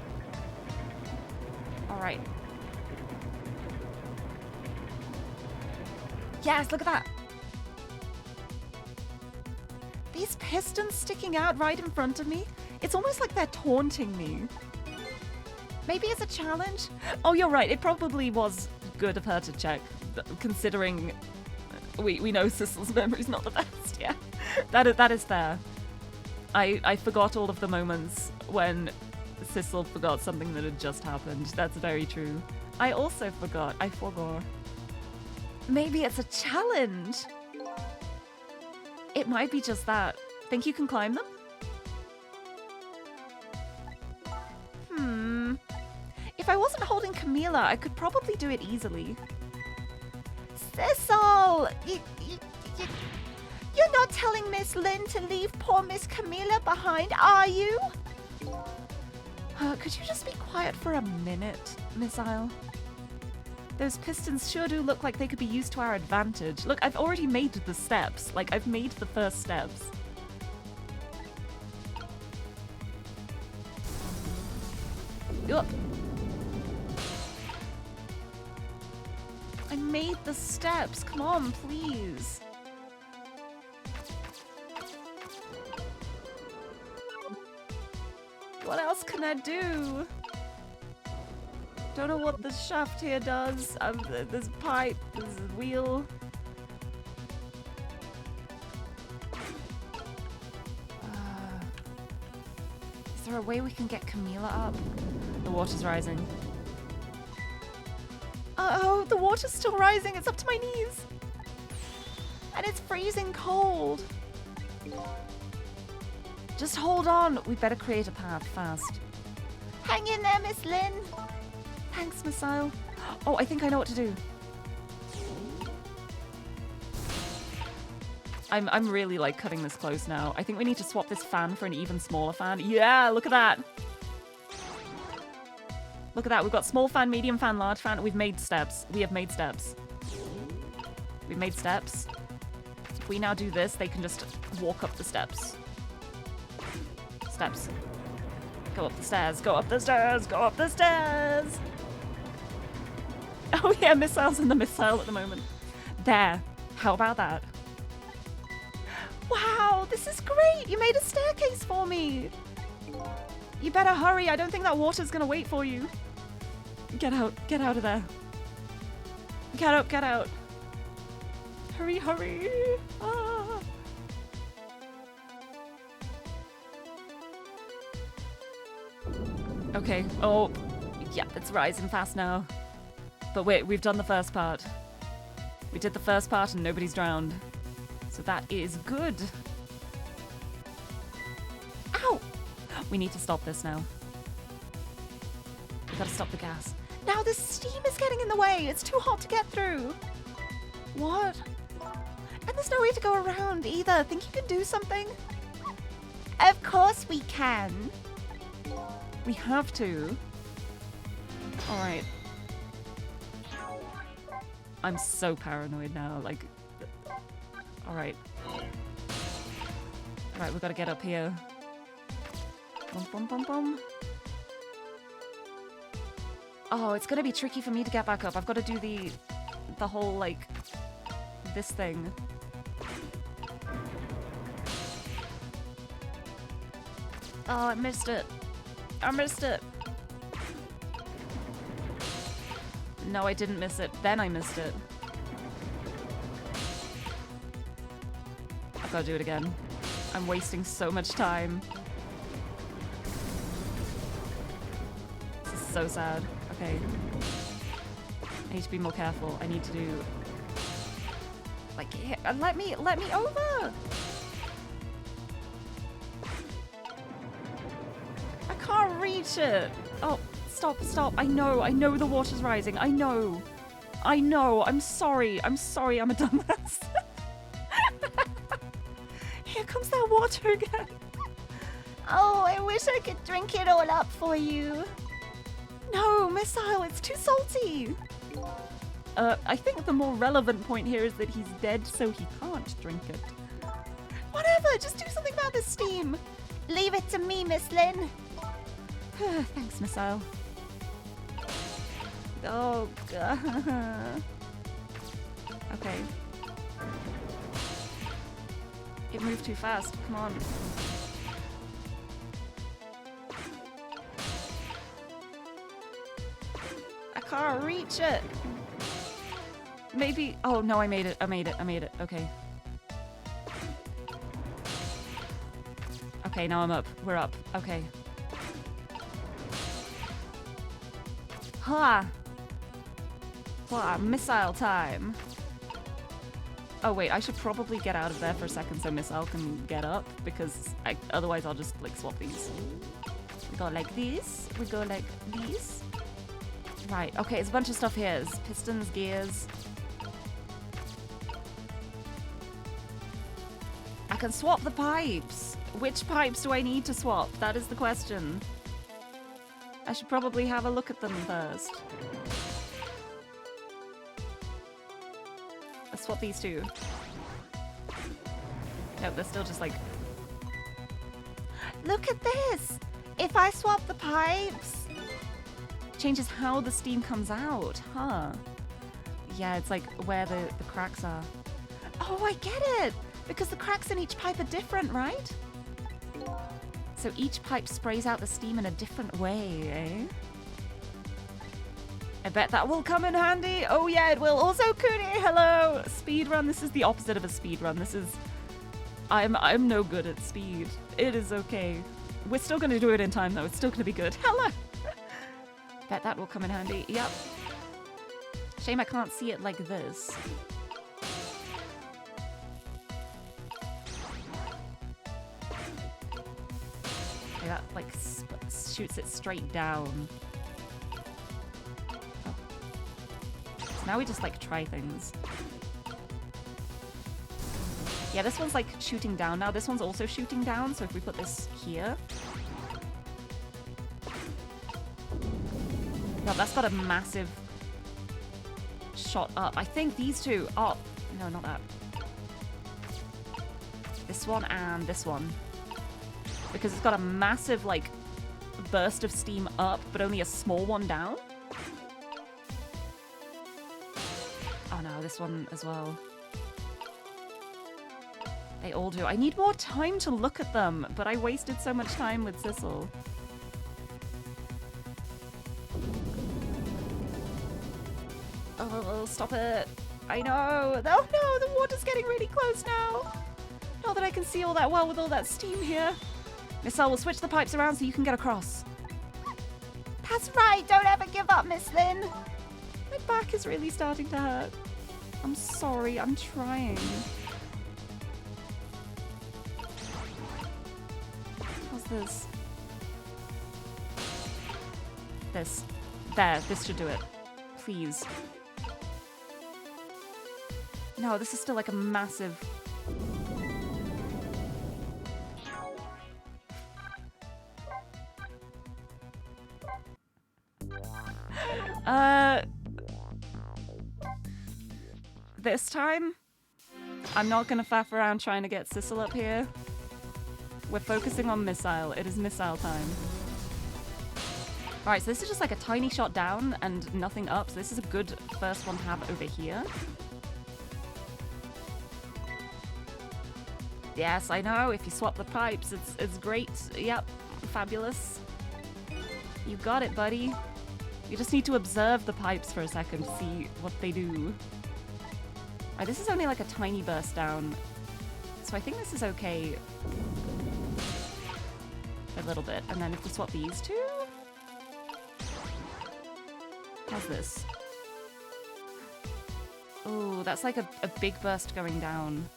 Alright. Yes, look at that! These pistons sticking out right in front of me. It's almost like they're taunting me. Maybe it's a challenge? Oh, you're right. It probably was good of her to check, considering we know Sissel's memory's not the best. Yeah, that is fair. I forgot all of the moments when Sissel forgot something that had just happened. That's very true. I also forgot. I forgot. Maybe it's a challenge. It might be just that. Think you can climb them? If I wasn't holding Camilla, I could probably do it easily. Sissel! You're not telling Miss Lynn to leave poor Miss Camilla behind, are you? Could you just be quiet for a minute, Miss Isle? Those pistons sure do look like they could be used to our advantage. Look, I've already made the steps. Like, I've made the first steps. Yup. I made the steps. Come on, please. What else can I do? Don't know what this shaft here does. There's a pipe, there's a wheel. Is there a way we can get Camilla up? The water's rising. Oh, the water's still rising. It's up to my knees. And it's freezing cold. Just hold on. We better create a path fast. Hang in there, Miss Lynn. Thanks, Miss Isle. Oh, I think I know what to do. I'm really like cutting this close now. I think we need to swap this fan for an even smaller fan. Yeah, look at that. Look at that. We've got small fan, medium fan, large fan. We've made steps. We have made steps. We've made steps. If we now do this, they can just walk up the steps. Steps. Go up the stairs. Go up the stairs. Go up the stairs. Oh yeah, missiles in the missile at the moment. There. How about that? Wow, this is great. You made a staircase for me. You better hurry. I don't think that water's gonna wait for you. Get out. Get out of there. Get out. Get out. Hurry, hurry. Ah. Okay. Oh, yeah, it's rising fast now. But wait, we've done the first part. We did the first part and nobody's drowned. So that is good. Ow! We need to stop this now. We gotta stop the gas. Now the steam is getting in the way. It's too hot to get through. What? And there's no way to go around either. Think you can do something? Of course we can. We have to. Alright. I'm so paranoid now. Like, alright. Alright, we gotta get up here. Bum, bum, bum, bum. Oh, it's gonna be tricky for me to get back up. I've got to do the whole, like, this thing. Oh, I missed it. I missed it. No, I didn't miss it. Then I missed it. I've got to do it again. I'm wasting so much time. This is so sad. Okay. I need to be more careful. I need to do... Like, let me over! I can't reach it! Oh, stop. I know the water's rising. I know. I'm sorry, I'm a dumbass. Here comes that water again. Oh, I wish I could drink it all up for you. No, Missile, it's too salty. I think the more relevant point here is that he's dead, so he can't drink it. Whatever, just do something about this steam. Leave it to me, Miss Lynn. Thanks, Missile. Oh, God. Okay. It moved too fast. Come on. I can't reach it. Maybe... Oh, no, I made it. Okay. Okay, now I'm up. We're up. Okay. Ha! Missile time. Oh wait, I should probably get out of there for a second so Missile can get up, because otherwise I'll just like swap these. We go like this, we go like these. Right, okay, it's a bunch of stuff here. There's pistons, gears. I can swap the pipes. Which pipes do I need to swap? That is the question. I should probably have a look at them first. Let's swap these two. Nope, they're still just like... Look at this! If I swap the pipes... Changes how the steam comes out, huh? Yeah, it's like where the cracks are. Oh, I get it! Because the cracks in each pipe are different, right? So each pipe sprays out the steam in a different way, eh? I bet that will come in handy. Oh yeah, it will. Also, Kuni, hello! Speedrun, this is the opposite of a speedrun. This is... I'm no good at speed. It is okay. We're still gonna do it in time though. It's still gonna be good. Hello! Bet that will come in handy. Yep. Shame I can't see it like this. Okay, that like shoots it straight down. Oh. So now we just like try things. Yeah, this one's like shooting down now. This one's also shooting down, so if we put this here... No, that's got a massive shot up. I think these two... Oh, no, not that. This one and this one. Because it's got a massive, like, burst of steam up, but only a small one down. Oh no, this one as well. They all do. I need more time to look at them, but I wasted so much time with Sissel. Oh, stop it. I know. Oh no, the water's getting really close now. Not that I can see all that well with all that steam here. Missile will switch the pipes around so you can get across. That's right, don't ever give up, Miss Lynn. My back is really starting to hurt. I'm sorry, I'm trying. How's this? This. There, this should do it. Please. No, this is still like a massive... This time, I'm not gonna faff around trying to get Sissel up here. We're focusing on missile. It is missile time. Alright, so this is just like a tiny shot down and nothing up, so this is a good first one to have over here. Yes, I know, if you swap the pipes, it's great. Yep, fabulous. You got it, buddy. You just need to observe the pipes for a second to see what they do. Alright, this is only like a tiny burst down, so I think this is okay. A little bit. And then if we swap these two... How's this? Ooh, that's like a big burst going down.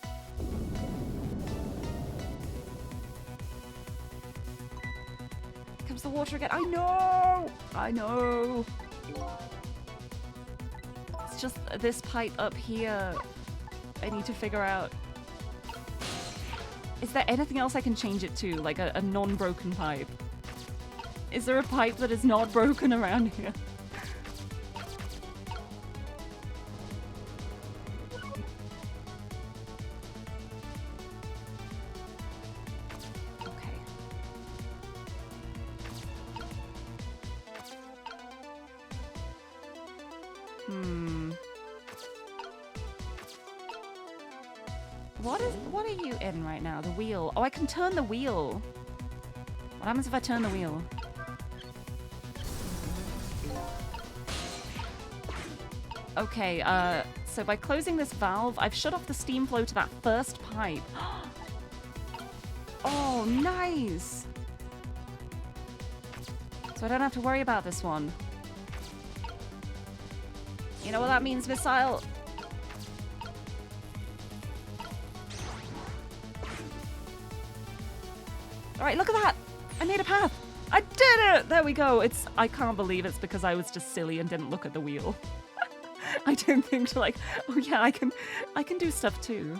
Here comes the water again. I know! I know! It's just this pipe up here. I need to figure out. Is there anything else I can change it to? Like a non-broken pipe? Is there a pipe that is not broken around here? Okay. What are you in right now? The wheel. Oh, I can turn the wheel. What happens if I turn the wheel? Okay, so by closing this valve, I've shut off the steam flow to that first pipe. Oh, nice! So I don't have to worry about this one. You know what that means, missile? Alright, look at that! I made a path! I did it! There we go! I can't believe it's because I was just silly and didn't look at the wheel. I didn't think to like, oh yeah, I can do stuff too.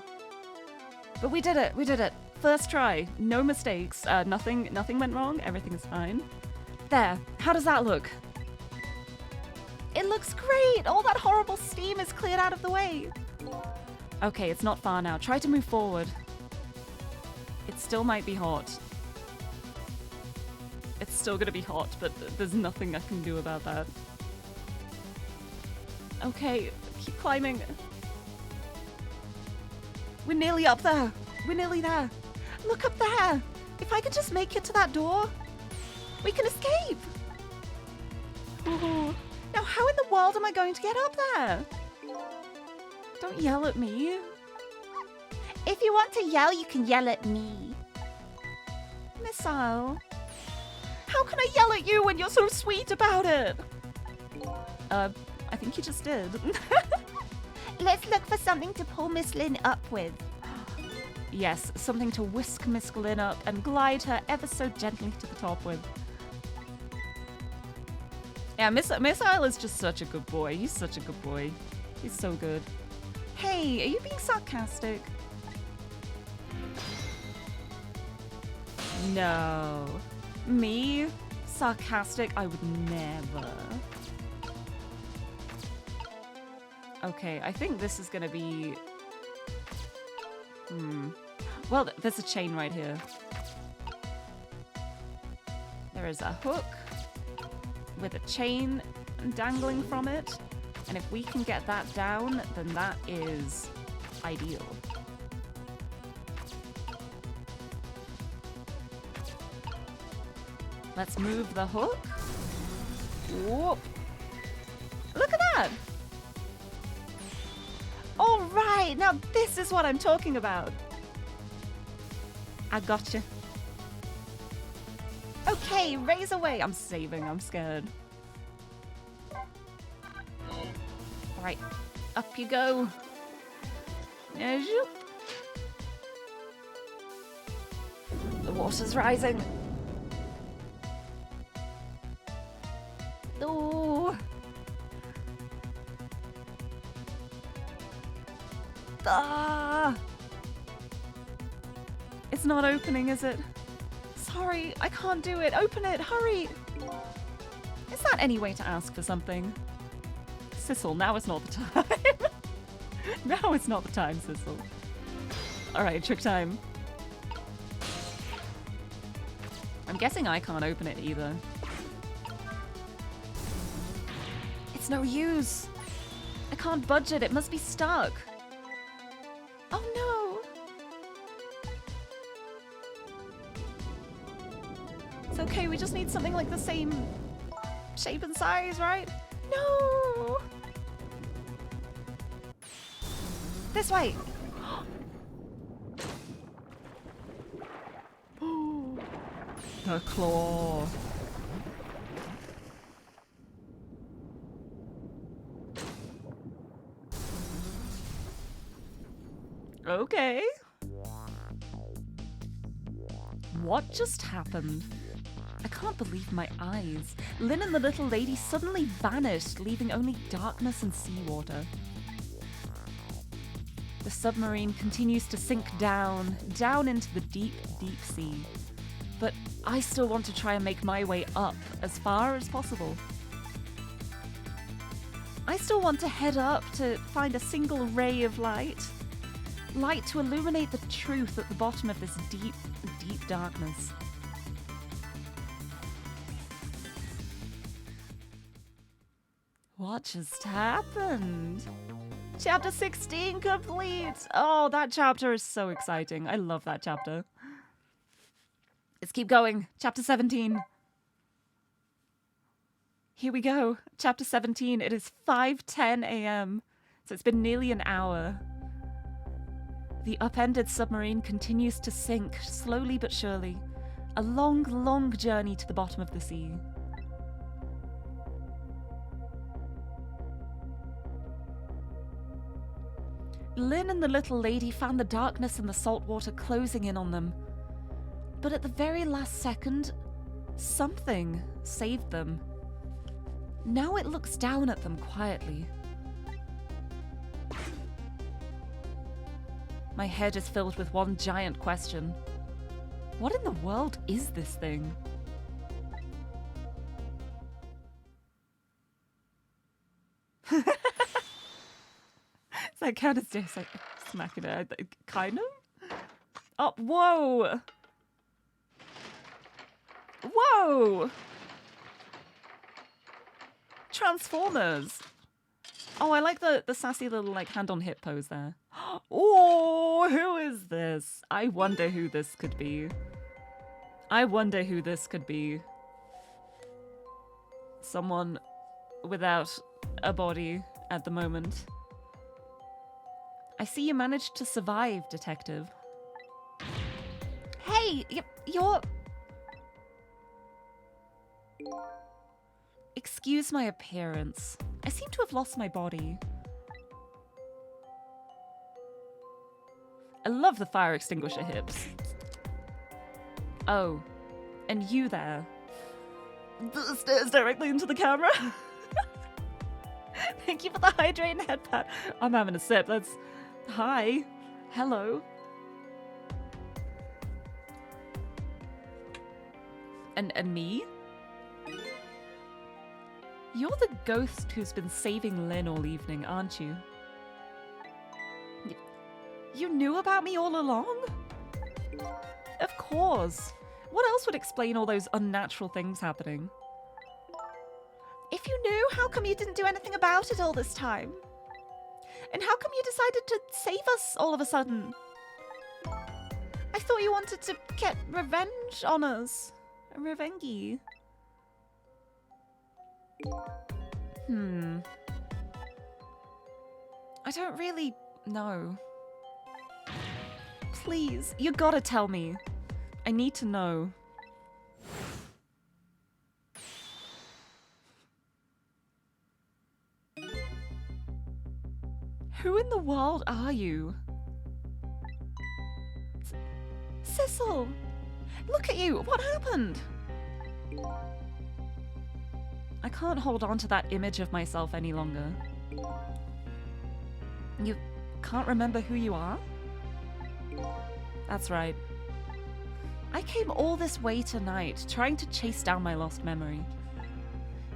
But we did it! We did it! First try. No mistakes. Nothing went wrong. Everything is fine. There. How does that look? It looks great! All that horrible steam is cleared out of the way. Okay, it's not far now. Try to move forward. It still might be hot. It's still gonna be hot, but there's nothing I can do about that. Okay, keep climbing. We're nearly up there. We're nearly there. Look up there. If I could just make it to that door, we can escape. Ooh. Now, how in the world am I going to get up there? Don't yell at me. If you want to yell, you can yell at me. Missile. How can I yell at you when you're so sweet about it? I think you just did. Let's look for something to pull Miss Lynn up with. Yes, something to whisk Miss Lynn up and glide her ever so gently to the top with. Yeah, Missile is just such a good boy. He's such a good boy. He's so good. Hey, are you being sarcastic? No. Me? Sarcastic? I would never. Okay, I think this is gonna be... Well, there's a chain right here. There is a hook with a chain dangling from it. And if we can get that down, then that is ideal. Let's move the hook. Whoop. Look at that! All right, now this is what I'm talking about. I gotcha. Okay, raise away. I'm saving. I'm scared. Alright, up you go. The water's rising. Oh. Ah. It's not opening, is it? Sorry, I can't do it. Open it, hurry. Is that any way to ask for something? Sissel, now is not the time. Now is not the time, Sissel. Alright, trick time. I'm guessing I can't open it either. It's no use. I can't budge it. It must be stuck. Oh no. It's okay. We just need something like the same shape and size, right? No. This way. A claw. Okay. What just happened? I can't believe my eyes. Lynn and the little lady suddenly vanished, leaving only darkness and seawater. The submarine continues to sink down into the deep, deep sea. But I still want to try and make my way up as far as possible. I still want to head up to find a single ray of light. Light to illuminate the truth at the bottom of this deep, deep darkness. What just happened? Chapter 16 complete! Oh, that chapter is so exciting. I love that chapter. Let's keep going. Chapter 17. Here we go. Chapter 17. It is 5:10 a.m. So it's been nearly an hour. The upended submarine continues to sink, slowly but surely. A long, long journey to the bottom of the sea. Lynn and the little lady found the darkness and the salt water closing in on them. But at the very last second, something saved them. Now it looks down at them quietly. My head is filled with one giant question. What in the world is this thing? Does that count as just like smacking it? Kind of? Oh, whoa! Whoa! Transformers! Oh, I like the sassy little like hand on hip pose there. Oh, who is this? I wonder who this could be. I wonder who this could be. Someone without a body at the moment. I see you managed to survive, Detective. Hey, you're... Excuse my appearance. I seem to have lost my body. I love the fire extinguisher hips. Oh, and you there. Stares directly into the camera. Thank you for the hydrating head pat. I'm having a sip. That's... Hi. Hello. And me? You're the ghost who's been saving Lynn all evening, aren't you? You knew about me all along? Of course. What else would explain all those unnatural things happening? If you knew, how come you didn't do anything about it all this time? And how come you decided to save us all of a sudden? I thought you wanted to get revenge on us. Revengy. I don't really know. Please, you gotta tell me. I need to know. in the world are you? Sissel! Look at you! What happened? I can't hold on to that image of myself any longer. You can't remember who you are? That's right. I came all this way tonight, trying to chase down my lost memory.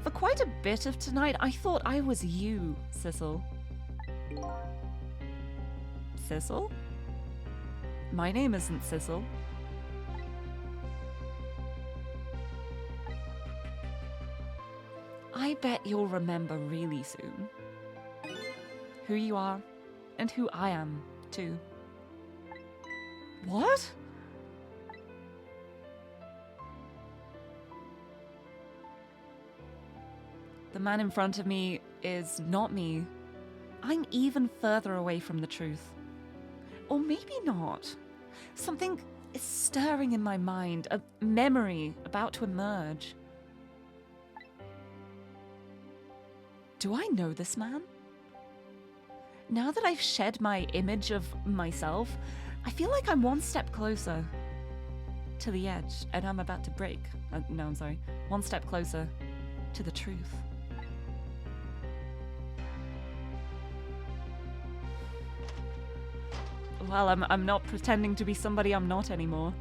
For quite a bit of tonight, I thought I was you, Sissel. Sissel? My name isn't Sissel. I bet you'll remember really soon. Who you are, and who I am, too. What? The man in front of me is not me. I'm even further away from the truth. Or maybe not. Something is stirring in my mind, a memory about to emerge. Do I know this man? Now that I've shed my image of myself, I feel like I'm one step closer to the edge, and I'm about to break. No, I'm sorry. One step closer to the truth. Well, I'm not pretending to be somebody I'm not anymore.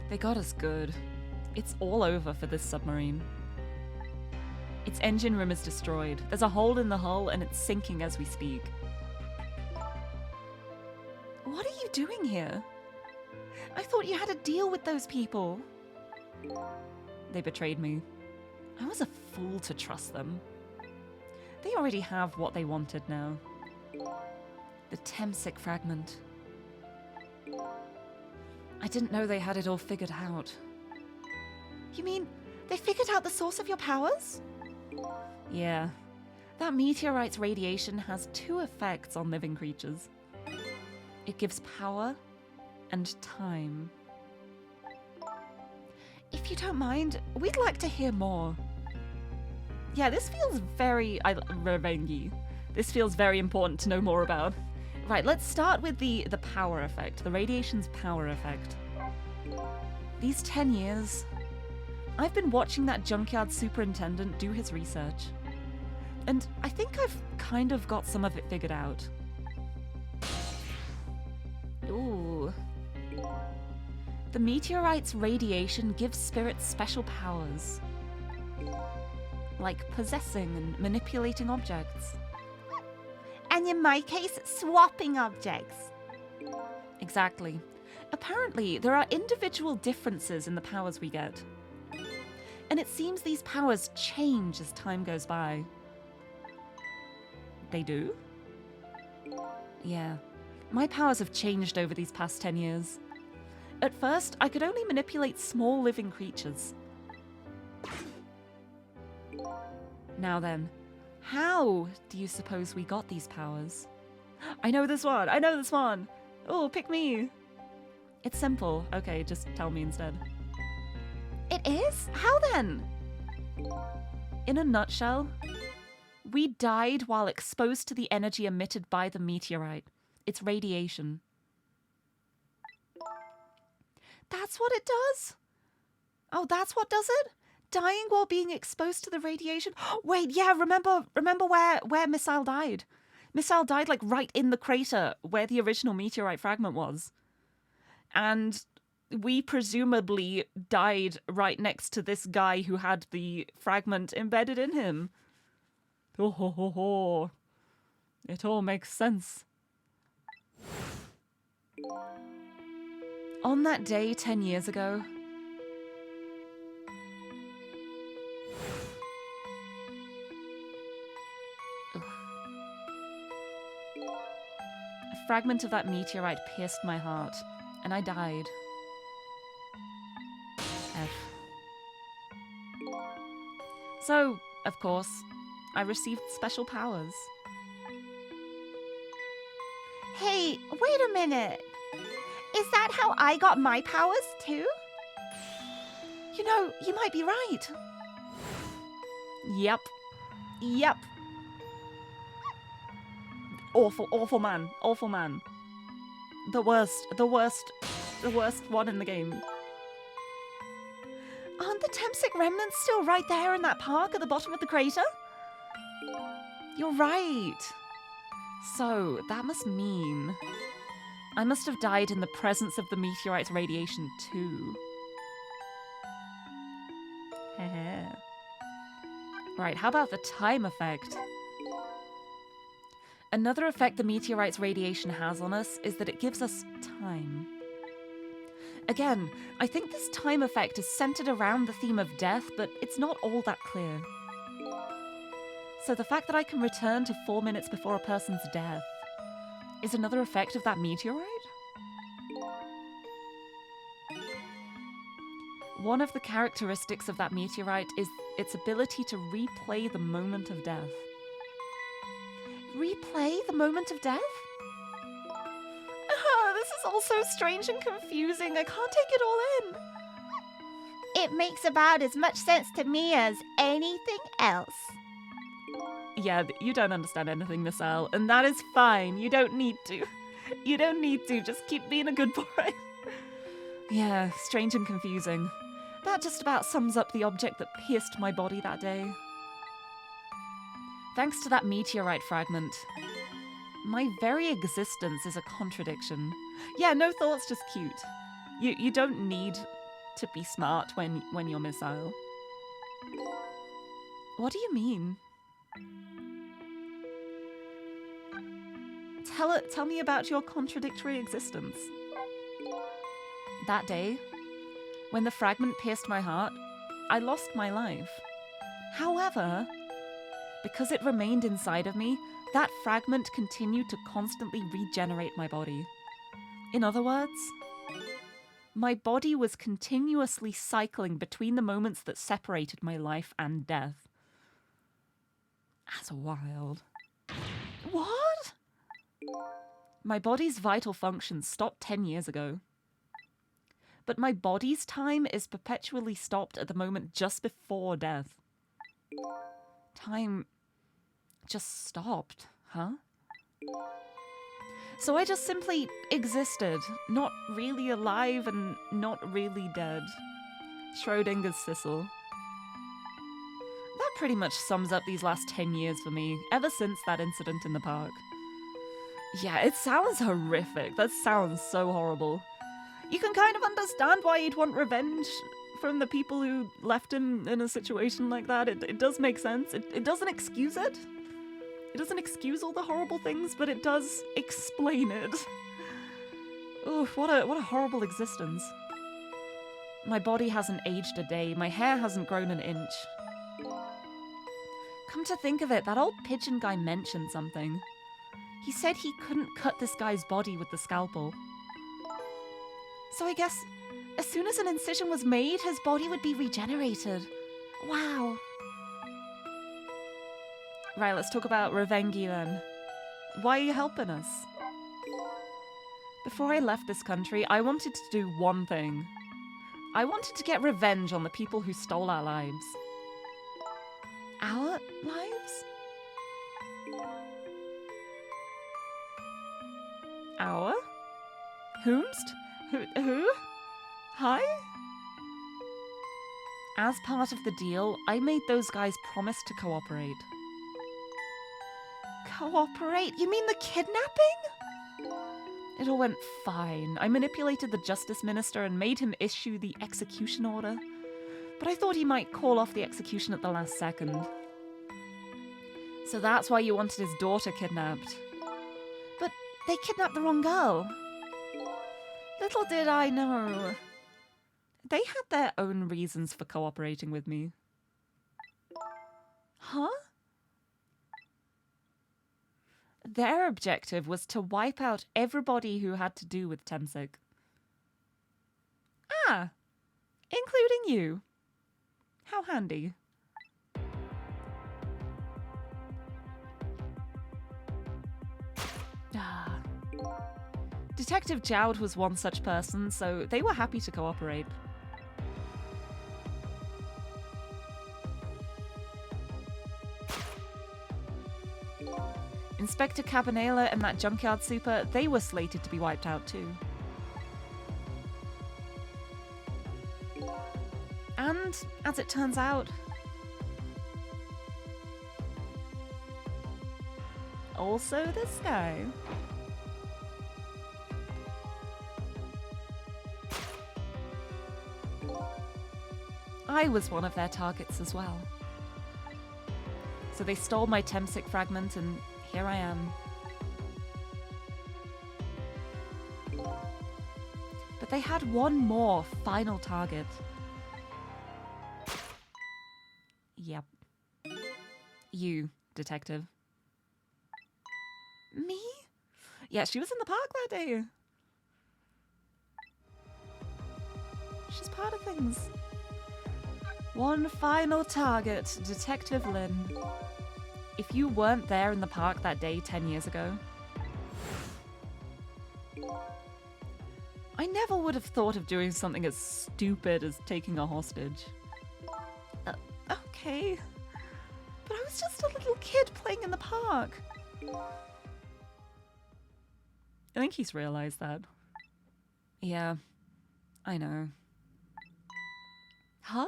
They got us good. It's all over for this submarine. Its engine room is destroyed. There's a hole in the hull and it's sinking as we speak. What are you doing here? I thought you had a deal with those people. They betrayed me. I was a fool to trust them. They already have what they wanted now. The Temsic fragment. I didn't know they had it all figured out. You mean they figured out the source of your powers? Yeah. That meteorite's radiation has two effects on living creatures. It gives power and time. If you don't mind, we'd like to hear more. Yeah, this feels very Revengi. This feels very important to know more about. Right, let's start with the power effect, the radiation's power effect. These 10 years, I've been watching that junkyard superintendent do his research. And I think I've kind of got some of it figured out. Ooh. The meteorite's radiation gives spirits special powers. Like possessing and manipulating objects. And in my case, swapping objects. Exactly. Apparently, there are individual differences in the powers we get. And it seems these powers change as time goes by. They do? Yeah. My powers have changed over these past 10 years. At first, I could only manipulate small living creatures. Now then, how do you suppose we got these powers? I know this one! I know this one! Oh, pick me! It's simple. Okay, just tell me instead. It is? How then? In a nutshell, we died while exposed to the energy emitted by the meteorite. Its radiation. That's what it does? Oh, that's what does it? Dying while being exposed to the radiation? Wait, yeah, remember where Missile died? Missile died like right in the crater where the original meteorite fragment was. And we presumably died right next to this guy who had the fragment embedded in him. Oh ho ho ho. It all makes sense. On that day 10 years ago, a fragment of that meteorite pierced my heart, and I died. F. So, of course, I received special powers. Hey, wait a minute. Is that how I got my powers too? You know, you might be right. Yep. Yep. Awful, awful man. Awful man. The worst one in the game. Aren't the Tempsic remnants still right there in that park at the bottom of the crater? You're right. So, that must mean I must have died in the presence of the meteorite's radiation too. Heh. Right, how about the time effect? Another effect the meteorite's radiation has on us is that it gives us time. Again, I think this time effect is centered around the theme of death, but it's not all that clear. So the fact that I can return to 4 minutes before a person's death is another effect of that meteorite? One of the characteristics of that meteorite is its ability to replay the moment of death. Replay the moment of death? This is all so strange and confusing. I can't take it all in. It makes about as much sense to me as anything else. Yeah, you don't understand anything, Missile, and that is fine. You don't need to. You don't need to. Just keep being a good boy. Yeah, strange and confusing. That just about sums up the object that pierced my body that day. Thanks to that meteorite fragment, my very existence is a contradiction. Yeah, no thoughts, just cute. You don't need to be smart when you're Missile. What do you mean? Tell me about your contradictory existence. That day, when the fragment pierced my heart, I lost my life. However, because it remained inside of me, that fragment continued to constantly regenerate my body. In other words, my body was continuously cycling between the moments that separated my life and death. That's wild. What? My body's vital functions stopped 10 years ago. But my body's time is perpetually stopped at the moment just before death. Time just stopped, huh? So I just simply existed, not really alive and not really dead. Schrodinger's Sissel. That pretty much sums up these last 10 years for me, ever since that incident in the park. Yeah, it sounds horrific. That sounds so horrible. You can kind of understand why he'd want revenge from the people who left him in a situation like that. It does make sense. It doesn't excuse it. It doesn't excuse all the horrible things, but it does explain it. Ooh, what a horrible existence. My body hasn't aged a day. My hair hasn't grown an inch. Come to think of it, that old pigeon guy mentioned something. He said he couldn't cut this guy's body with the scalpel. So I guess as soon as an incision was made, his body would be regenerated. Wow. Right, let's talk about Revengi then. Why are you helping us? Before I left this country, I wanted to do one thing. I wanted to get revenge on the people who stole our lives. Our lives? Our? Whomst? Who? Hi? As part of the deal, I made those guys promise to cooperate. Cooperate? You mean the kidnapping? It all went fine. I manipulated the Justice Minister and made him issue the execution order. But I thought he might call off the execution at the last second. So that's why you wanted his daughter kidnapped. But they kidnapped the wrong girl. Little did I know. They had their own reasons for cooperating with me. Huh? Their objective was to wipe out everybody who had to do with Temsig. Ah, including you. How handy. Detective Jowd was one such person, so they were happy to cooperate. Inspector Cabanela and that junkyard super, they were slated to be wiped out too. And, as it turns out, also this guy. I was one of their targets as well. So they stole my Temsic fragment and here I am. But they had one more final target. Yep. You, detective. Me? Yeah, she was in the park that day. She's part of things. One final target, Detective Lynn. If you weren't there in the park that day 10 years ago, I never would have thought of doing something as stupid as taking a hostage. Okay. But I was just a little kid playing in the park. I think he's realized that. Yeah, I know. Huh?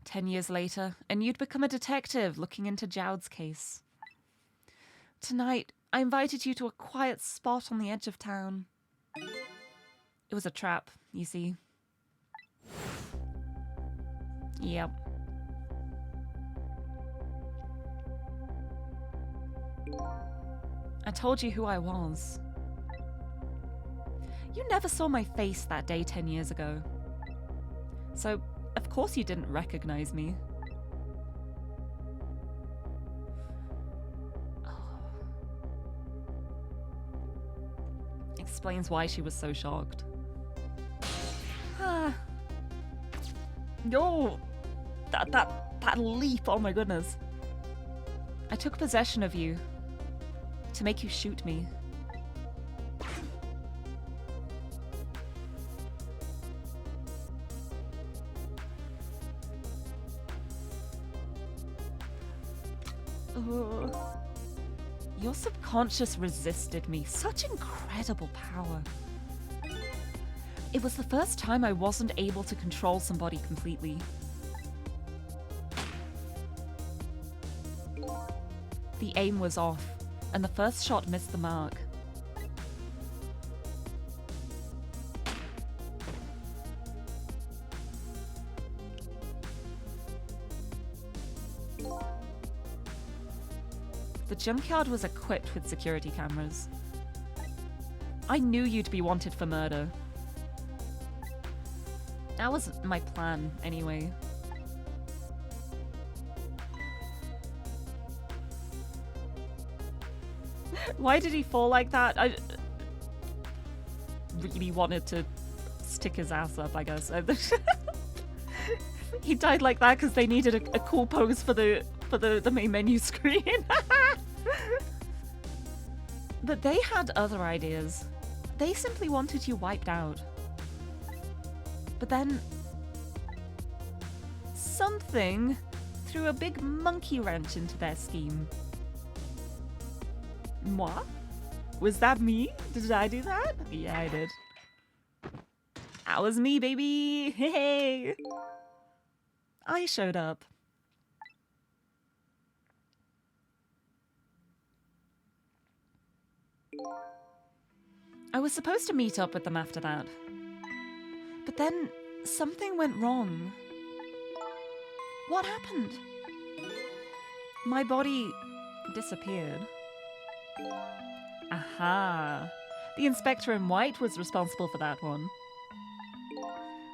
10 years later, and you'd become a detective looking into Jowd's case. Tonight, I invited you to a quiet spot on the edge of town. It was a trap, you see. Yep. I told you who I was. You never saw my face that day 10 years ago. So, of course you didn't recognize me. Explains why she was so shocked. No! That leap, oh my goodness. I took possession of you to make you shoot me. Your subconscious resisted me. Such incredible power. It was the first time I wasn't able to control somebody completely. The aim was off, and the first shot missed the mark. The junkyard was equipped with security cameras. I knew you'd be wanted for murder. That was my plan, anyway. Why did he fall like that? I really wanted to stick his ass up, I guess. He died like that because they needed a cool pose for the main menu screen. But they had other ideas. They simply wanted you wiped out. But then something threw a big monkey wrench into their scheme. Moi? Was that me? Did I do that? Yeah, I did. That was me, baby! Hey! I showed up. I was supposed to meet up with them after that. But then something went wrong. What happened? My body disappeared. Aha! The inspector in white was responsible for that one.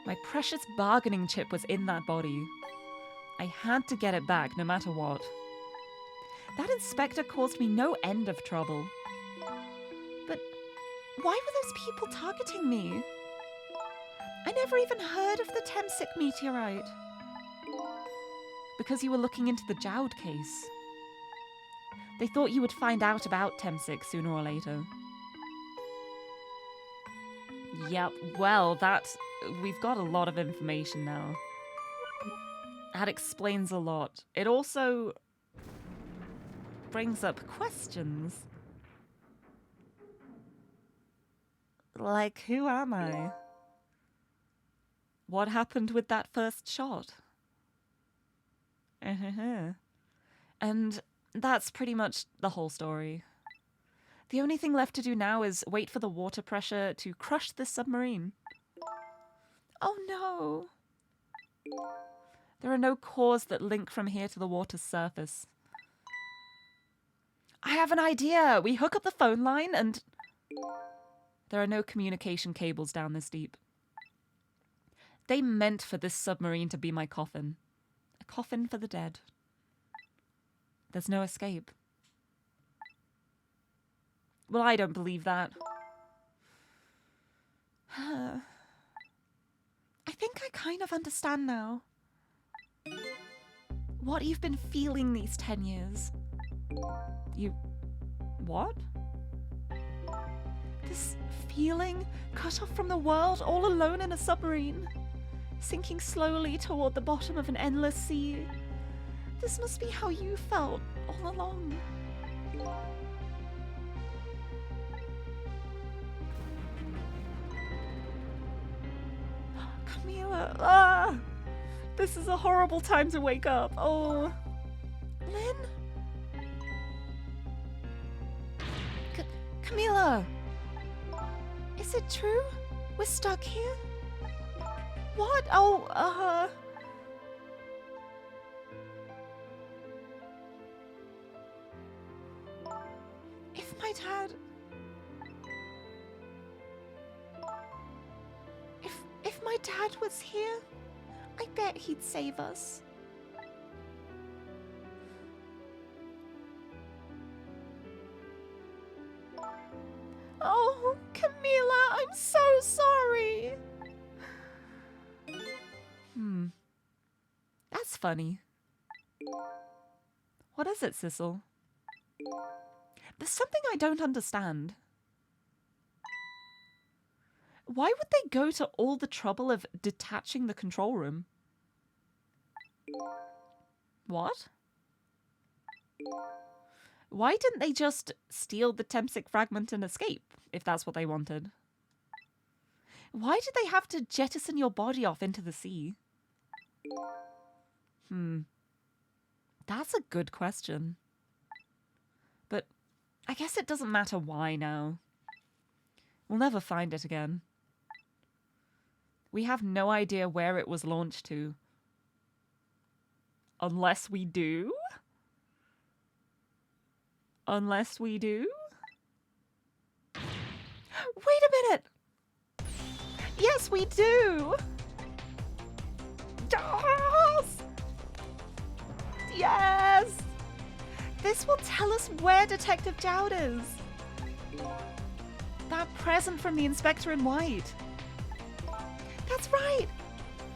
My precious bargaining chip was in that body. I had to get it back no matter what. That inspector caused me no end of trouble. But why were those people targeting me? I never even heard of the Temsic meteorite. Because you were looking into the Jowd case. They thought you would find out about Temsic sooner or later. Yep, well, we've got a lot of information now. That explains a lot. It also brings up questions. Like, who am I? What happened with that first shot? And that's pretty much the whole story. The only thing left to do now is wait for the water pressure to crush this submarine. Oh no! There are no cores that link from here to the water's surface. I have an idea! We hook up the phone line and... There are no communication cables down this deep. They meant for this submarine to be my coffin. A coffin for the dead. There's no escape. Well, I don't believe that. I think I kind of understand now. What you've been feeling these 10 years. You... what? This feeling cut off from the world, all alone in a submarine. Sinking slowly toward the bottom of an endless sea. This must be how you felt all along. Camila, ah! This is a horrible time to wake up. Oh. Lynn? Camila! Is it true? We're stuck here? What? Oh, If my dad... If my dad was here, I bet he'd save us. Oh, Camila, I'm so sorry. That's funny. What is it, Sissel? There's something I don't understand. Why would they go to all the trouble of detaching the control room? What? Why didn't they just steal the Tempsic fragment and escape, if that's what they wanted? Why did they have to jettison your body off into the sea? That's a good question. But I guess it doesn't matter why now. We'll never find it again. We have no idea where it was launched to. Unless we do? Unless we do? Wait a minute! Yes, we do! Yes! Yes! This will tell us where Detective Jowd is. That present from the inspector in white. That's right!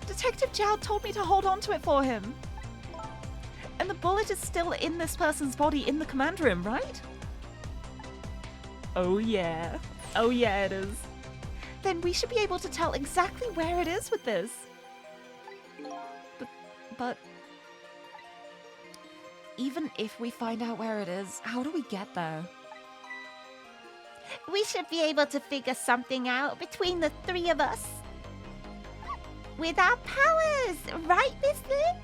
Detective Jowd told me to hold on to it for him. And the bullet is still in this person's body in the command room, right? Oh yeah. Oh yeah, it is. Then we should be able to tell exactly where it is with this. But... even if we find out where it is, how do we get there? We should be able to figure something out between the three of us. With our powers, right, Miss Lynn?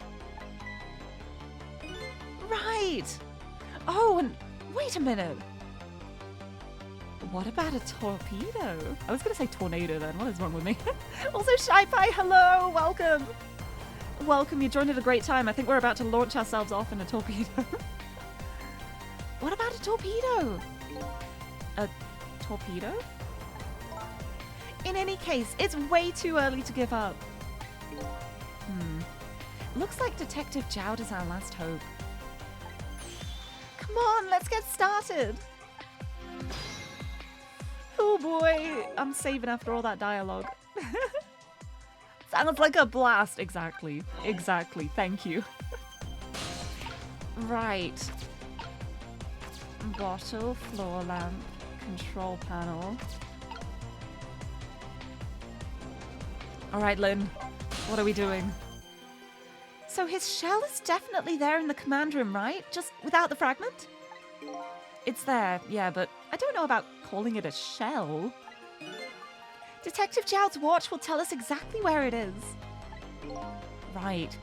Right. Oh, and wait a minute. What about a torpedo? I was going to say tornado then. What is wrong with me? Also, Shy Pie, hello. Welcome. Welcome. You joined at a great time. I think we're about to launch ourselves off in a torpedo. What about a torpedo? A torpedo? In any case, it's way too early to give up. Looks like Detective Jowd is our last hope. Come on, let's get started. Oh boy, I'm saving after all that dialogue. Sounds like a blast. Exactly. Exactly. Thank you. Right. Bottle, floor lamp, control panel. Alright, Lynn. What are we doing? So his shell is definitely there in the command room, right? Just without the fragment? It's there, yeah, but I don't know about calling it a shell. Detective Chowd's watch will tell us exactly where it is. Right.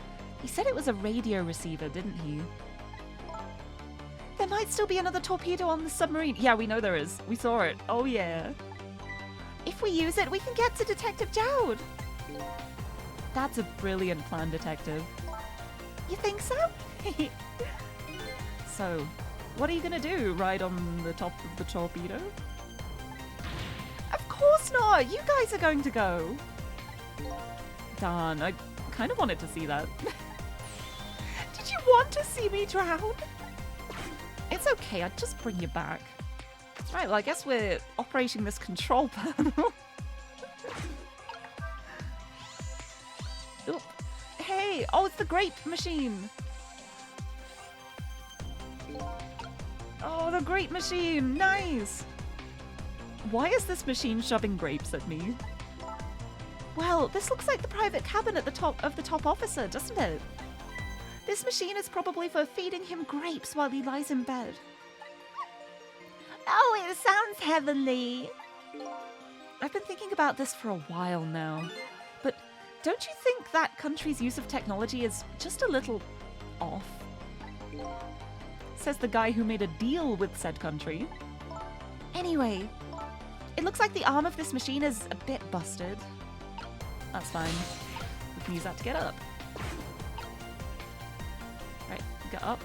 He said it was a radio receiver, didn't he? There might still be another torpedo on the submarine. Yeah, we know there is. We saw it. Oh, yeah. If we use it, we can get to Detective Chowd. That's a brilliant plan, Detective. You think so? So, what are you gonna do? Ride on the top of the torpedo? Of course not! You guys are going to go! Darn, I kind of wanted to see that. Did you want to see me drown? It's okay, I'd just bring you back. Right, well I guess we're operating this control panel. Oop. Hey! Oh, it's the grape machine! Oh, the grape machine! Nice! Why is this machine shoving grapes at me? Well, this looks like the private cabin at the top of the top officer, doesn't it? This machine is probably for feeding him grapes while he lies in bed. Oh, it sounds heavenly. I've been thinking about this for a while now, but don't you think that country's use of technology is just a little off? Says the guy who made a deal with said country. Anyway, it looks like the arm of this machine is a bit busted. That's fine. We can use that to get up. Right, get up.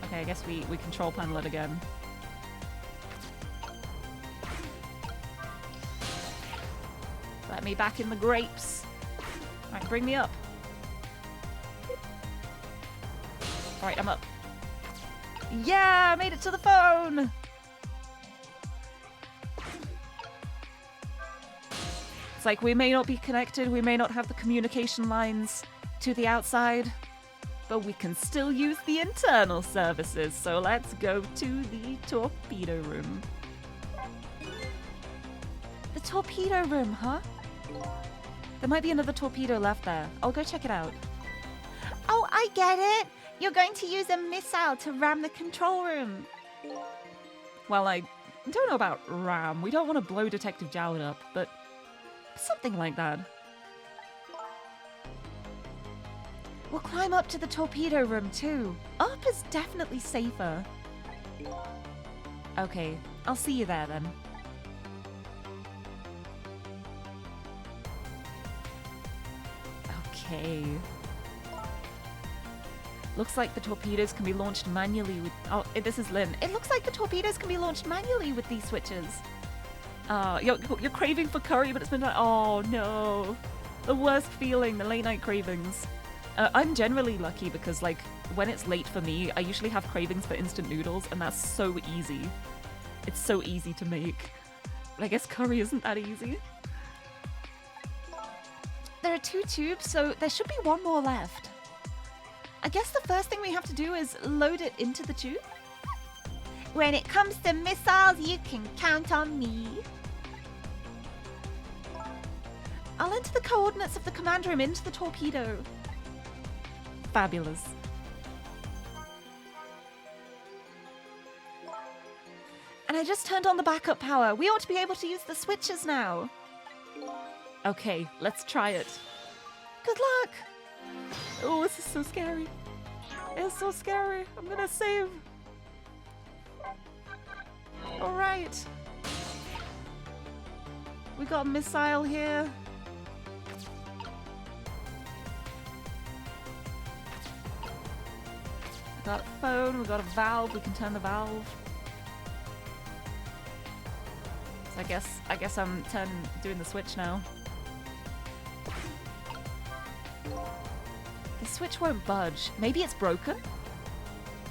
Okay, I guess we control panel it again. Let me back in the grapes. Right, bring me up. Alright, I'm up. Yeah, I made it to the phone! It's like we may not be connected, we may not have the communication lines to the outside, but we can still use the internal services, so let's go to the torpedo room. The torpedo room, huh? There might be another torpedo left there. I'll go check it out. Oh, I get it! You're going to use a missile to ram the control room. Well, I don't know about ram. We don't want to blow Detective Chowd up, but something like that. We'll climb up to the torpedo room too. Up is definitely safer. Okay, I'll see you there then. Okay. Looks like the torpedoes can be launched manually with... Oh, this is Lynn. It looks like the torpedoes can be launched manually with these switches. You're craving for curry, but it's been like... Oh, no. The worst feeling, the late night cravings. I'm generally lucky because, like, when it's late for me, I usually have cravings for instant noodles, and that's so easy. It's so easy to make. But I guess curry isn't that easy. There are 2 tubes, so there should be 1 more left. I guess the first thing we have to do is load it into the tube. When it comes to missiles, you can count on me. I'll enter the coordinates of the command room into the torpedo. Fabulous. And I just turned on the backup power. We ought to be able to use the switches now. Okay, let's try it. Good luck! Oh, this is so scary. It's so scary. I'm gonna save. Alright. We got a missile here. We got a phone, we got a valve, we can turn the valve. So I guess I'm doing the switch now. The switch won't budge. Maybe it's broken?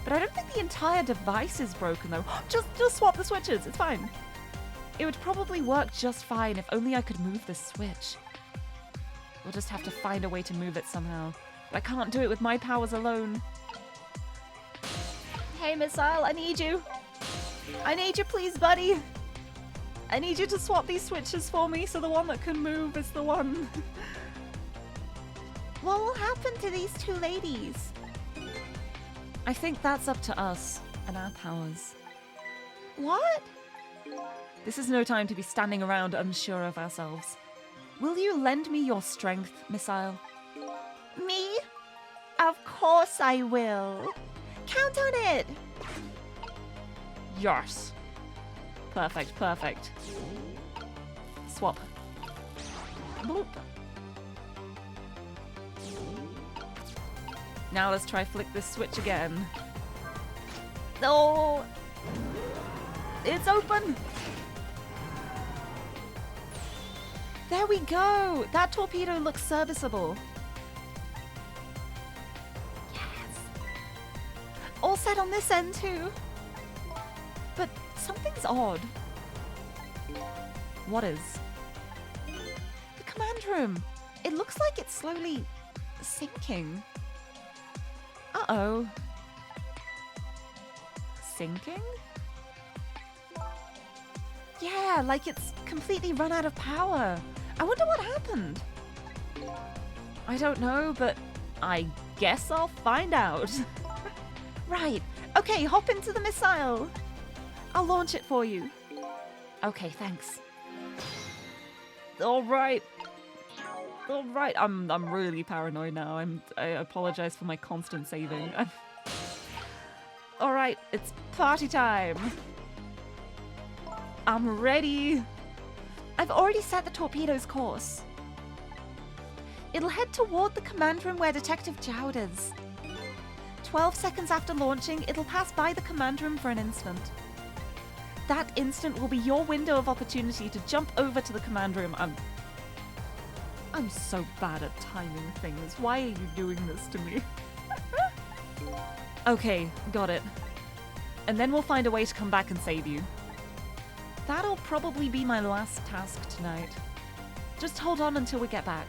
But I don't think the entire device is broken though. Just swap the switches, it's fine. It would probably work just fine if only I could move the switch. We'll just have to find a way to move it somehow. But I can't do it with my powers alone. Hey missile, I need you. I need you please, buddy. I need you to swap these switches for me so the one that can move is the one. What will happen to these 2 ladies? I think that's up to us and our powers. What? This is no time to be standing around unsure of ourselves. Will you lend me your strength, Missile? Me? Of course I will. Count on it. Yes. Perfect, perfect. Swap. Bloop. Now let's try flick this switch again. Oh, It's open! There we go! That torpedo looks serviceable. all set on this end too. But something's odd. What is? The command room. It looks like it's slowly sinking. Uh-oh. Sinking? Yeah, like it's completely run out of power. I wonder what happened. I don't know, but I guess I'll find out. Right. Okay, hop into the missile. I'll launch it for you. Okay, thanks. All right. All right. I'm really paranoid now. I apologize for my constant saving. All right, it's party time. I'm ready. I've already set the torpedo's course. It'll head toward the command room where Detective Jowd is. 12 seconds after launching, it'll pass by the command room for an instant. That instant will be your window of opportunity to jump over to the command room. I'm so bad at timing things. Why are you doing this to me? Okay, got it. And then we'll find a way to come back and save you. That'll probably be my last task tonight. Just hold on until we get back.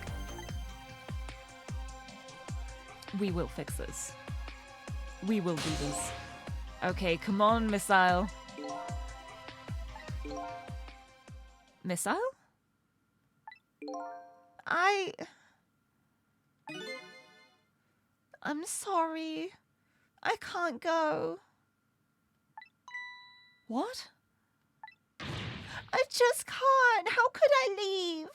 We will fix this. We will do this. Okay, come on, missile. Missile? I'm sorry. I can't go. What? I just can't. How could I leave?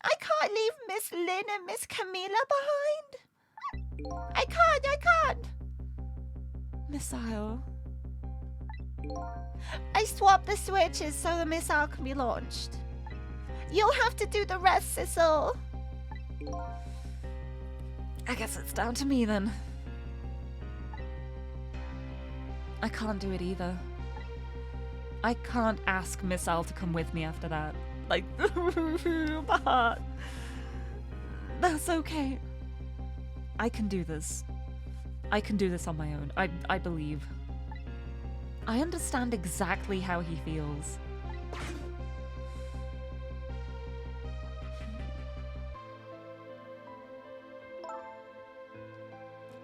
I can't leave Miss Lynn and Miss Camilla behind. I can't. Missile. I swapped the switches so the missile can be launched. You'll have to do the rest, Sissel. I guess it's down to me then. I can't do it either. I can't ask Missile to come with me after that. Like, my heart. That's okay. I can do this. I can do this on my own. I believe. I understand exactly how he feels.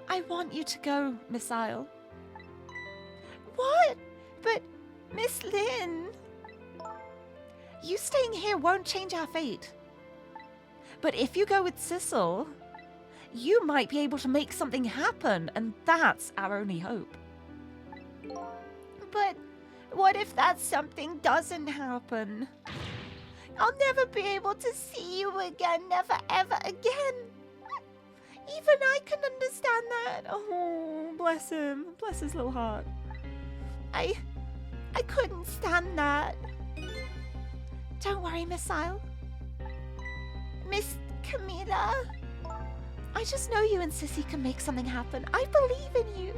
I want you to go, Missile. What? But, Miss Lynn... You staying here won't change our fate. But if you go with Sissel, you might be able to make something happen, and that's our only hope. But what if that something doesn't happen? I'll never be able to see you again, never ever again. Even I can understand that. Oh, bless him. Bless his little heart. I couldn't stand that. Don't worry, Missile. Miss Camilla. I just know you and Sissy can make something happen. I believe in you.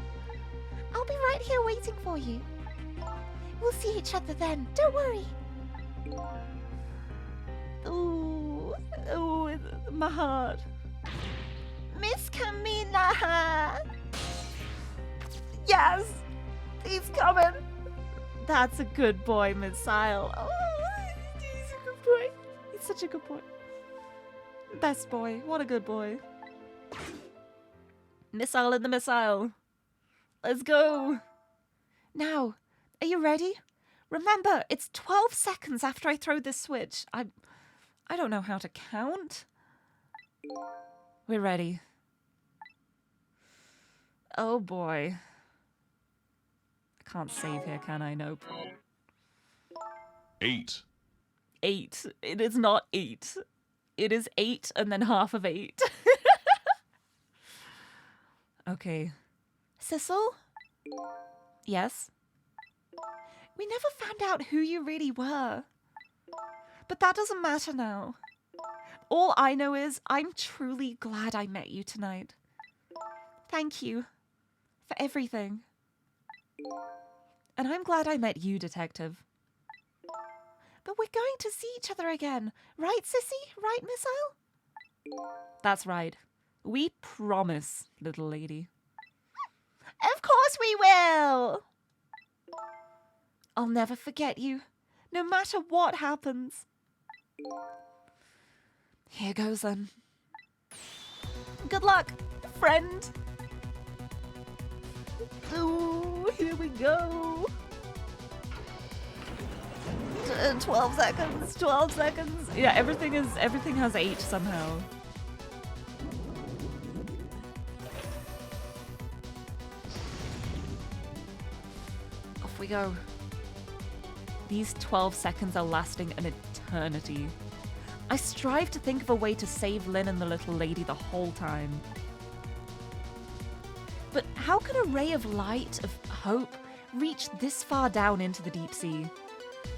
I'll be right here waiting for you. We'll see each other then. Don't worry. Ooh, my heart. Miss Camilla. Yes! He's coming! That's a good boy, Missile. Oh, he's a good boy. He's such a good boy. Best boy. What a good boy. Missile in the missile. Let's go. Now, are you ready? Remember, it's 12 seconds after I throw this switch. I don't know how to count. We're ready. Oh boy. I can't save here, can I? Nope. 8. 8. It is not 8. It is 8 and then half of 8. Okay. Sissel? Yes? We never found out who you really were. But that doesn't matter now. All I know is I'm truly glad I met you tonight. Thank you for everything. And I'm glad I met you, Detective. But we're going to see each other again, right, Sissy? Right, Missile? That's right. We promise, little lady. Of course we will! I'll never forget you, no matter what happens. Here goes then. Good luck, friend. Ooh, here we go. 12 seconds, 12 seconds. Yeah, everything has 8 somehow. Off we go. These 12 seconds are lasting an eternity. I strive to think of a way to save Lynn and the little lady the whole time. But how can a ray of light, of hope, reach this far down into the deep sea?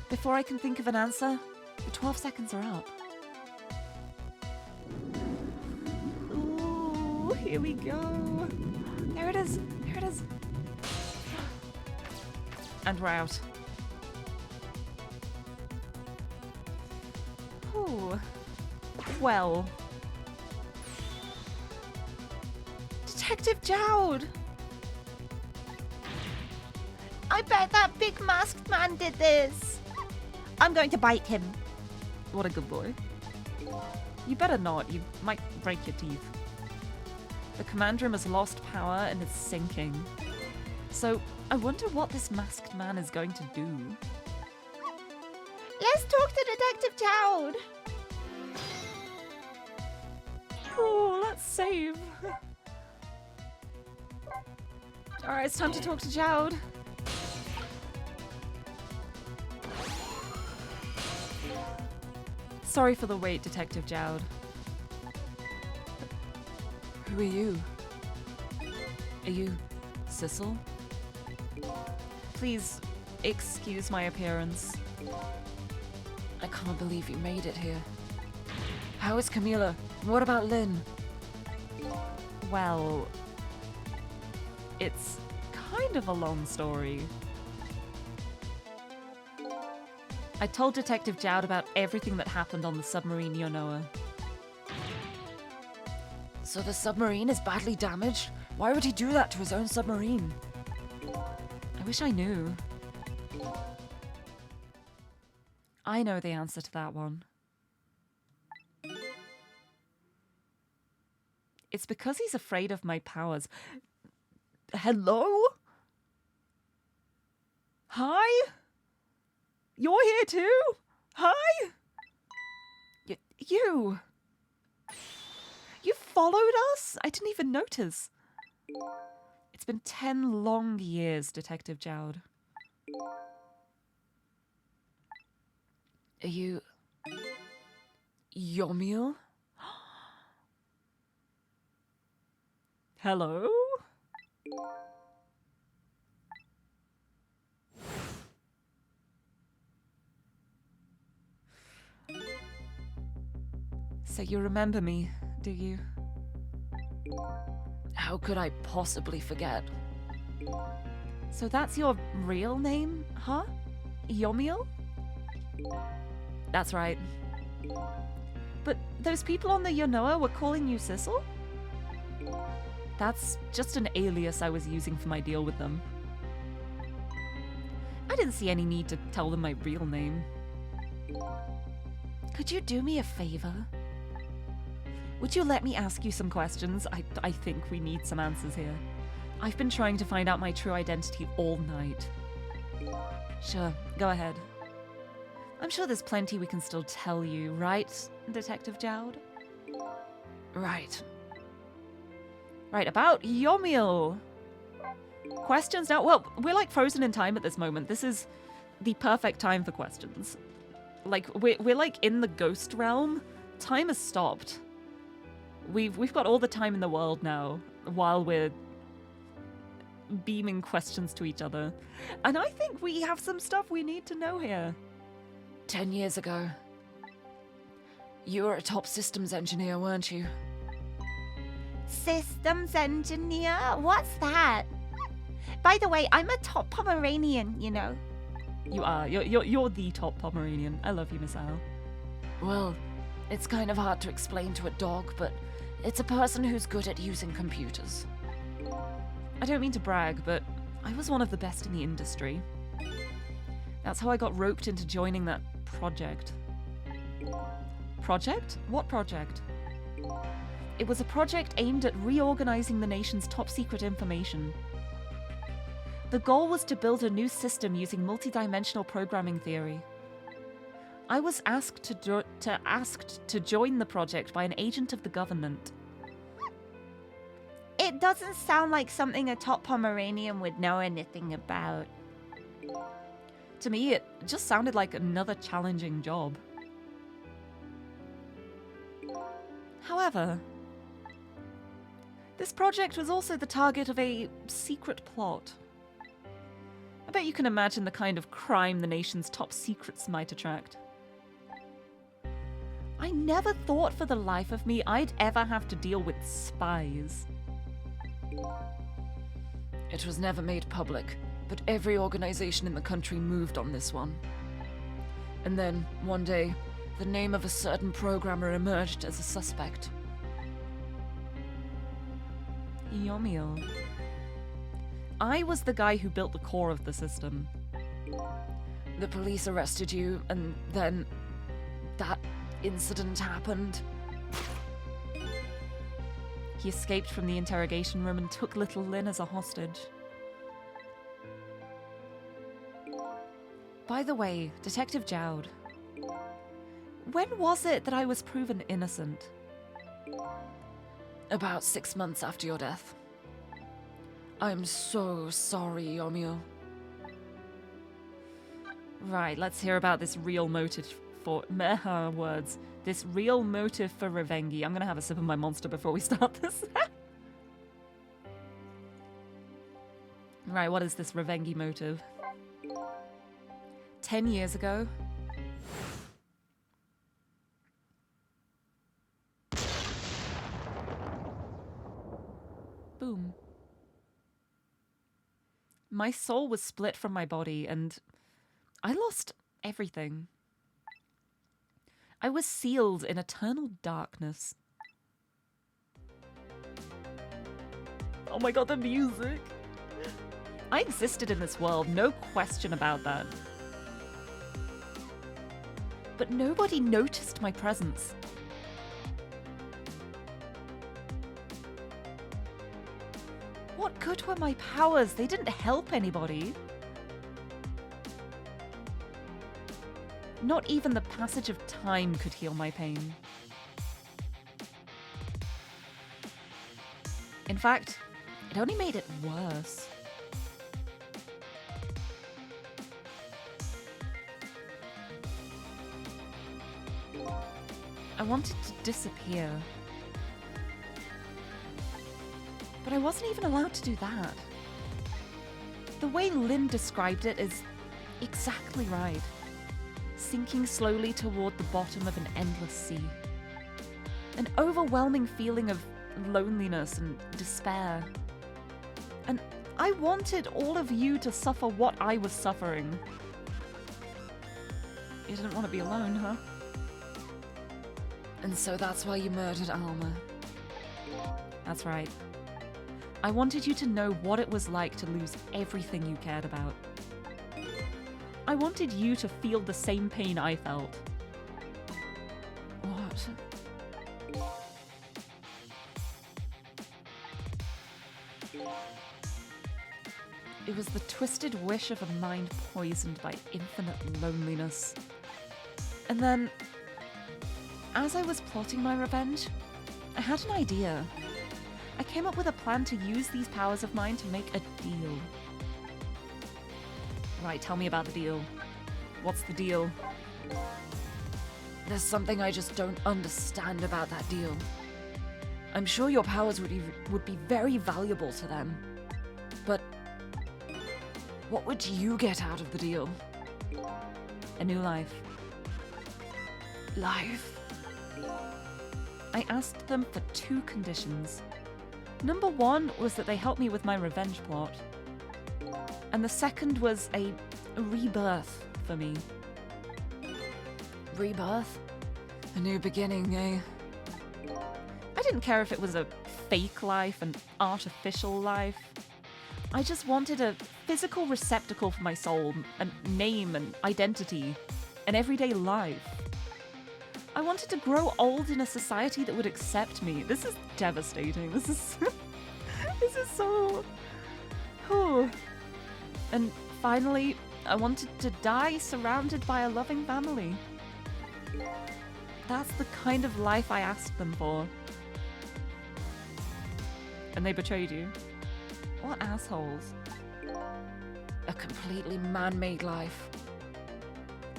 Before I can think of an answer, the 12 seconds are up. Ooh, here we go. There it is, there it is. And we're out. Ooh. Well. Detective Jowd! I bet that big masked man did this. I'm going to bite him. What a good boy. You better not. You might break your teeth. The command room has lost power and is sinking. So, I wonder what this masked man is going to do. Let's talk to Detective Jowd. Oh, let's save. Alright, it's time to talk to Jowd. Sorry for the wait, Detective Jowd. Who are you? Are you Sissel? Please, excuse my appearance. I can't believe you made it here. How is Camila? What about Lynn? Well, it's kind of a long story. I told Detective Jowd about everything that happened on the submarine Yonoa. So the submarine is badly damaged? Why would he do that to his own submarine? I wish I knew. I know the answer to that one. It's because he's afraid of my powers. Hello? Hi? You're here too? Hi? You? You followed us? I didn't even notice. It's been 10 long years, Detective Jowd. Are you... Yomiel? Hello? So you remember me, do you? How could I possibly forget? So that's your real name, huh? Yomiel? That's right. But those people on the Yonoa were calling you Sissel? That's just an alias I was using for my deal with them. I didn't see any need to tell them my real name. Could you do me a favor? Would you let me ask you some questions? I think we need some answers here. I've been trying to find out my true identity all night. Sure, go ahead. I'm sure there's plenty we can still tell you, right, Detective Jowd? Right. Right, about Yomiel. Questions now? Well, we're like frozen in time at this moment. This is the perfect time for questions. Like, we're like in the ghost realm. Time has stopped. We've got all the time in the world now while we're beaming questions to each other. And I think we have some stuff we need to know here. 10 years ago, you were a top systems engineer, weren't you? Systems engineer? What's that? By the way, I'm a top Pomeranian, you know. You are. You're the top Pomeranian. I love you, Miss Al. Well, it's kind of hard to explain to a dog, but it's a person who's good at using computers. I don't mean to brag, but I was one of the best in the industry. That's how I got roped into joining that project. Project? What project? It was a project aimed at reorganizing the nation's top secret information. The goal was to build a new system using multidimensional programming theory. I was asked to join the project by an agent of the government. It doesn't sound like something a top Pomeranian would know anything about. To me, it just sounded like another challenging job. However, this project was also the target of a secret plot. I bet you can imagine the kind of crime the nation's top secrets might attract. I never thought for the life of me I'd ever have to deal with spies. It was never made public, but every organization in the country moved on this one. And then, one day, the name of a certain programmer emerged as a suspect. Yomio. I was the guy who built the core of the system. The police arrested you, and then that incident happened. He escaped from the interrogation room and took little Lynn as a hostage. By the way, Detective Jowd, when was it that I was proven innocent? About 6 months after your death. I'm so sorry, Yomio. Right, let's hear about this real motive for... words. This real motive for Revengi. I'm gonna have a sip of my monster before we start this. Right, what is this Revengi motive? 10 years ago... Boom. My soul was split from my body, and I lost everything. I was sealed in eternal darkness. Oh my god, the music! I existed in this world, no question about that. But nobody noticed my presence. What good were my powers? They didn't help anybody. Not even the passage of time could heal my pain. In fact, it only made it worse. I wanted to disappear. But I wasn't even allowed to do that. The way Lynn described it is exactly right. Sinking slowly toward the bottom of an endless sea. An overwhelming feeling of loneliness and despair. And I wanted all of you to suffer what I was suffering. You didn't want to be alone, huh? And so that's why you murdered Alma. That's right. I wanted you to know what it was like to lose everything you cared about. I wanted you to feel the same pain I felt. What? It was the twisted wish of a mind poisoned by infinite loneliness. And then, as I was plotting my revenge, I had an idea. I came up with a plan to use these powers of mine to make a deal. Right, tell me about the deal. What's the deal? There's something I just don't understand about that deal. I'm sure your powers would be very valuable to them. But what would you get out of the deal? A new life. Life? I asked them for 2 conditions. Number 1 was that they help me with my revenge plot. And the second was a rebirth for me. Rebirth? A new beginning, eh? I didn't care if it was a fake life, an artificial life. I just wanted a physical receptacle for my soul, a name and identity, an everyday life. I wanted to grow old in a society that would accept me. This is devastating. This is this is so... Oh. And finally, I wanted to die surrounded by a loving family. That's the kind of life I asked them for. And they betrayed you. What assholes. A completely man-made life.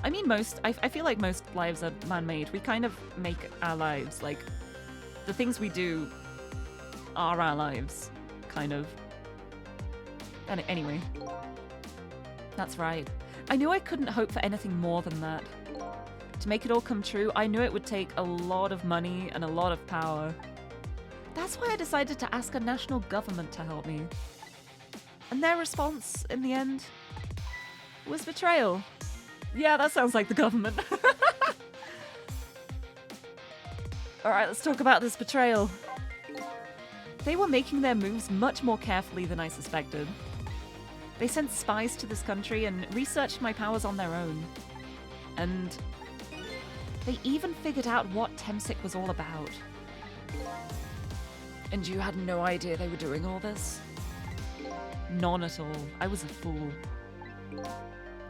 I mean, I feel like most lives are man-made. We kind of make our lives, like, the things we do are our lives, kind of. And anyway. That's right. I knew I couldn't hope for anything more than that. To make it all come true, I knew it would take a lot of money and a lot of power. That's why I decided to ask a national government to help me. And their response, in the end, was betrayal. Yeah, that sounds like the government. Alright, let's talk about this betrayal. They were making their moves much more carefully than I suspected. They sent spies to this country and researched my powers on their own. And they even figured out what Temsic was all about. And you had no idea they were doing all this? None at all. I was a fool.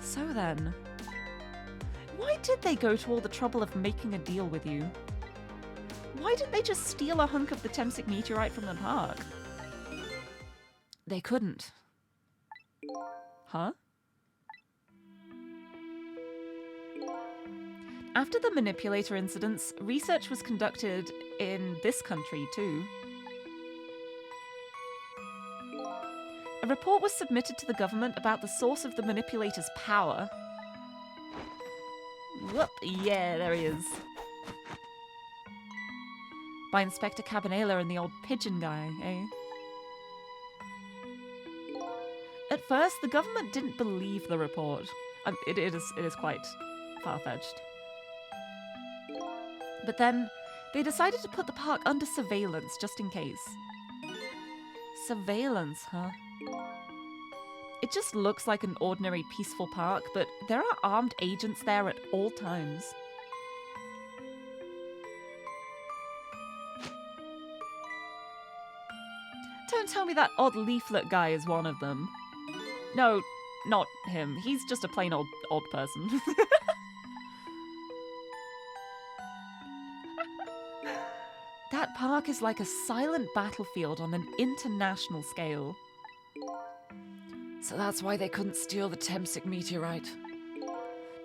So then, why did they go to all the trouble of making a deal with you? Why didn't they just steal a hunk of the Temsic meteorite from the park? They couldn't. Huh? After the manipulator incidents, research was conducted in this country too. A report was submitted to the government about the source of the manipulator's power. Whoop, yeah, there he is. By Inspector Cabanela and the old pigeon guy, eh? At first, the government didn't believe the report. It is quite far-fetched. But then, they decided to put the park under surveillance, just in case. Surveillance, huh? It just looks like an ordinary peaceful park, but there are armed agents there at all times. Don't tell me that odd leaflet guy is one of them. No, not him. He's just a plain old person. That park is like a silent battlefield on an international scale. So that's why they couldn't steal the Temsic meteorite.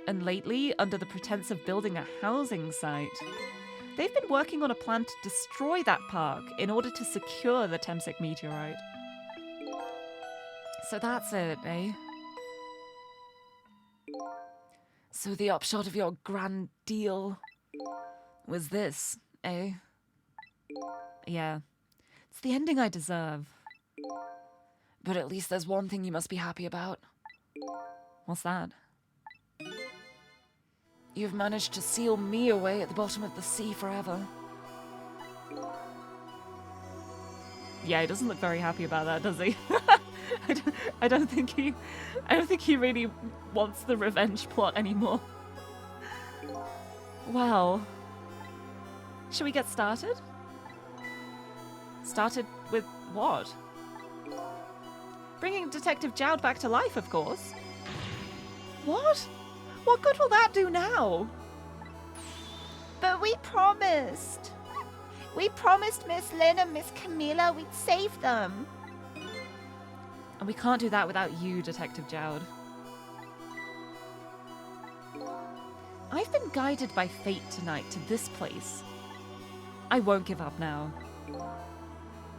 And lately, under the pretense of building a housing site, they've been working on a plan to destroy that park in order to secure the Temsic meteorite. So that's it, eh? So the upshot of your grand deal was this, eh? Yeah. It's the ending I deserve. But at least there's one thing you must be happy about. What's that? You've managed to seal me away at the bottom of the sea forever. Yeah, he doesn't look very happy about that, does he? I don't think he really wants the revenge plot anymore. Well, shall we get started? Started with what? Bringing Detective Jowd back to life, of course. What? What good will that do now? But we promised. We promised Miss Lynn and Miss Camilla we'd save them. And we can't do that without you, Detective Jowd. I've been guided by fate tonight to this place. I won't give up now.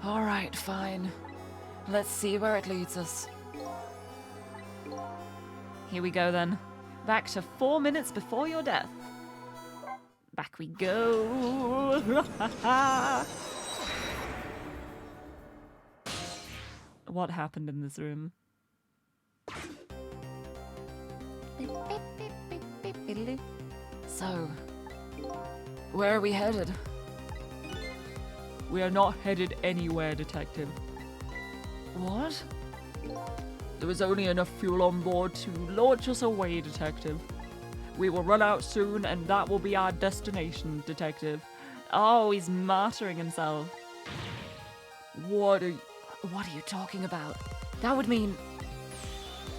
All right, fine. Let's see where it leads us. Here we go then. Back to 4 minutes before your death. Back we go. What happened in this room? So, where are we headed? We are not headed anywhere, Detective. What? There is only enough fuel on board to launch us away, Detective. We will run out soon, and that will be our destination, Detective. Oh, he's martyring himself. What are you talking about? That would mean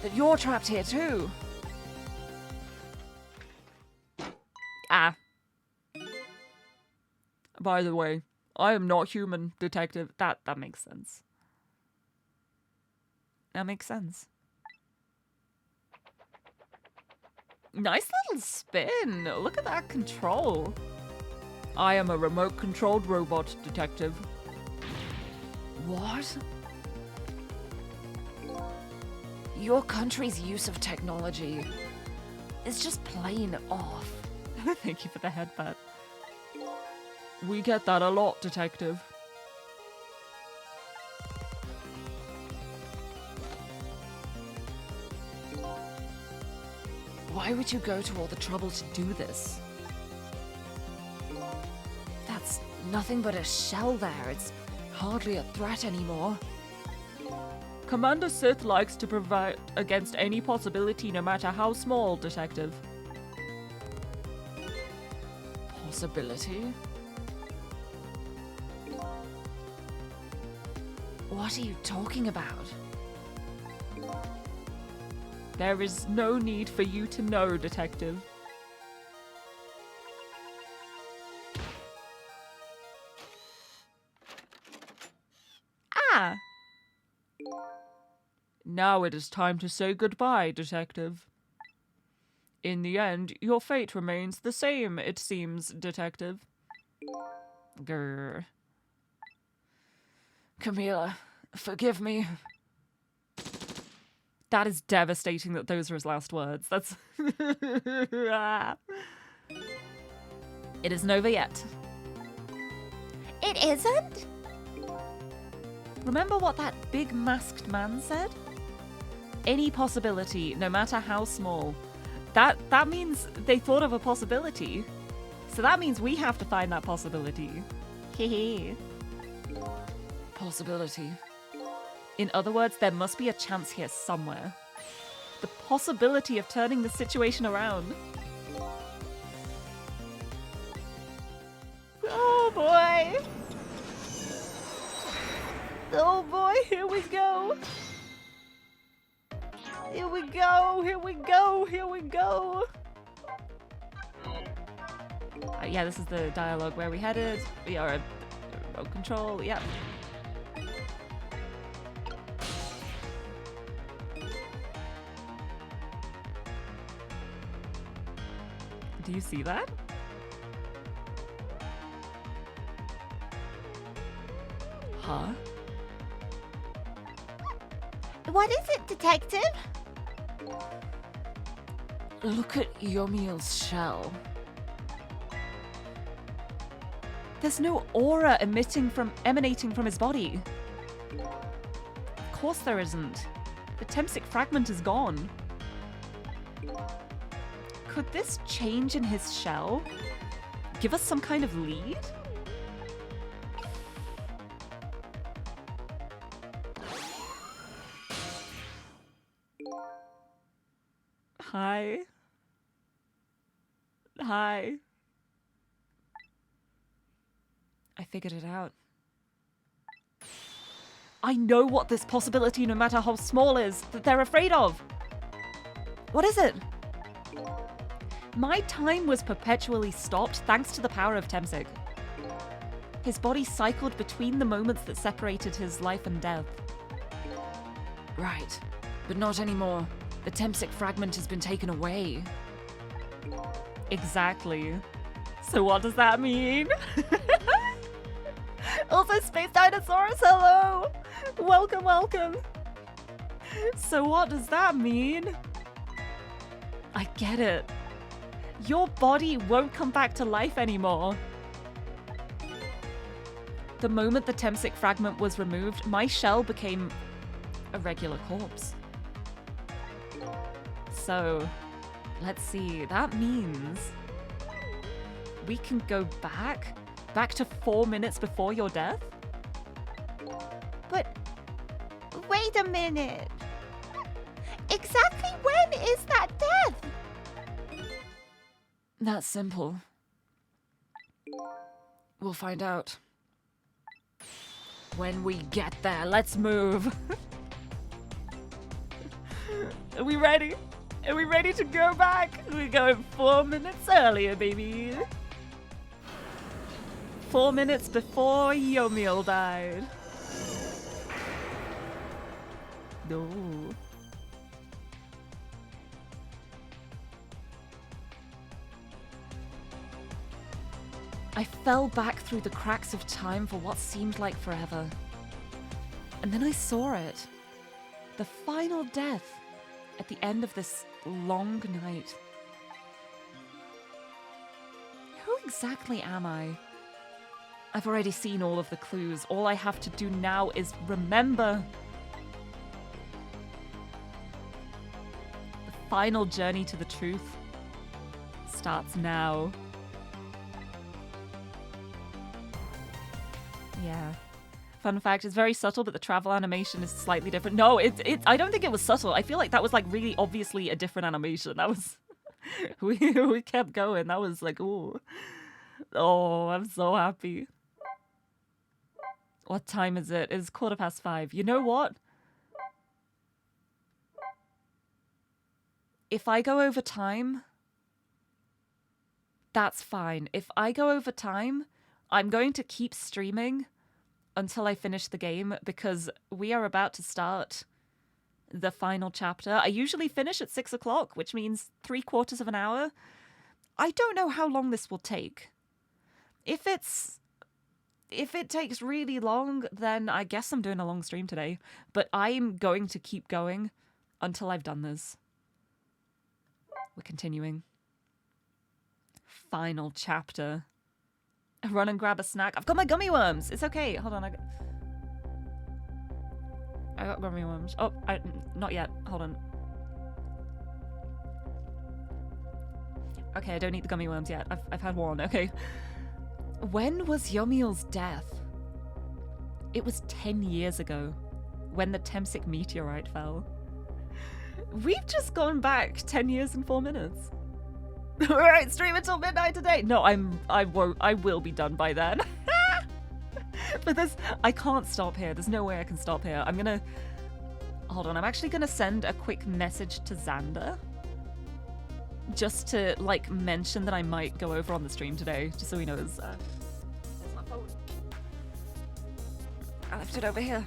that you're trapped here too. Ah. By the way, I am not human, Detective. That makes sense. That makes sense. Nice little spin. Look at that control. I am a remote-controlled robot, Detective. What? Your country's use of technology is just plain off. Thank you for the headbutt. We get that a lot, Detective. Why would you go to all the trouble to do this? That's nothing but a shell there. It's hardly a threat anymore. Commander Sith likes to provide against any possibility, no matter how small, Detective. Possibility? What are you talking about? There is no need for you to know, Detective. Ah! Now it is time to say goodbye, Detective. In the end, your fate remains the same, it seems, Detective. Grr. Camilla, forgive me. That is devastating that those are his last words. That's... It isn't over yet. It isn't? Remember what that big masked man said? Any possibility, no matter how small. That means they thought of a possibility. So that means we have to find that possibility. Hehe. Possibility. In other words, there must be a chance here somewhere. The possibility of turning the situation around. Oh boy! Oh boy, here we go! Here we go, here we go, here we go! Yeah, this is the dialogue where we headed. We are a remote control, yep. Do you see that? Huh? What is it, Detective? Look at Yomiel's shell. There's no aura emanating from his body. Of course there isn't. The Temsic fragment is gone. Could this change in his shell give us some kind of lead? Hi. Hi. I figured it out. I know what this possibility, no matter how small, is that they're afraid of. What is it? My time was perpetually stopped thanks to the power of Temsic. His body cycled between the moments that separated his life and death. Right, but not anymore. The Tempsic fragment has been taken away. Exactly. So what does that mean? Also, Space Dinosaurus, hello! Welcome, welcome! So what does that mean? I get it. Your body won't come back to life anymore. The moment the Tempsic fragment was removed, my shell became a regular corpse. So, let's see. That means we can go back to 4 minutes before your death? But wait a minute. Exactly when is that death? That's simple. We'll find out. When we get there, let's move. Are we ready? Are we ready to go back? We're going 4 minutes earlier, baby. 4 minutes before Yomiel died. No. I fell back through the cracks of time for what seemed like forever. And then I saw it. The final death at the end of this long night. Who exactly am I? I've already seen all of the clues. All I have to do now is remember. The final journey to the truth starts now. Yeah. Fun fact, it's very subtle, but the travel animation is slightly different. No, I don't think it was subtle. I feel like that was like really obviously a different animation. That was we kept going. That was like, ooh. Oh, I'm so happy. What time is it? It's 5:15. You know what? If I go over time, that's fine. If I go over time, I'm going to keep streaming until I finish the game because we are about to start the final chapter. I usually finish at 6 o'clock, which means 3/4 of an hour. I don't know how long this will take. If it takes really long, then I guess I'm doing a long stream today. But I'm going to keep going until I've done this. We're continuing. Final chapter. Run and grab a snack. I've got my gummy worms. It's okay. Hold on. I got gummy worms. Oh, not yet. Hold on. Okay, I don't need the gummy worms yet. I've had one. Okay. When was Yomiel's death? It was 10 years ago, when the Tempsic meteorite fell. We've just gone back 10 years and 4 minutes. All right, stream until midnight today. No, I will be done by then. But I can't stop here. There's no way I can stop here. Hold on. I'm actually gonna send a quick message to Xander. Just to, like, mention that I might go over on the stream today, just so he knows. There's my phone. I left it over here.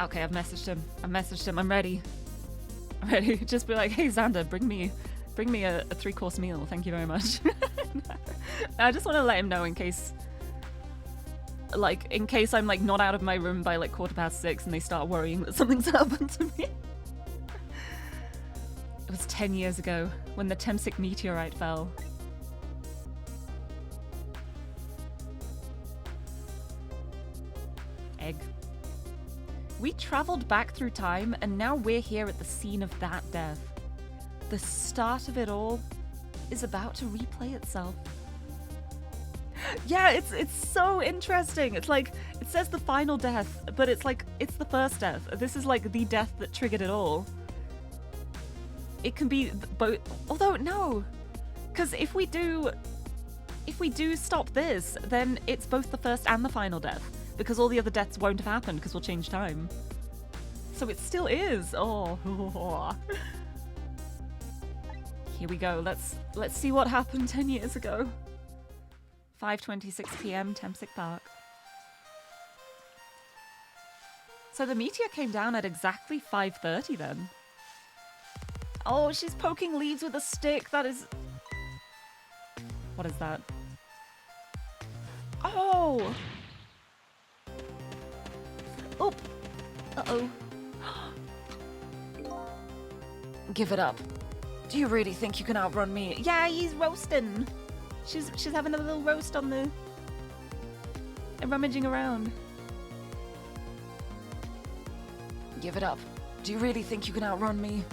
Okay, I've messaged him. I'm ready. Just be like, hey Xander, bring me a 3-course meal. Thank you very much. I just want to let him know in case I'm like not out of my room by like 6:15 and they start worrying that something's happened to me. It was 10 years ago when the Tempsic meteorite fell. Egg. We traveled back through time, and now we're here at the scene of that death. The start of it all is about to replay itself. Yeah, it's so interesting. It's like, it says the final death, but it's like, it's the first death. This is like the death that triggered it all. It can be both, although no, because if we do stop this, then it's both the first and the final death, because all the other deaths won't have happened because we'll change time. So it still is. Oh. Here we go. Let's see what happened 10 years ago. 5:26 p.m. Tempsick Park. So the meteor came down at exactly 5:30 then. Oh, she's poking leaves with a stick. That is... What is that? Oh! Oop! Uh-oh. Give it up. Do you really think you can outrun me? Yeah, he's roasting. She's having a little roast on the... and rummaging around. Give it up. Do you really think you can outrun me?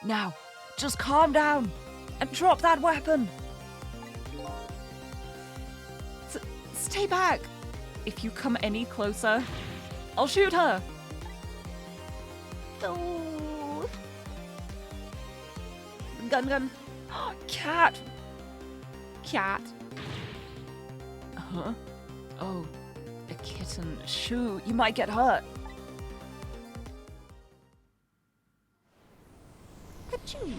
Now, just calm down and drop that weapon. Stay back. If you come any closer, I'll shoot her. Oh. Gun. Cat. Cat. Huh? Oh, a kitten. Shoo, you might get hurt. Achoo.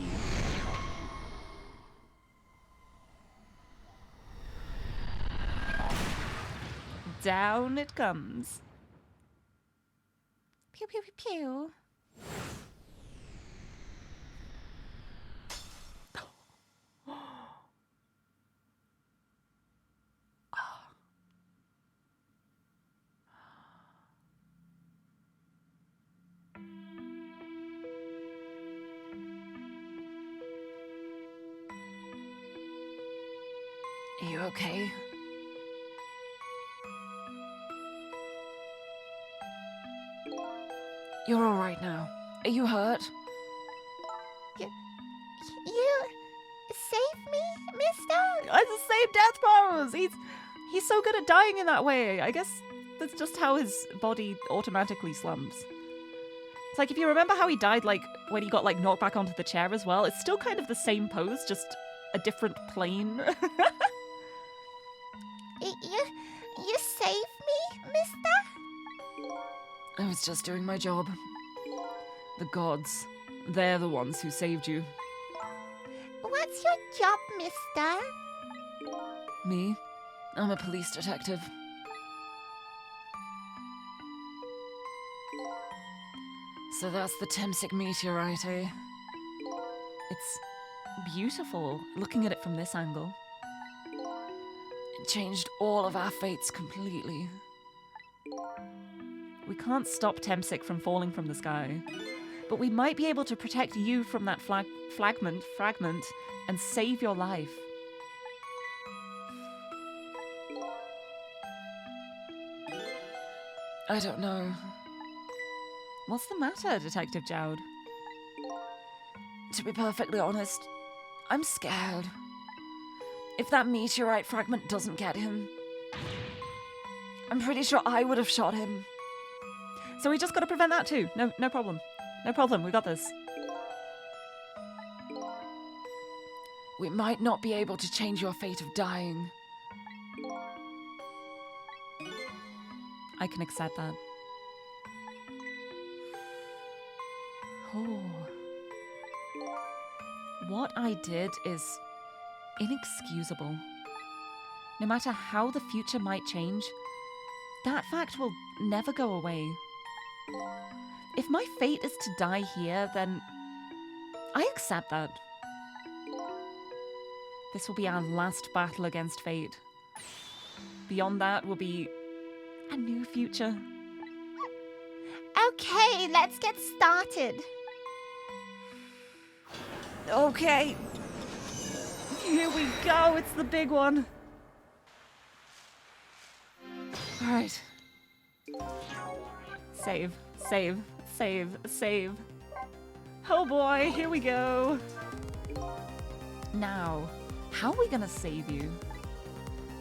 Down it comes. Pew, pew, pew, pew. Are you okay? You're all right now. Are you hurt? You save me, mister? It's the same death pose! He's so good at dying in that way. I guess that's just how his body automatically slumps. It's like, if you remember how he died, like, when he got, like, knocked back onto the chair as well, it's still kind of the same pose, just a different plane. You save me, mister? I was just doing my job. The gods, they're the ones who saved you. What's your job, mister? Me? I'm a police detective. So that's the Tempsick meteorite, eh? It's beautiful, looking at it from this angle. It changed all of our fates completely. We can't stop Tempsick from falling from the sky, but we might be able to protect you from that fragment and save your life. I don't know. What's the matter, Detective Jowd? To be perfectly honest, I'm scared. If that meteorite fragment doesn't get him, I'm pretty sure I would have shot him. So we just gotta prevent that too. No problem. No problem, we got this. We might not be able to change your fate of dying. I can accept that. Oh. What I did is inexcusable. No matter how the future might change, that fact will never go away. If my fate is to die here, then I accept that. This will be our last battle against fate. Beyond that will be a new future. Okay, let's get started. Okay. Here we go. It's the big one. All right. Save. Oh boy, here we go. Now, how are we gonna save you?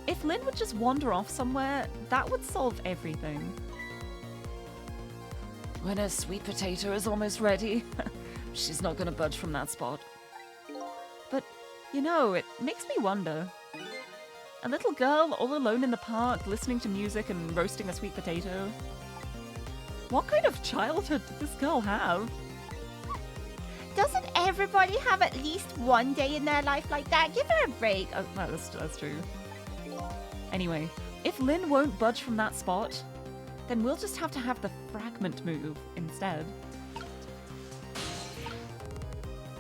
If Lynn would just wander off somewhere, that would solve everything. When her sweet potato is almost ready, she's not gonna budge from that spot. But, you know, it makes me wonder. A little girl all alone in the park, listening to music and roasting a sweet potato. What kind of childhood did this girl have? Doesn't everybody have at least one day in their life like that? Give her a break. Oh, no, that's true. Anyway, if Lynn won't budge from that spot, then we'll just have to have the fragment move instead.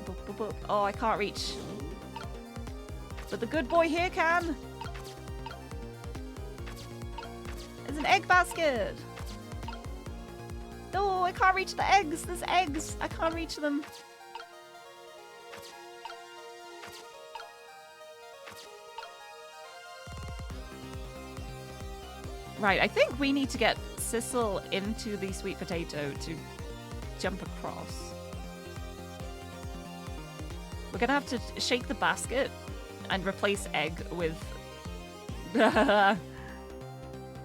Boop, boop, boop. Oh, I can't reach. But the good boy here can. There's an egg basket. Oh, I can't reach the eggs. There's eggs. I can't reach them. Right, I think we need to get Sissel into the sweet potato to jump across. We're gonna have to shake the basket and replace egg with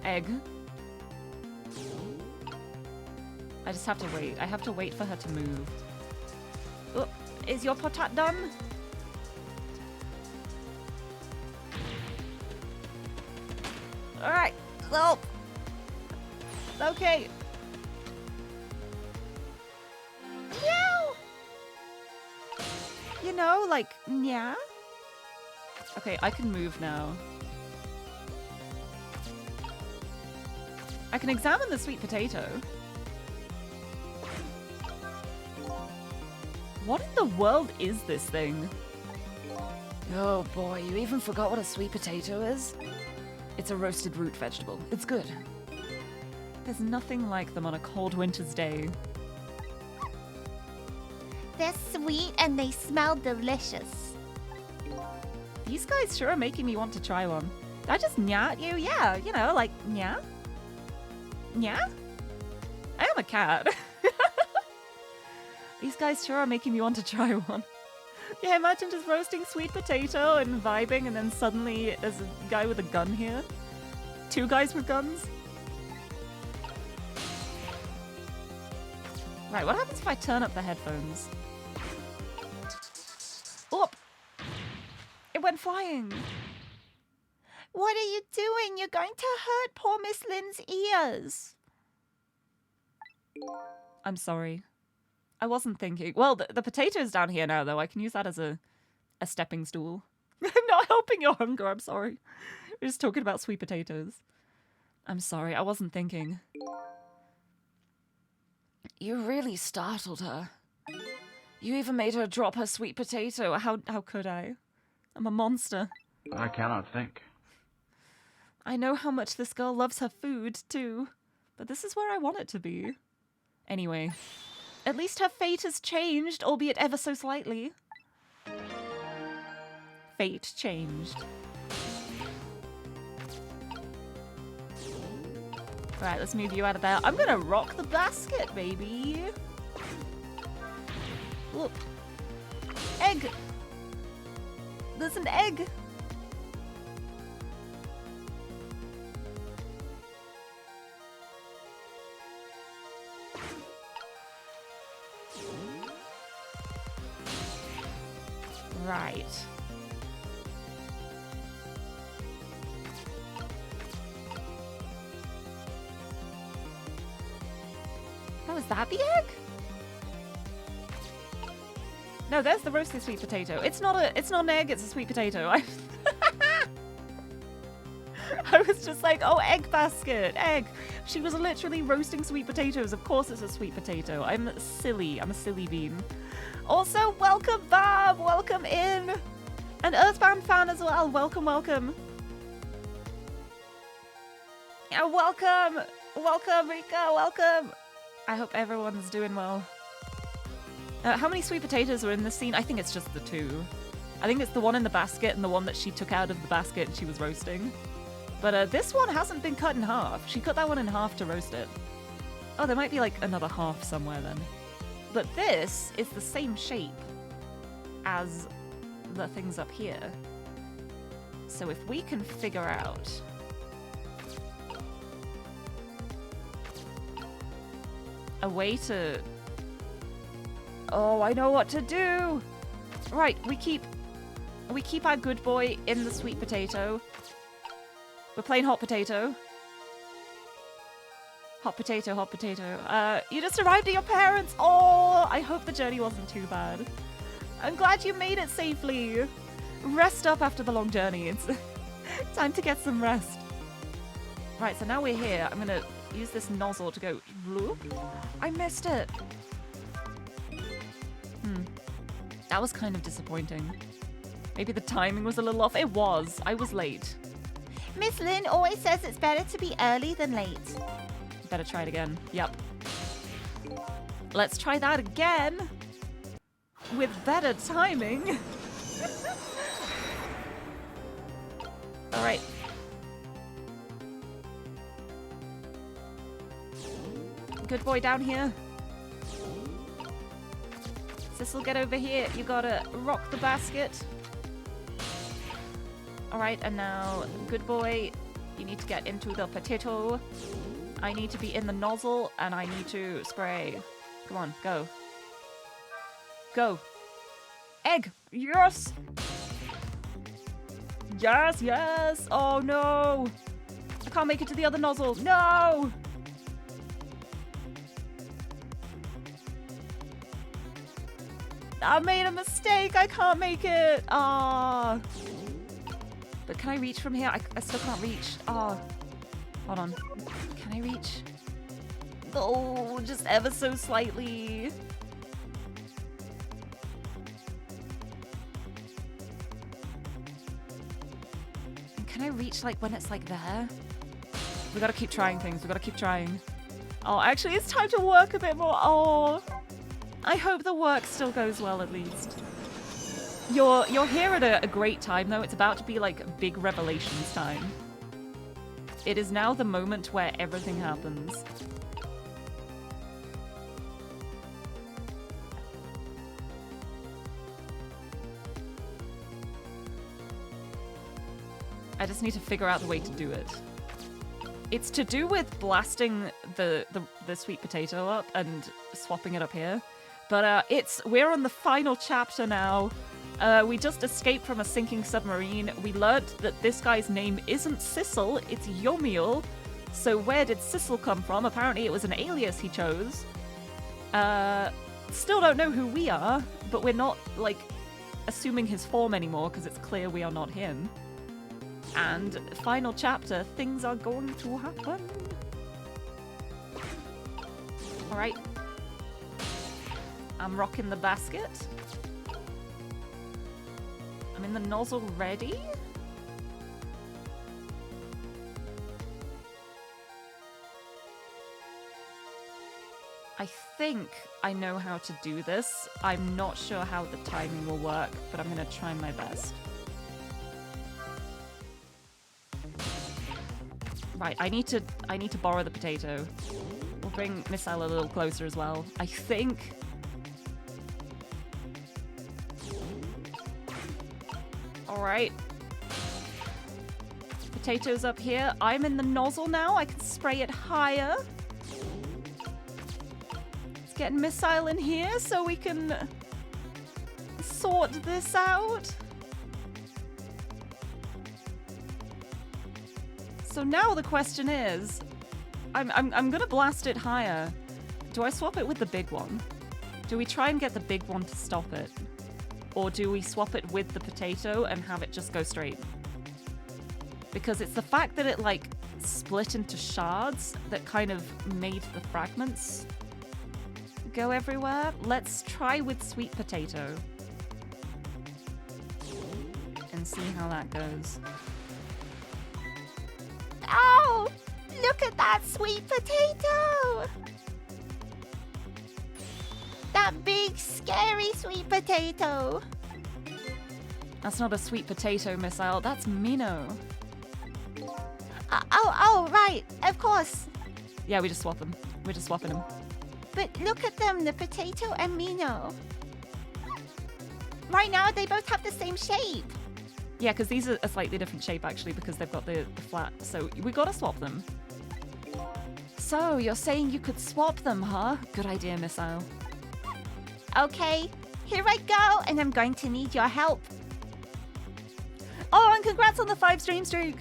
egg. I just have to wait. I have to wait for her to move. Oh, is your potat done? Alright. Well, okay. Meow! You know, like, yeah? Okay, I can move now. I can examine the sweet potato. What in the world is this thing? Oh boy, you even forgot what a sweet potato is? It's a roasted root vegetable. It's good. There's nothing like them on a cold winter's day. They're sweet and they smell delicious. These guys sure are making me want to try one. Did I just nya at you? Yeah, you know, like, nya? Nya? I am a cat. These guys sure are making me want to try one. Yeah, imagine just roasting sweet potato and vibing, and then suddenly there's a guy with a gun here. Two guys with guns. Right, what happens if I turn up the headphones? Oh! It went flying! What are you doing? You're going to hurt poor Miss Lynn's ears. I'm sorry. I wasn't thinking. Well, the potato's down here now, though. I can use that as a stepping stool. I'm not helping your hunger, I'm sorry. We're just talking about sweet potatoes. I'm sorry, I wasn't thinking. You really startled her. You even made her drop her sweet potato. How could I? I'm a monster. I cannot think. I know how much this girl loves her food, too. But this is where I want it to be. Anyway, at least her fate has changed, albeit ever so slightly. Fate changed. Right, let's move you out of there. I'm gonna rock the basket, baby. Look. Egg! There's an egg! Right. Oh, is that the egg? No, there's the roasted sweet potato. It's not an egg, it's a sweet potato. I was just like, oh, egg basket, egg. She was literally roasting sweet potatoes. Of course it's a sweet potato. I'm silly. I'm a silly bean. Also, welcome, Bob. Welcome in. An Earthbound fan as well. Welcome, welcome. Yeah, welcome. Welcome, Rika. Welcome. I hope everyone's doing well. How many sweet potatoes are in this scene? I think it's just the two. I think it's the one in the basket and the one that she took out of the basket and she was roasting. But this one hasn't been cut in half. She cut that one in half to roast it. Oh, there might be like another half somewhere then. But this is the same shape as the things up here. So if we can figure out a way to... Oh, I know what to do! Right, we keep our good boy in the sweet potato. We're playing hot potato. Hot potato, hot potato. You just arrived at your parents! Oh, I hope the journey wasn't too bad. I'm glad you made it safely. Rest up after the long journey. It's time to get some rest. Right, so now we're here. I'm gonna use this nozzle to go... Bloop. I missed it. That was kind of disappointing. Maybe the timing was a little off. It was. I was late. Miss Lynn always says it's better to be early than late. Better try it again. Yep. Let's try that again. With better timing. All right. Good boy down here. Sissel, get over here. You gotta rock the basket. All right, and now, good boy, you need to get into the potato. I need to be in the nozzle, and I need to spray. Come on, go. Go. Egg! Yes! Yes, yes! Oh, no! I can't make it to the other nozzle. No! I made a mistake. I can't make it. Ah. But can I reach from here? I still can't reach. Ah. Hold on. Can I reach? Oh, just ever so slightly. And can I reach like when it's like there? We gotta keep trying things. We gotta keep trying. Oh, actually, it's time to work a bit more. Oh. I hope the work still goes well at least. You're here at a great time though. It's about to be like big revelations time. It is now the moment where everything happens. I just need to figure out the way to do it. It's to do with blasting the sweet potato up and swapping it up here. But we're on the final chapter now. We just escaped from a sinking submarine. We learnt that this guy's name isn't Sissel, it's Yomiel. So where did Sissel come from? Apparently it was an alias he chose. Still don't know who we are, but we're not, like, assuming his form anymore because it's clear we are not him. And final chapter, things are going to happen. Alright. I'm rocking the basket. I'm in the nozzle ready. I think I know how to do this. I'm not sure how the timing will work, but I'm gonna try my best. Right, I need to borrow the potato. We'll bring Missile a little closer as well. I think. Alright. Potatoes up here. I'm in the nozzle now. I can spray it higher. Let's get Missile in here so we can sort this out. So now the question is, I'm gonna blast it higher. Do I swap it with the big one? Do we try and get the big one to stop it? Or do we swap it with the potato and have it just go straight? Because it's the fact that it, like, split into shards that kind of made the fragments go everywhere. Let's try with sweet potato. And see how that goes. Oh! Look at that sweet potato! That big, scary sweet potato. That's not a sweet potato, Missile. That's Minnow. Oh, right. Of course. Yeah, we just swap them. We're just swapping them. But look at them, the potato and Mino. Right now, they both have the same shape. Yeah, because these are a slightly different shape, actually, because they've got the flat. So we gotta swap them. So, you're saying you could swap them, huh? Good idea, Missile. Okay, here I go, and I'm going to need your help. Oh, and congrats on the 5 stream streak!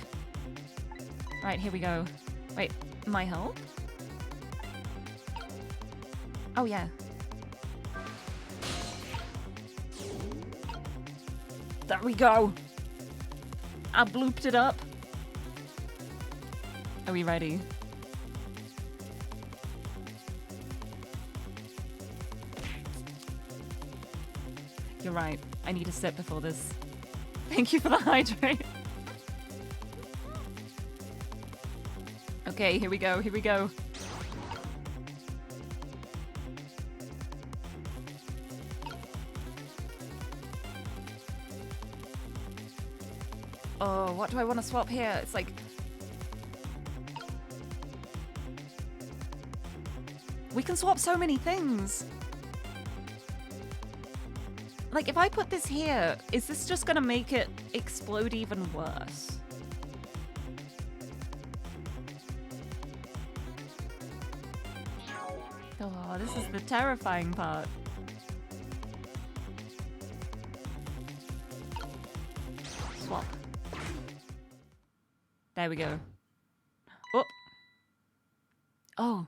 Right, here we go. Wait, my help? Oh, yeah. There we go! I blooped it up. Are we ready? You're right. I need a sip before this. Thank you for the hydrate. Okay, here we go, here we go. Oh, what do I want to swap here? It's like... we can swap so many things. Like, if I put this here, is this just gonna make it explode even worse? Oh, this is the terrifying part. Swap. There we go. Oh! Oh!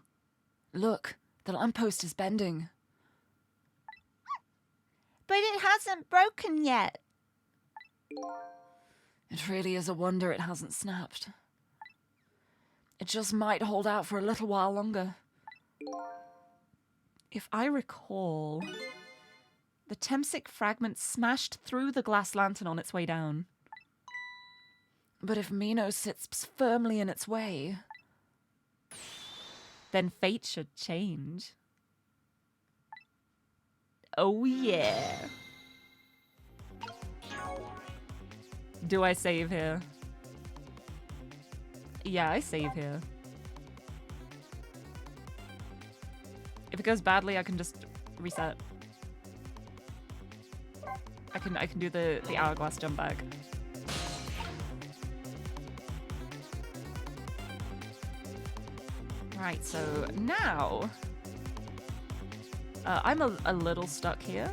Look, the lamppost is bending. But it hasn't broken yet. It really is a wonder it hasn't snapped. It just might hold out for a little while longer. If I recall, the Temsic fragment smashed through the glass lantern on its way down. But if Mino sits firmly in its way, then fate should change. Oh yeah. Do I save here? Yeah, I save here. If it goes badly, I can just reset. I can do the hourglass jump back. Right, so now I'm a little stuck here.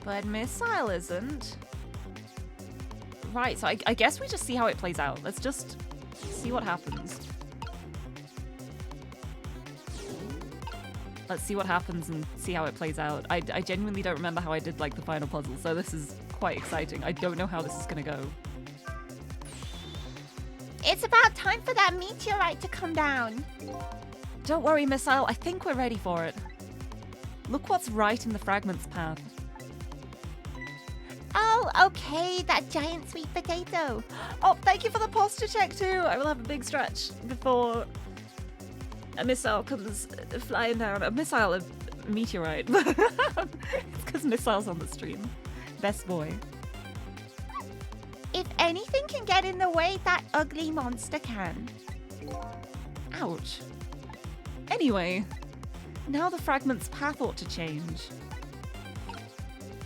But Missile isn't. Right, so I guess we just see how it plays out. Let's just see what happens. Let's see what happens and see how it plays out. I genuinely don't remember how I did like the final puzzle, so this is quite exciting. I don't know how this is gonna go. It's about time for that meteorite to come down. Don't worry, Missile. I think we're ready for it. Look what's right in the fragment's path. Oh, okay, that giant sweet potato. Oh, thank you for the posture check too. I will have a big stretch before a missile comes flying down. A missile, a meteorite. It's because Missile's on the stream. Best boy. If anything can get in the way, that ugly monster can. Ouch. Anyway, now the fragment's path ought to change.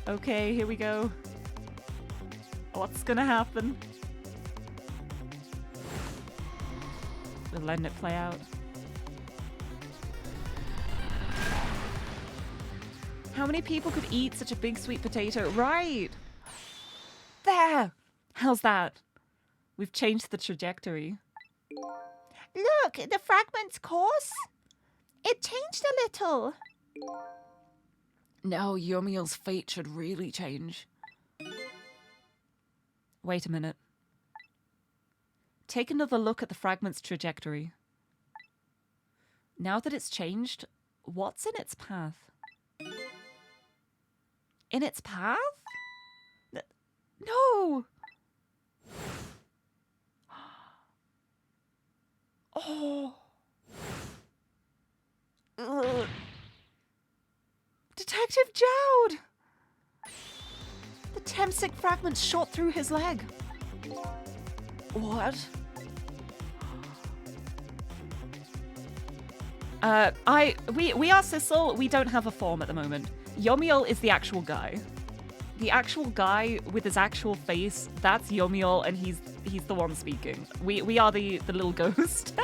Okay, here we go. What's gonna happen? We're letting it play out. How many people could eat such a big sweet potato? Right! There! How's that? We've changed the trajectory. Look, the fragment's course. It changed a little. Now Yomiel's fate should really change. Wait a minute. Take another look at the fragment's trajectory. Now that it's changed, what's in its path? In its path? No! Oh! Ugh. Detective Jowd! The Temsic fragment shot through his leg. What? We are Sissel. We don't have a form at the moment. Yomiel is the actual guy. The actual guy with his actual face, that's Yomiel, and he's the one speaking. We are the little ghost.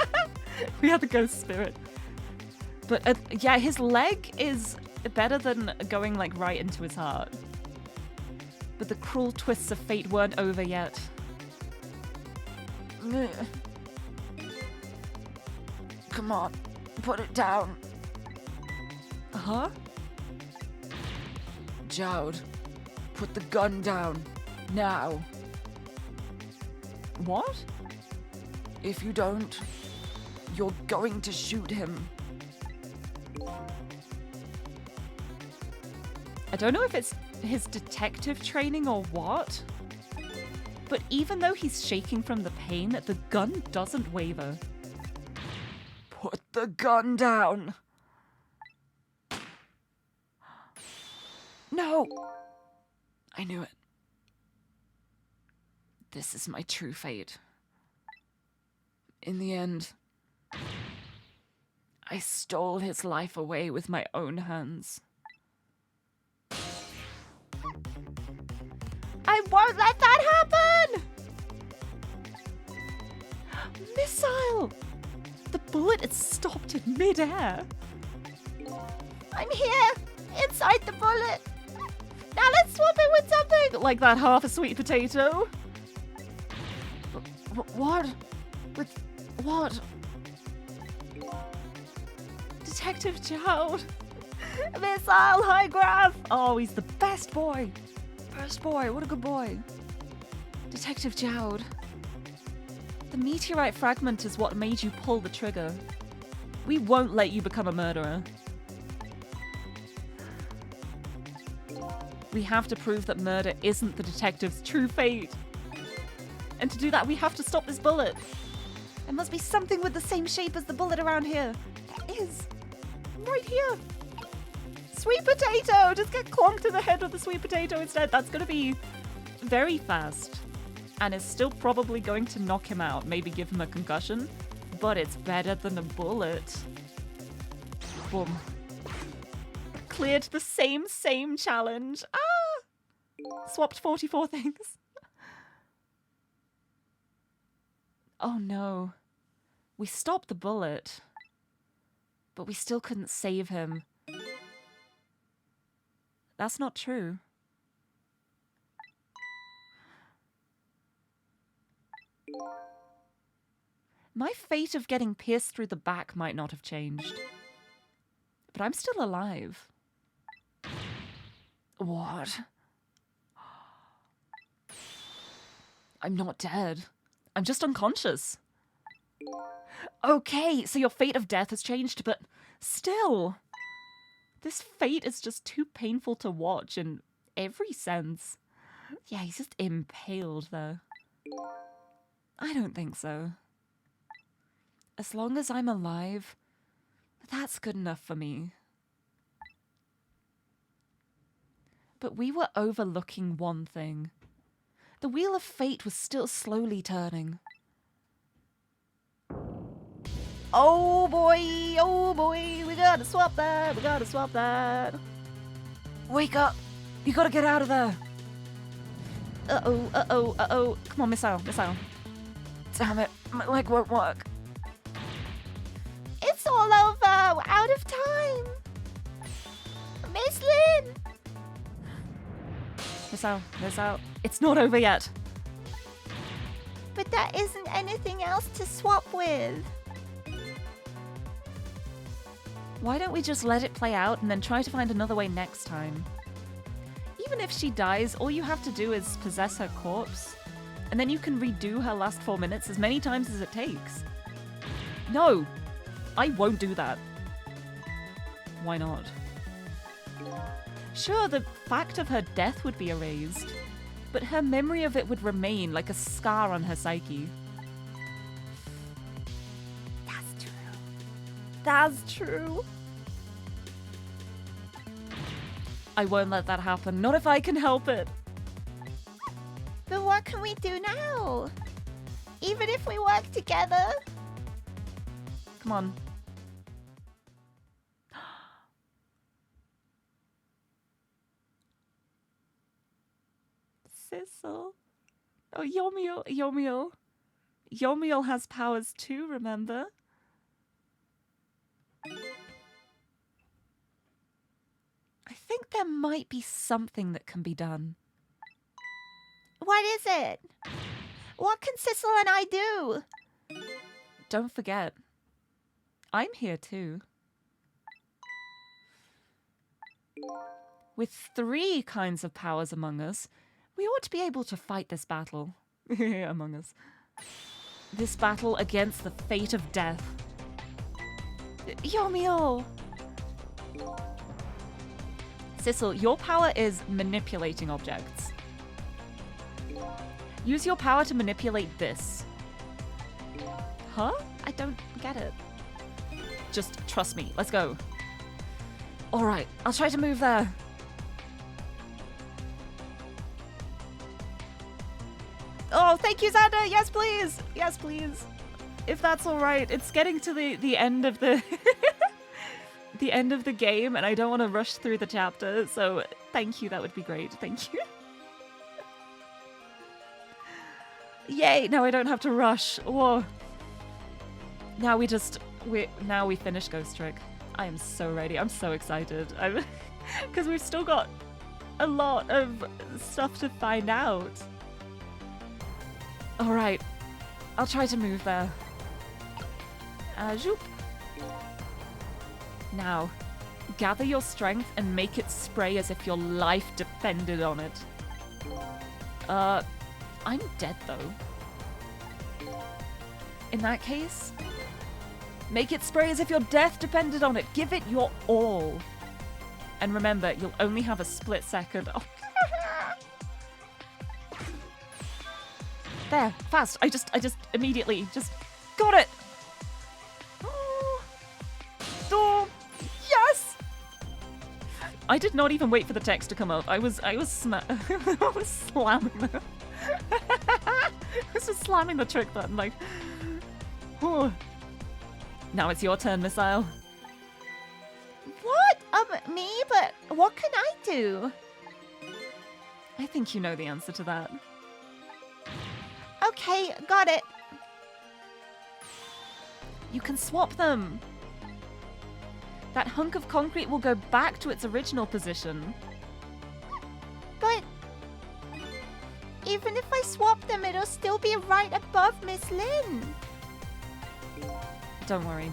We are the ghost spirit. But yeah, his leg is better than going like right into his heart. But the cruel twists of fate weren't over yet. Come on, put it down. Huh? Jowd, put the gun down. Now. What? If you don't, you're going to shoot him. I don't know if it's his detective training or what, but even though he's shaking from the pain, the gun doesn't waver. Put the gun down. No! I knew it. This is my true fate. In the end, I stole his life away with my own hands. I won't let that happen! Missile! The bullet is stopped in midair. I'm here, inside the bullet. Now let's swap it with something. Like that half a sweet potato. What? With what? Detective Jowd. Missile, high grav. Oh, he's the best boy. Best boy, what a good boy. Detective Jowd. The meteorite fragment is what made you pull the trigger. We won't let you become a murderer. We have to prove that murder isn't the detective's true fate. And to do that, we have to stop this bullet. There must be something with the same shape as the bullet around here. There is. Right here. Sweet potato! Just get clonked in the head with the sweet potato instead. That's going to be very fast. And it's still probably going to knock him out. Maybe give him a concussion. But it's better than a bullet. Boom. Cleared the same challenge. Ah! Swapped 44 things. Oh no. We stopped the bullet. But we still couldn't save him. That's not true. My fate of getting pierced through the back might not have changed. But I'm still alive. What? I'm not dead. I'm just unconscious. Okay, so your fate of death has changed, but still. This fate is just too painful to watch in every sense. Yeah, he's just impaled there. I don't think so. As long as I'm alive, that's good enough for me. But we were overlooking one thing. The wheel of fate was still slowly turning. Oh boy, we gotta swap that. Wake up! You gotta get out of there! Uh-oh. Come on, missile. Damn it, my leg won't work. It's all over. We're out of time. Miss Lynn. Missile. It's not over yet. But there isn't anything else to swap with. Why don't we just let it play out and then try to find another way next time? Even if she dies, all you have to do is possess her corpse, and then you can redo her last 4 minutes as many times as it takes. No, I won't do that. Why not? Sure, the fact of her death would be erased, but her memory of it would remain like a scar on her psyche. That's true. I won't let that happen. Not if I can help it. But what can we do now? Even if we work together? Come on. Oh, Yomiel has powers too, remember? I think there might be something that can be done. What is it? What can Sissel and I do? Don't forget, I'm here too. With 3 kinds of powers among us, we ought to be able to fight this battle. Among us. This battle against the fate of death. Yomiel! Sissel, your power is manipulating objects. Use your power to manipulate this. Huh? I don't get it. Just trust me. Let's go. Alright, I'll try to move there. Oh, thank you, Xander. Yes, please. Yes, please. If that's alright. It's getting to the end of the... the end of the game, and I don't want to rush through the chapter, so thank you. That would be great. Thank you. Yay! Now I don't have to rush. Whoa. Now we finish Ghost Trick. I am so ready. I'm so excited. Because we've still got a lot of stuff to find out. Alright. I'll try to move there. Zoop. Now, gather your strength and make it spray as if your life depended on it. I'm dead though. In that case, make it spray as if your death depended on it. Give it your all. And remember, you'll only have a split second. Oh. There, fast. I just immediately just got it. Oh, yes! I did not even wait for the text to come up. I was slamming the I was just slamming the trick button like. Whew. Now it's your turn, Missile. What? Me? But what can I do? I think you know the answer to that. Okay, got it. You can swap them. That hunk of concrete will go back to its original position. But even if I swap them, it'll still be right above Miss Lynn. Don't worry.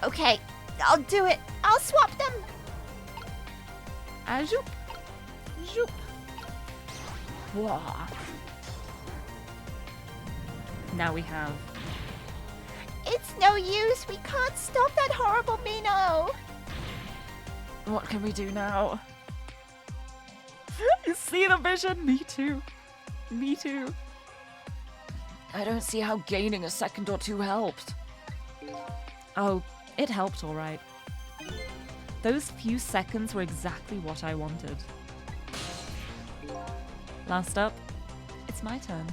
Okay, I'll do it. I'll swap them. Zoop. Zoop. Whoa. Now we have... It's no use. We can't stop that horrible Mino. What can we do now? You see the vision? Me too. Me too. I don't see how gaining a second or 2 helped. Oh, it helped all right. Those few seconds were exactly what I wanted. Last up, it's my turn.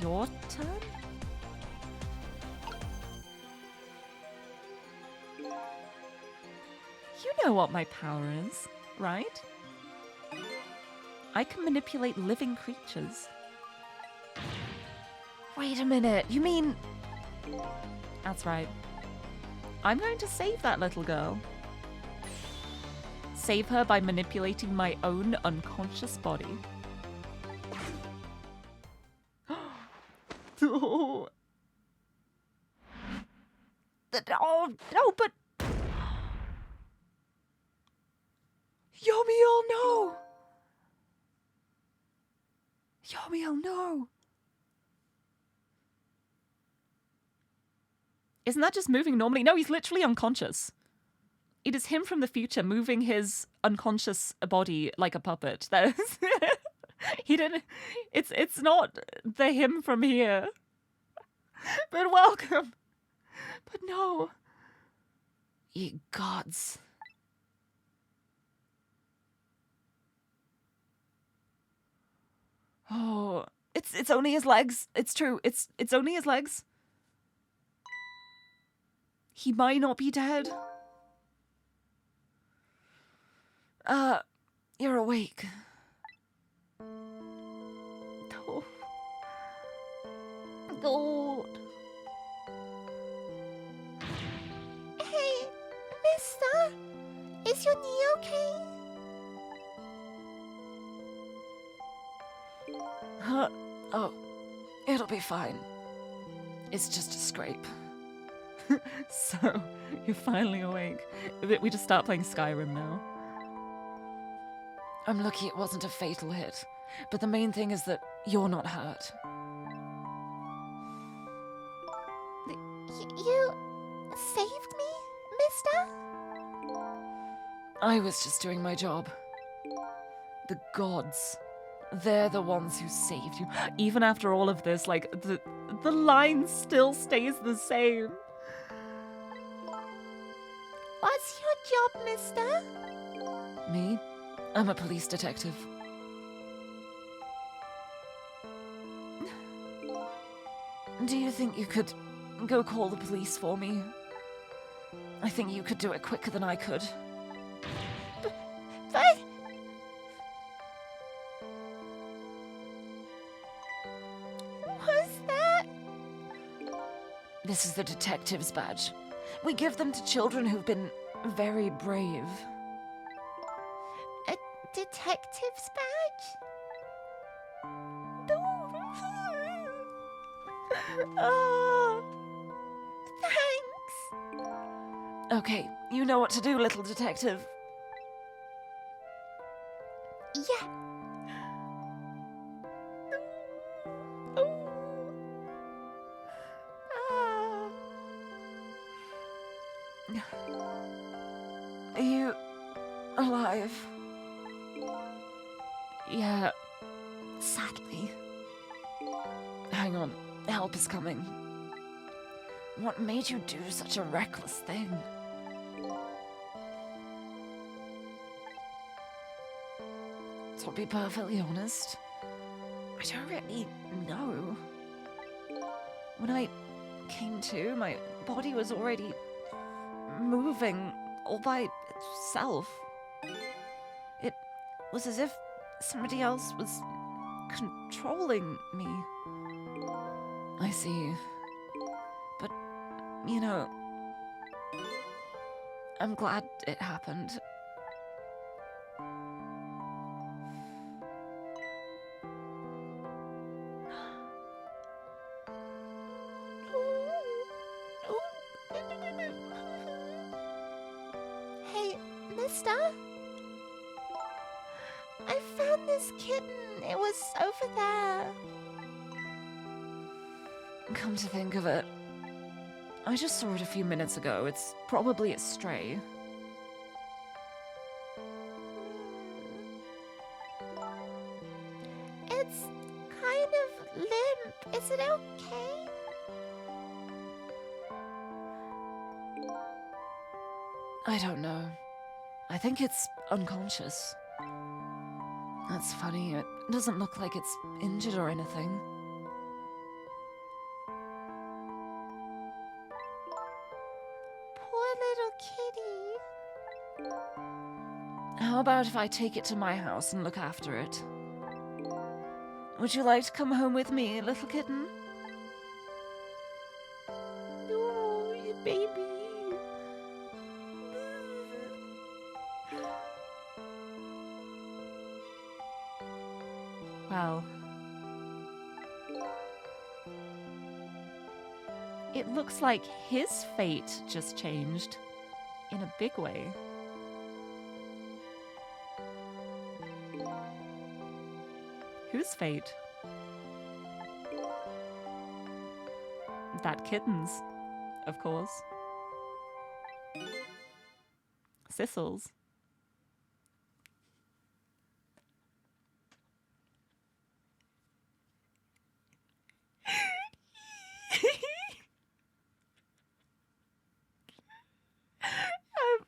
Your turn? You know what my power is, right? I can manipulate living creatures. Wait a minute, you mean... That's right. I'm going to save that little girl. Save her by manipulating my own unconscious body. Oh. Oh, no, but... Yomiel, no! Yomiel, no! Isn't that just moving normally? No, he's literally unconscious. It is him from the future moving his unconscious body like a puppet. That is... He didn't... It's not the him from here. But welcome. But no. Ye gods. Oh, it's only his legs. It's true. It's only his legs. He might not be dead. You're awake. Oh. Good. Hey, mister, is your knee okay? Huh? Oh, it'll be fine. It's just a scrape. So, you're finally awake. We just start playing Skyrim now. I'm lucky it wasn't a fatal hit, but the main thing is that you're not hurt. You saved me, mister? I was just doing my job. The gods, they're the ones who saved you. Even after all of this, like, the line still stays the same. What's your job, mister? Me? I'm a police detective. Do you think you could go call the police for me? I think you could do it quicker than I could. But... What's that? This is the detective's badge. We give them to children who've been very brave. A detective's badge? Ah. Thanks. Okay, you know what to do, little detective. Yeah. Ah. Are you alive? Yeah, sadly. Hang on, help is coming. What made you do such a reckless thing? To be perfectly honest, I don't really know. When I came to, my body was already moving all by itself. It was as if somebody else was controlling me. I see. But, you know, I'm glad it happened. Hey, mister? I found this kitten. It was over there. Come to think of it, I just saw it a few minutes ago. It's probably a stray. It's kind of limp. Is it okay? I don't know. I think it's unconscious. That's funny. It doesn't look like it's injured or anything. Poor little kitty. How about if I take it to my house and look after it? Would you like to come home with me, little kitten? Oh, you baby. Well, it looks like his fate just changed in a big way. Whose fate? That kitten's, of course. Sissel's.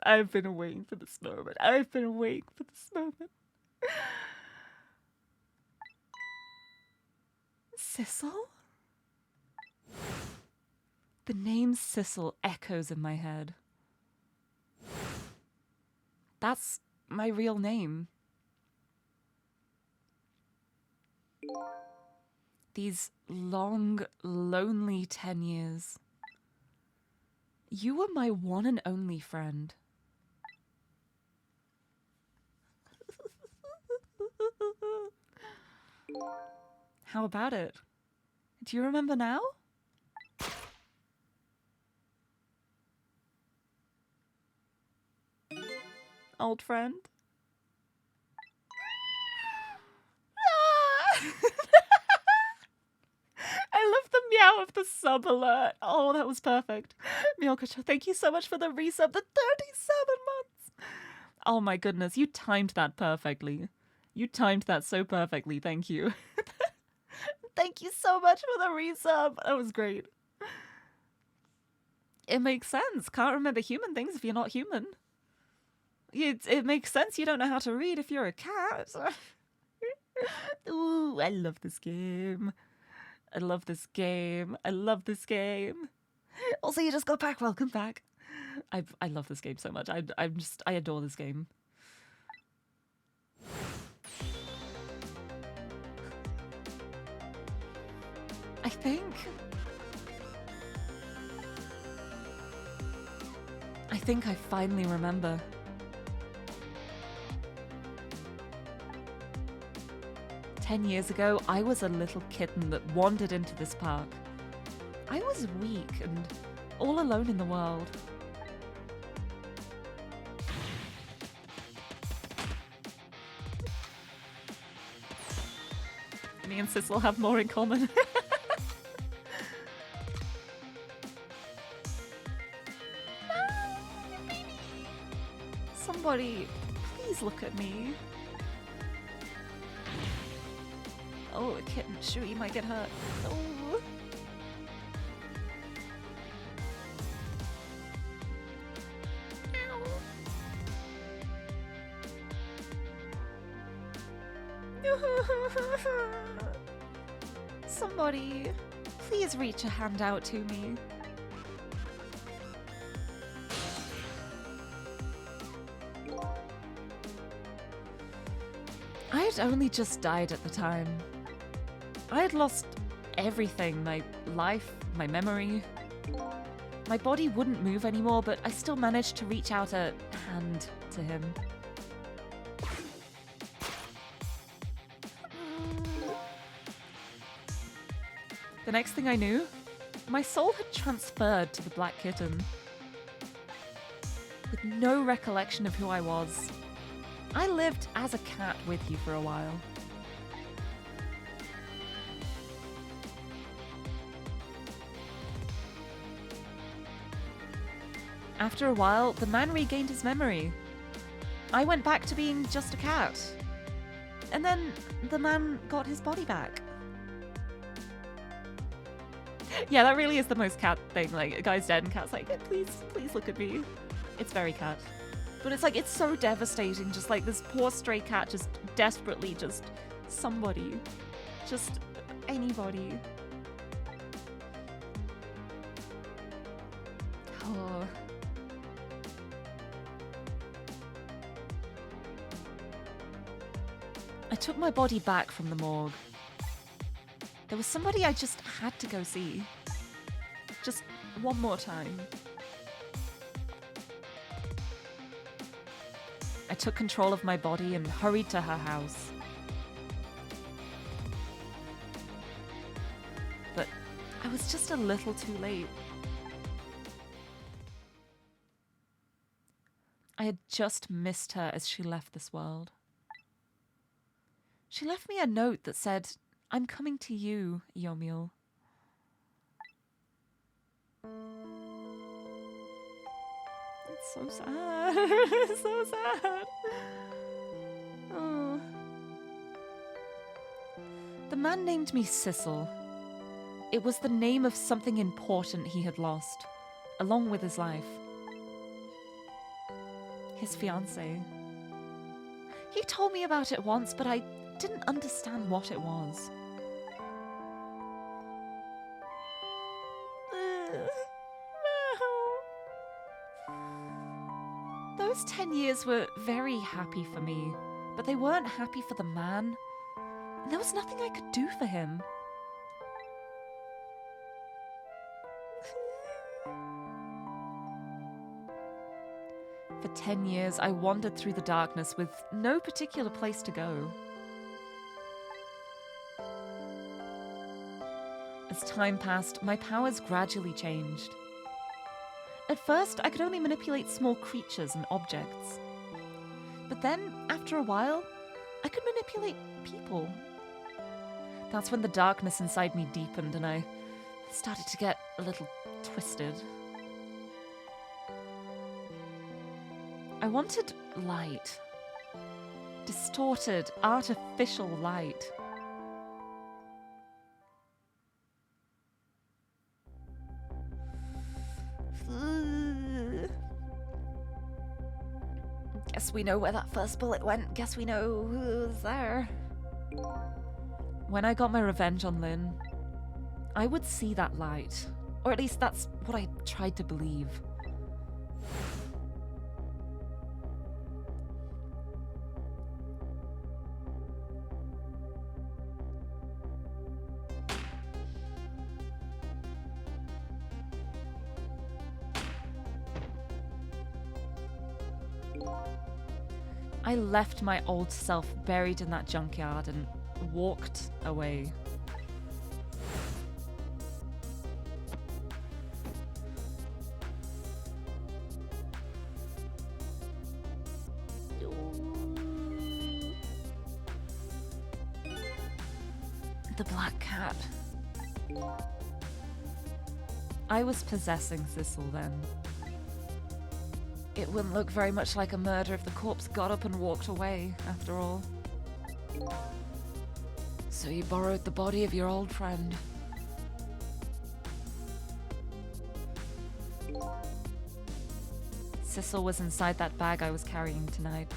I've been waiting for this moment. I've been waiting for this moment. Sissel? The name Sissel echoes in my head. That's my real name. These long, lonely 10 years. You were my one and only friend. How about it? Do you remember now? Old friend? I love the meow of the sub alert. Oh, that was perfect. Miyoko, thank you so much for the resub, the 37 months. Oh my goodness, you timed that perfectly. You timed that so perfectly, thank you. Thank you so much for the resub. That was great. It makes sense. Can't remember human things if you're not human. It makes sense you don't know how to read if you're a cat. Ooh, I love this game. I love this game. I love this game. Also, you just got back. Welcome back. I love this game so much. I adore this game. I think I finally remember. 10 years ago, I was a little kitten that wandered into this park. I was weak and all alone in the world. Me and Sissel have more in common. Somebody, please look at me. Oh, a kitten. Shoot, you might get hurt. Oh. Somebody, please reach a hand out to me. I had only just died at the time. I had lost everything, my life, my memory. My body wouldn't move anymore, but I still managed to reach out a hand to him. The next thing I knew, my soul had transferred to the black kitten. With no recollection of who I was, I lived as a cat with you for a while. After a while, the man regained his memory. I went back to being just a cat. And then the man got his body back. Yeah, that really is the most cat thing. Like, a guy's dead and cat's like, please, please look at me. It's very cat. But it's like, it's so devastating. Just like this poor stray cat just desperately just somebody. Just anybody. Oh. I took my body back from the morgue. There was somebody I just had to go see. Just one more time. I took control of my body and hurried to her house. But I was just a little too late. I had just missed her as she left this world. She left me a note that said, "I'm coming to you, Yomiel." It's so sad. It's so sad. Oh. The man named me Sissel. It was the name of something important he had lost, along with his life. His fiancée. He told me about it once, but I didn't understand what it was. Those 10 years were very happy for me, but they weren't happy for the man. There was nothing I could do for him. For 10 years, I wandered through the darkness with no particular place to go. As time passed, my powers gradually changed. At first, I could only manipulate small creatures and objects. But then, after a while, I could manipulate people. That's when the darkness inside me deepened and I started to get a little twisted. I wanted light. Distorted, artificial light. Guess we know where that first bullet went. Guess we know who was there. When I got my revenge on Lynn, I would see that light. Or at least that's what I tried to believe. I left my old self buried in that junkyard and walked away. The black cat. I was possessing Sissel then. It wouldn't look very much like a murder if the corpse got up and walked away, after all. So you borrowed the body of your old friend. Sissel was inside that bag I was carrying tonight.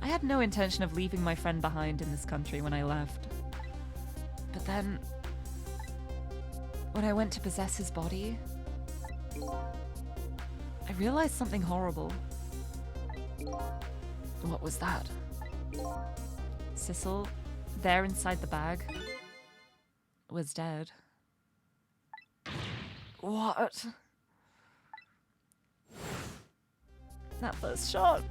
I had no intention of leaving my friend behind in this country when I left. But then, when I went to possess his body, I realized something horrible. What was that? Sissel, there inside the bag, was dead. What? That first shot.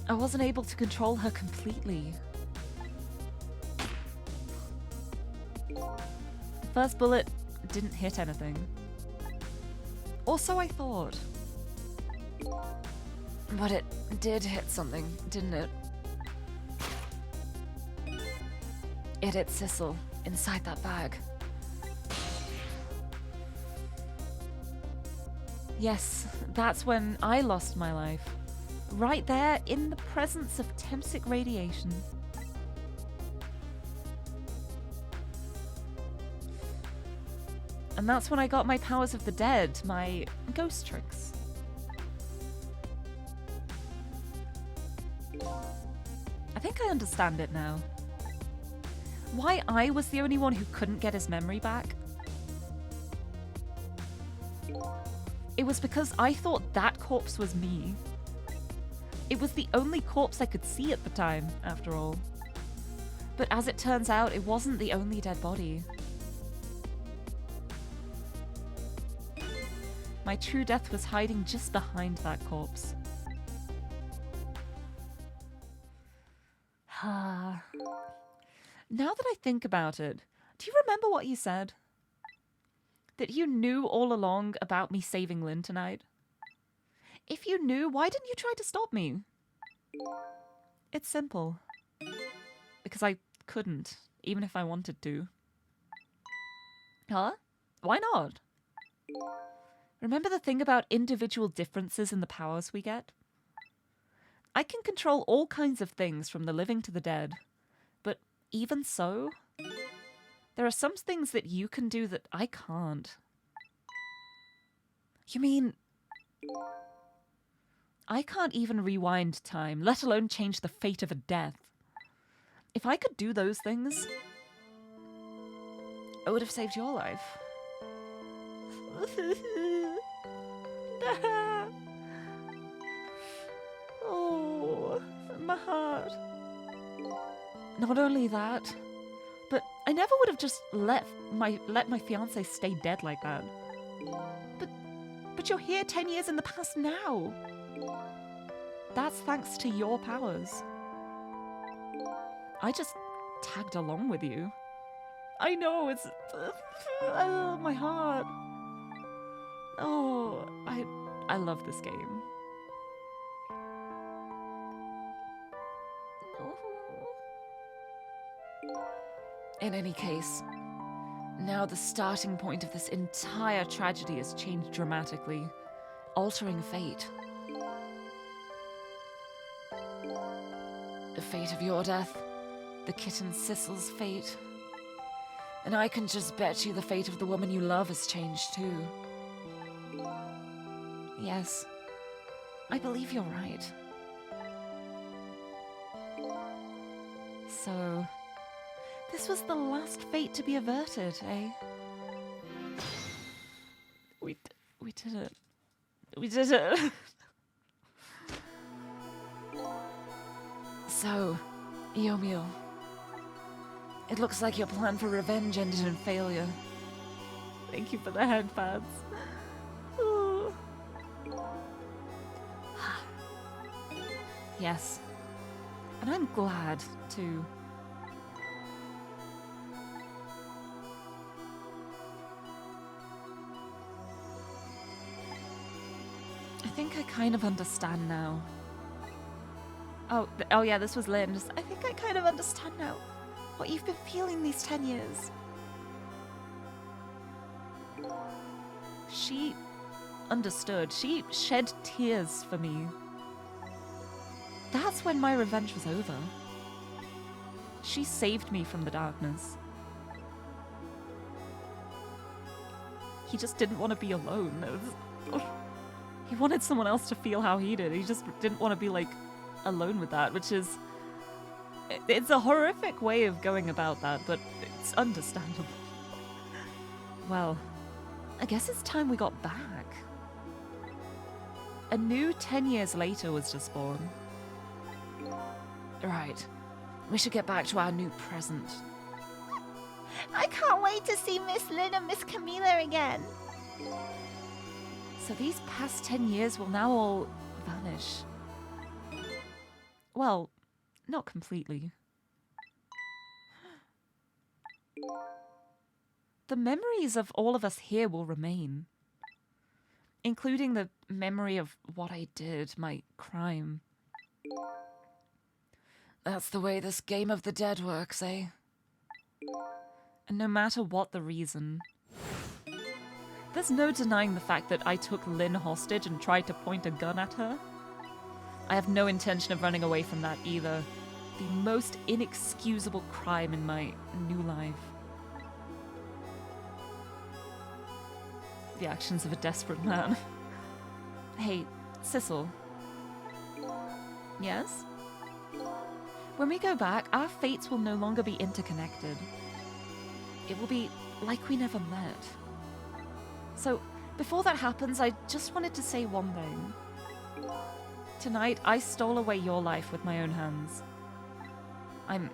I wasn't able to control her completely. The first bullet didn't hit anything. Or so I thought. But it did hit something, didn't it? It hit Sissel inside that bag. Yes, that's when I lost my life. Right there in the presence of Temsic radiation. And that's when I got my powers of the dead, my ghost tricks. I think I understand it now. Why I was the only one who couldn't get his memory back? It was because I thought that corpse was me. It was the only corpse I could see at the time, after all. But as it turns out, it wasn't the only dead body. My true death was hiding just behind that corpse. Now that I think about it, do you remember what you said? That you knew all along about me saving Lynn tonight? If you knew, why didn't you try to stop me? It's simple. Because I couldn't, even if I wanted to. Huh? Why not? Remember the thing about individual differences in the powers we get? I can control all kinds of things from the living to the dead. But even so, there are some things that you can do that I can't. You mean... I can't even rewind time, let alone change the fate of a death. If I could do those things, I would have saved your life. Oh, my heart. Not only that, but I never would have just let my fiance stay dead like that. But you're here 10 years in the past now. That's thanks to your powers. I just tagged along with you. I know, it's... oh, my heart. Oh, I love this game. In any case, now the starting point of this entire tragedy has changed dramatically, altering fate. The fate of your death, the kitten Sissel's fate. And I can just bet you the fate of the woman you love has changed too. Yes, I believe you're right. So, this was the last fate to be averted, eh? We did it. We did it. So, Yomiel, it looks like your plan for revenge ended in failure. Thank you for the headpads. Yes. And I'm glad, too. I think I kind of understand now. Oh yeah, this was Lynn. I think I kind of understand now what you've been feeling these 10 years. She understood. She shed tears for me. That's when my revenge was over. She saved me from the darkness. He just didn't want to be alone. He wanted someone else to feel how he did. He just didn't want to be, like, alone with that, which is... It's a horrific way of going about that, but it's understandable. Well, I guess it's time we got back. A new 10 years later was just born. Right. We should get back to our new present. I can't wait to see Miss Lynn and Miss Camila again. So these past 10 years will now all vanish. Well, not completely. The memories of all of us here will remain. Including the memory of what I did, my crime. That's the way this game of the dead works, eh? And no matter what the reason, there's no denying the fact that I took Lynn hostage and tried to point a gun at her. I have no intention of running away from that either. The most inexcusable crime in my new life. The actions of a desperate man. Hey, Sissel. Yes? When we go back, our fates will no longer be interconnected. It will be like we never met. So, before that happens, I just wanted to say one thing. Tonight, I stole away your life with my own hands. I'm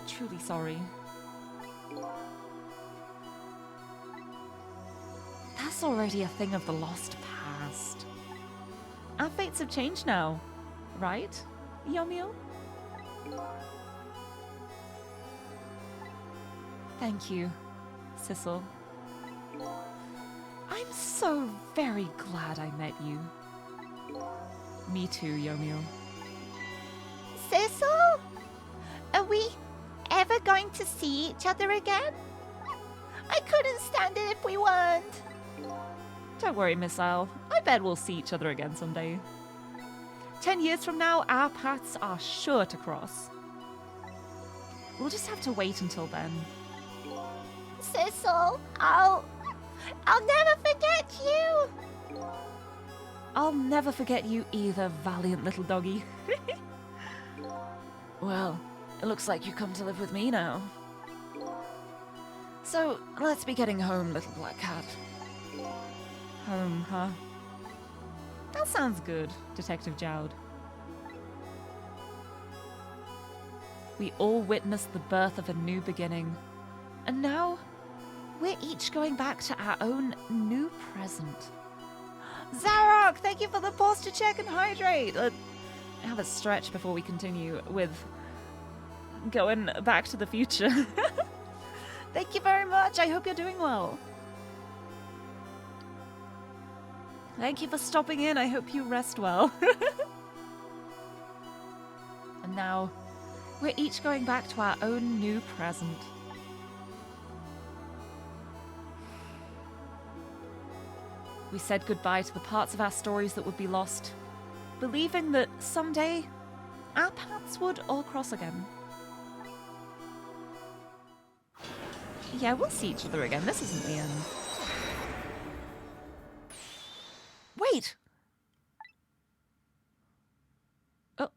truly sorry. That's already a thing of the lost past. Our fates have changed now, right, Yomiel? Thank you, Sissel. I'm so very glad I met you. Me too, Yomiel. Sissel? Are we ever going to see each other again? I couldn't stand it if we weren't. Don't worry, Miss Isle. I bet we'll see each other again someday. 10 years from now, our paths are sure to cross. We'll just have to wait until then. Sissel, I'll never forget you. I'll never forget you either, valiant little doggy. Well, it looks like you come to live with me now. So, let's be getting home, little black cat. Home, huh? That sounds good, Detective Jowd. We all witnessed the birth of a new beginning. And now, we're each going back to our own new present. Zarok, thank you for the pause to check and hydrate! Have a stretch before we continue with going back to the future. Thank you very much, I hope you're doing well. Thank you for stopping in, I hope you rest well. And now, we're each going back to our own new present. We said goodbye to the parts of our stories that would be lost, believing that someday our paths would all cross again. Yeah, we'll see each other again. This isn't the end. Wait! Oh.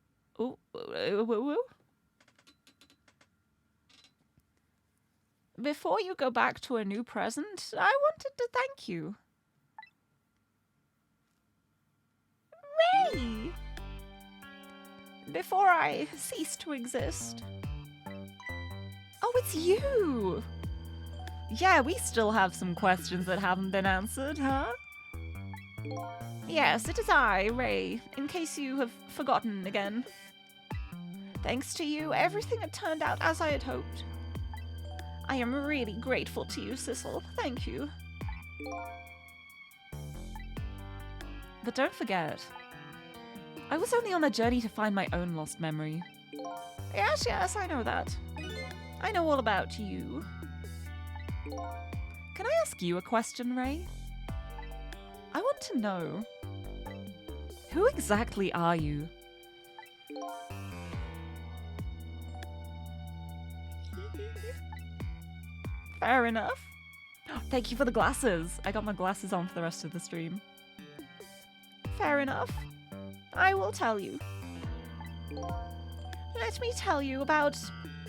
Before you go back to a new present, I wanted to thank you. Ray! Before I cease to exist. Oh, it's you! Yeah, we still have some questions that haven't been answered, huh? Yes, it is I, Ray, in case you have forgotten again. Thanks to you, everything had turned out as I had hoped. I am really grateful to you, Sissel. Thank you. But don't forget, I was only on a journey to find my own lost memory. Yes, I know that. I know all about you. Can I ask you a question, Ray? I want to know, who exactly are you? Fair enough. Thank you for the glasses. I got my glasses on for the rest of the stream. Fair enough. I will tell you. Let me tell you about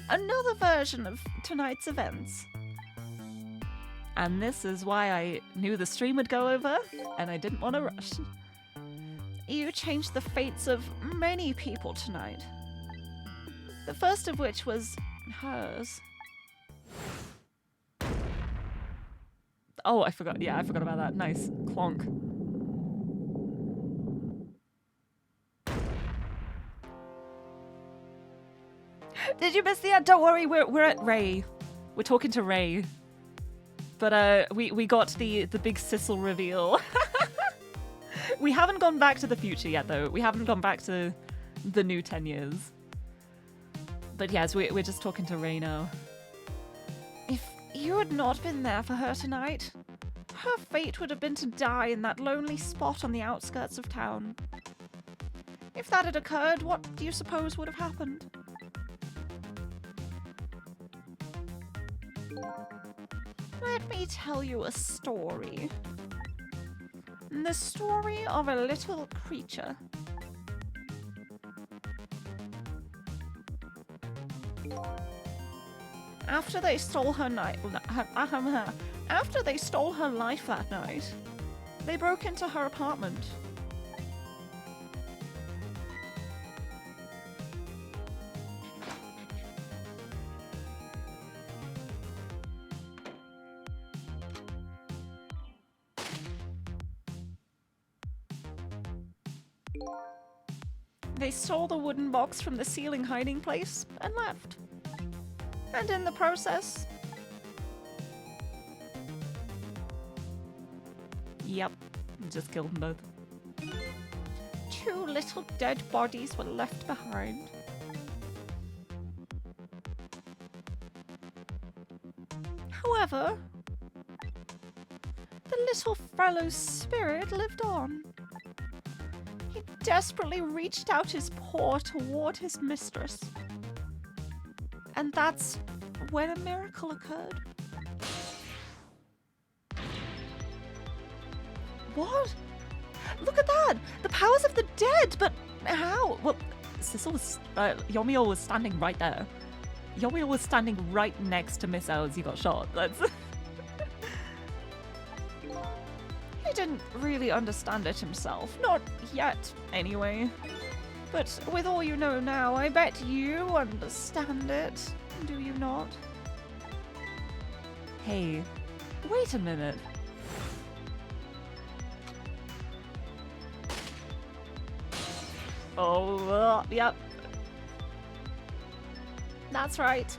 another version of tonight's events. And this is why I knew the stream would go over, and I didn't want to rush. You changed the fates of many people tonight. The first of which was hers. Oh, I forgot. Yeah, I forgot about that. Nice. Clonk. Did you miss the end? Don't worry, we're at Ray. We're talking to Ray. But we got the big Sissel reveal. We haven't gone back to the future yet, though. We haven't gone back to the new 10 years. But yes, we're just talking to Ray now. If you had not been there for her tonight, her fate would have been to die in that lonely spot on the outskirts of town. If that had occurred, what do you suppose would have happened? Let me tell you a story. The story of a little creature. After they stole her after they stole her life that night, they broke into her apartment. They stole the wooden box from the ceiling hiding place and left. And in the process... Yep, just killed them both. 2 little dead bodies were left behind. However, the little fellow's spirit lived on. He desperately reached out his paw toward his mistress. And that's when a miracle occurred. What? Look at that! The powers of the dead! But how? Well, Sissel was... Yomiel was standing right there. Yomiel was standing right next to Miss L as he got shot. That's... He didn't really understand it himself. Not yet, anyway. But with all you know now, I bet you understand it. Do you not? Hey, wait a minute. Oh, yep. That's right.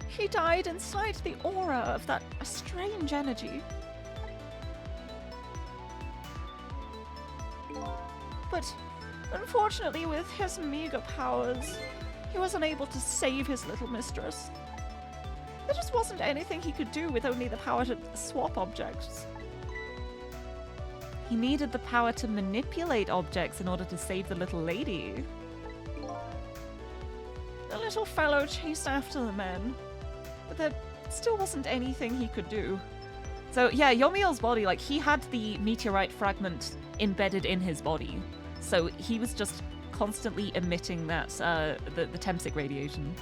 He died inside the aura of that strange energy. But unfortunately, with his meager powers, he was unable to save his little mistress. There just wasn't anything he could do with only the power to swap objects. He needed the power to manipulate objects in order to save the little lady. The little fellow chased after the men, but there still wasn't anything he could do. So yeah, Yomiel's body, like, he had the meteorite fragment embedded in his body. So he was just constantly emitting that, the Temsic radiation.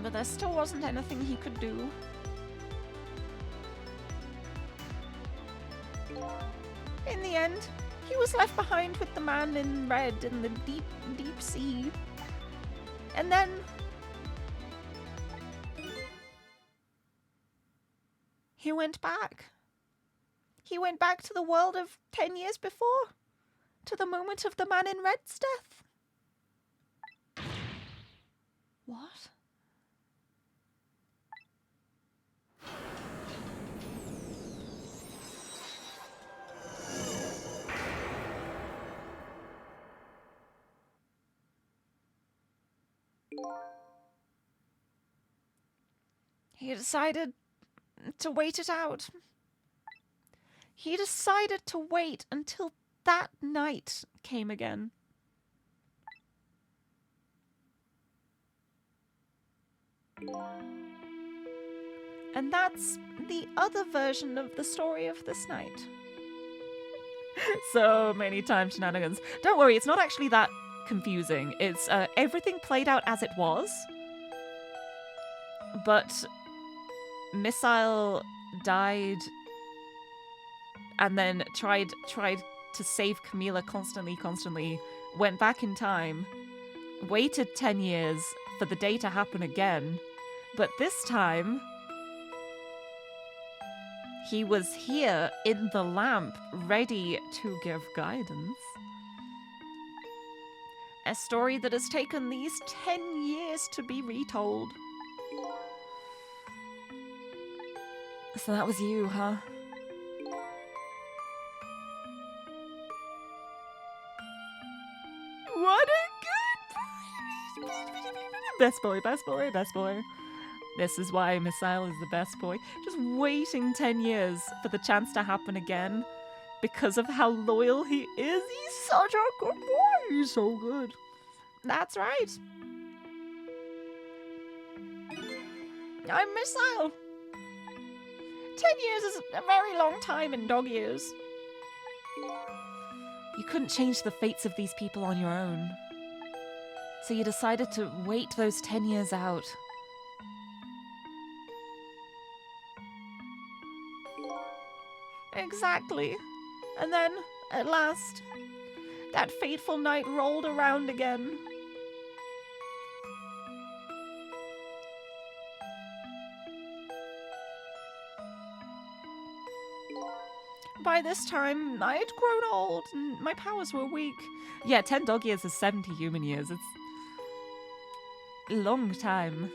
But there still wasn't anything he could do. In the end, he was left behind with the man in red in the deep, deep sea. And then... he went back. He went back to the world of 10 years before. To the moment of the man in red's death. What? He decided to wait it out. He decided to wait until that night came again. And that's the other version of the story of this night. So many time shenanigans. Don't worry, it's not actually that confusing. It's everything played out as it was. But Missile died and then tried to save Camila constantly, went back in time, waited 10 years for the day to happen again, but this time he was here in the lamp, ready to give guidance. A story that has taken these 10 years to be retold. So that was you, huh? What a good boy! Best boy, best boy, best boy. This is why Missile is the best boy. Just waiting 10 years for the chance to happen again because of how loyal he is. He's such a good boy. He's so good. That's right. I'm Missile. 10 years is a very long time in dog years. You couldn't change the fates of these people on your own. So you decided to wait those 10 years out. Exactly. And then, at last, that fateful night rolled around again. By this time, I had grown old, and my powers were weak. Yeah, 10 dog years is 70 human years. It's a long time.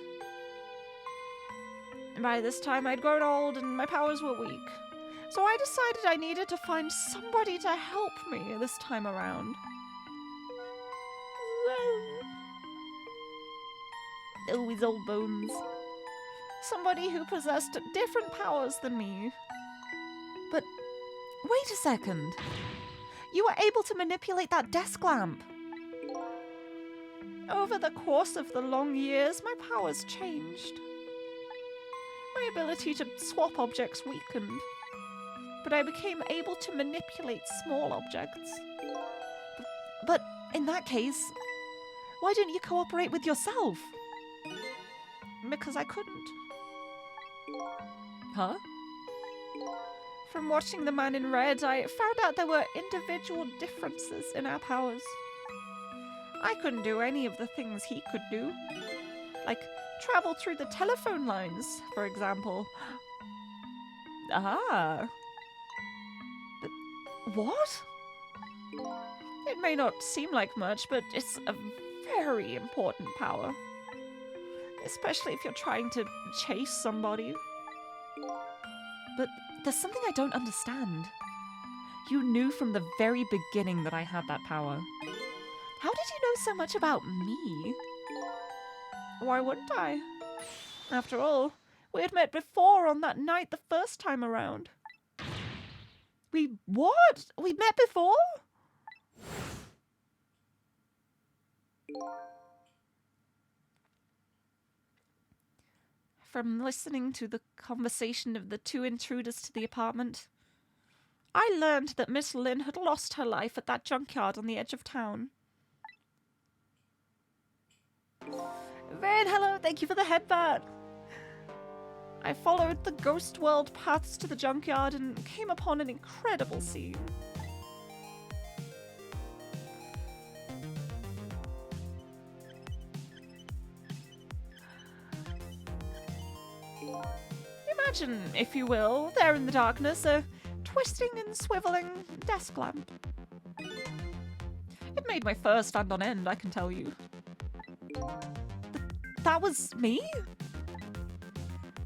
By this time, I'd grown old, and my powers were weak. So I decided I needed to find somebody to help me this time around. Oh, his old bones. Somebody who possessed different powers than me. But wait a second. You were able to manipulate that desk lamp. Over the course of the long years, my powers changed. My ability to swap objects weakened. But I became able to manipulate small objects. But in that case, why didn't you cooperate with yourself? Because I couldn't. Huh? From watching the man in red, I found out there were individual differences in our powers. I couldn't do any of the things he could do. Like, travel through the telephone lines, for example. Ah. But what? It may not seem like much, but it's a very important power. Especially if you're trying to chase somebody. But there's something I don't understand. You knew from the very beginning that I had that power. How did you know so much about me? Why wouldn't I? After all, we had met before on that night the first time around. What? We met before? From listening to the conversation of the two intruders to the apartment, I learned that Miss Lynn had lost her life at that junkyard on the edge of town. Vane, hello, thank you for the headbutt. I followed the ghost world paths to the junkyard and came upon an incredible scene. Imagine, if you will, there in the darkness, a twisting and swiveling desk lamp. It made my fur stand on end, I can tell you. That was me?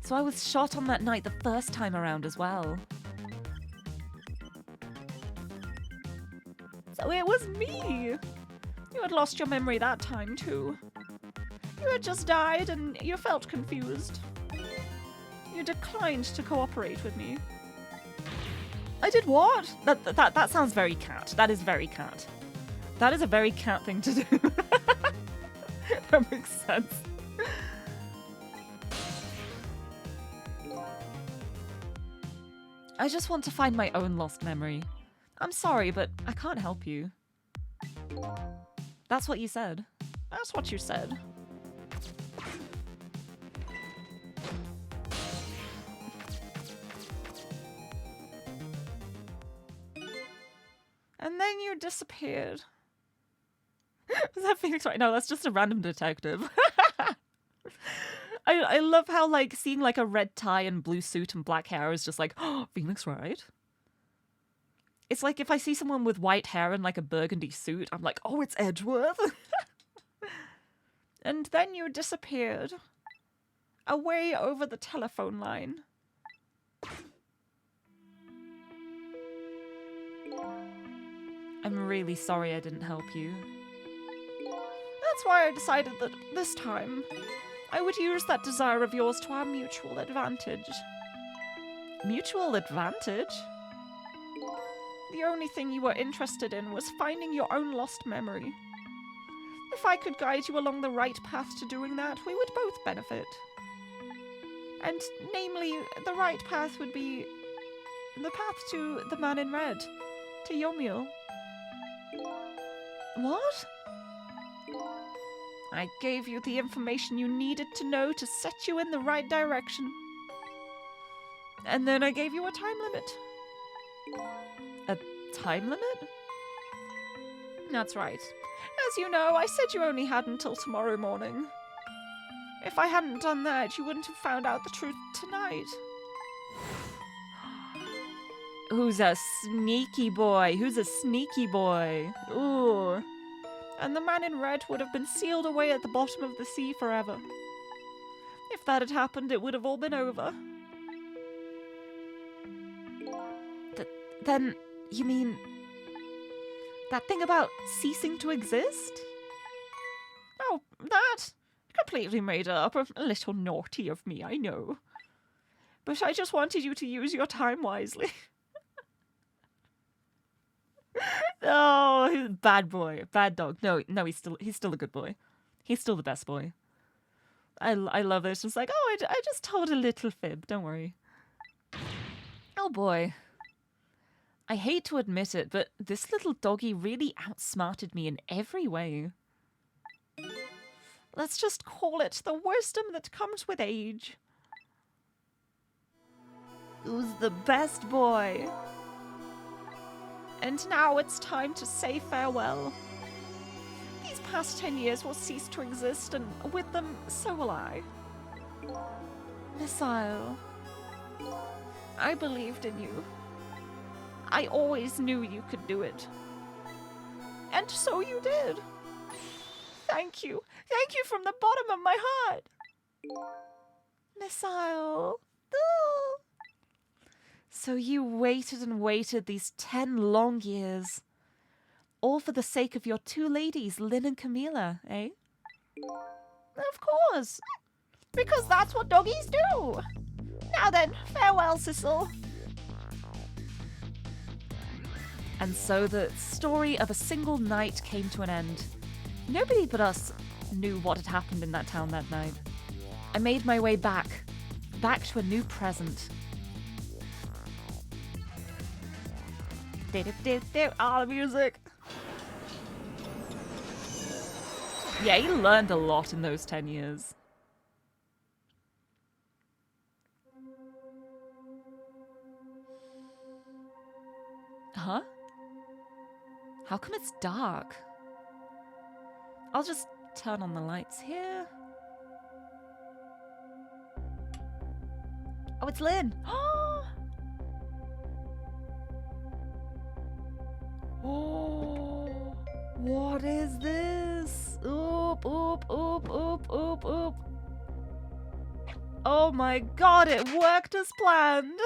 So I was shot on that night the first time around as well. So it was me! You had lost your memory that time too. You had just died and you felt confused. You declined to cooperate with me. I did what? That sounds very cat. That is very cat. That is a very cat thing to do. That makes sense. I just want to find my own lost memory. I'm sorry, but I can't help you. That's what you said. That's what you said. And then you disappeared. Is that Phoenix right? No, that's just a random detective. I love how, like, seeing, like, a red tie and blue suit and black hair is just like, oh, Phoenix Wright? It's like if I see someone with white hair and, like, a burgundy suit, I'm like, oh, it's Edgeworth. And then you disappeared. Away over the telephone line. I'm really sorry I didn't help you. That's why I decided that this time I would use that desire of yours to our mutual advantage. Mutual advantage? The only thing you were interested in was finding your own lost memory. If I could guide you along the right path to doing that, we would both benefit. And namely, the right path would be the path to the man in red, to Yomiel. What? I gave you the information you needed to know to set you in the right direction. And then I gave you a time limit. A time limit? That's right. As you know, I said you only had until tomorrow morning. If I hadn't done that, you wouldn't have found out the truth tonight. Who's a sneaky boy? Who's a sneaky boy? Ooh. And the man in red would have been sealed away at the bottom of the sea forever. If that had happened, it would have all been over. Then, you mean that thing about ceasing to exist? Oh, that? Completely made up. A little naughty of me, I know. But I just wanted you to use your time wisely. Oh, bad boy, bad dog. No, he's still a good boy. He's still the best boy. I love this. It's like, oh, I just told a little fib. Don't worry. Oh boy. I hate to admit it, but this little doggy really outsmarted me in every way. Let's just call it the wisdom that comes with age. who's the best boy. And now it's time to say farewell. These past 10 years will cease to exist, and with them, so will I. Missile, I believed in you. I always knew you could do it. And so you did. Thank you. Thank you from the bottom of my heart. Missile. Ooh. So you waited and waited these 10 long years. All for the sake of your two ladies, Lynn and Camilla, eh? Of course. Because that's what doggies do. Now then, farewell, Sissel. And so the story of a single night came to an end. Nobody but us knew what had happened in that town that night. I made my way back to a new present. All the music. Yeah, he learned a lot in those 10 years. Huh? How come it's dark? I'll just turn on the lights here. Oh, it's Lynn. Oh, what is this? Oop, oop, oop, oop, oop, oop. Oh my god, it worked as planned.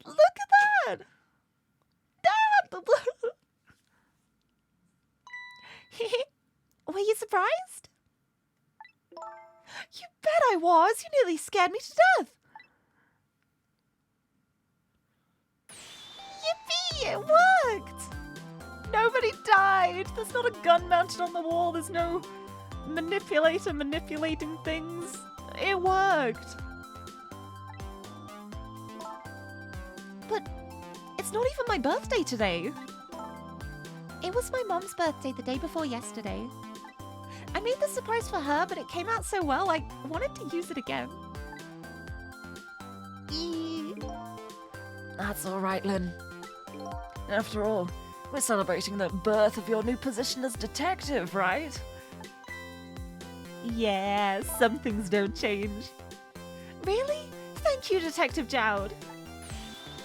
Look at that. Were you surprised? You bet I was. You nearly scared me to death. Yippee! It worked! Nobody died. There's not a gun mounted on the wall. There's no manipulator manipulating things. It worked. But it's not even my birthday today. It was my mom's birthday the day before yesterday. I made the surprise for her, but it came out so well, I wanted to use it again. That's all right, Lynn. After all, we're celebrating the birth of your new position as detective, right? Yeah, some things don't change. Really? Thank you, Detective Jowd.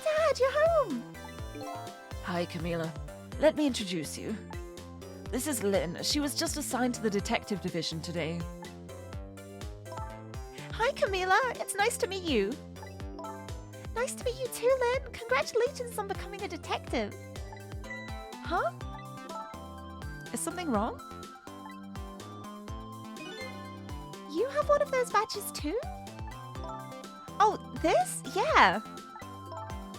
Dad, you're home. Hi, Camilla. Let me introduce you. This is Lynn. She was just assigned to the detective division today. Hi, Camilla. It's nice to meet you. Nice to meet you too, Lynn. Congratulations on becoming a detective. Huh? Is something wrong? You have one of those badges too? Oh, this? Yeah.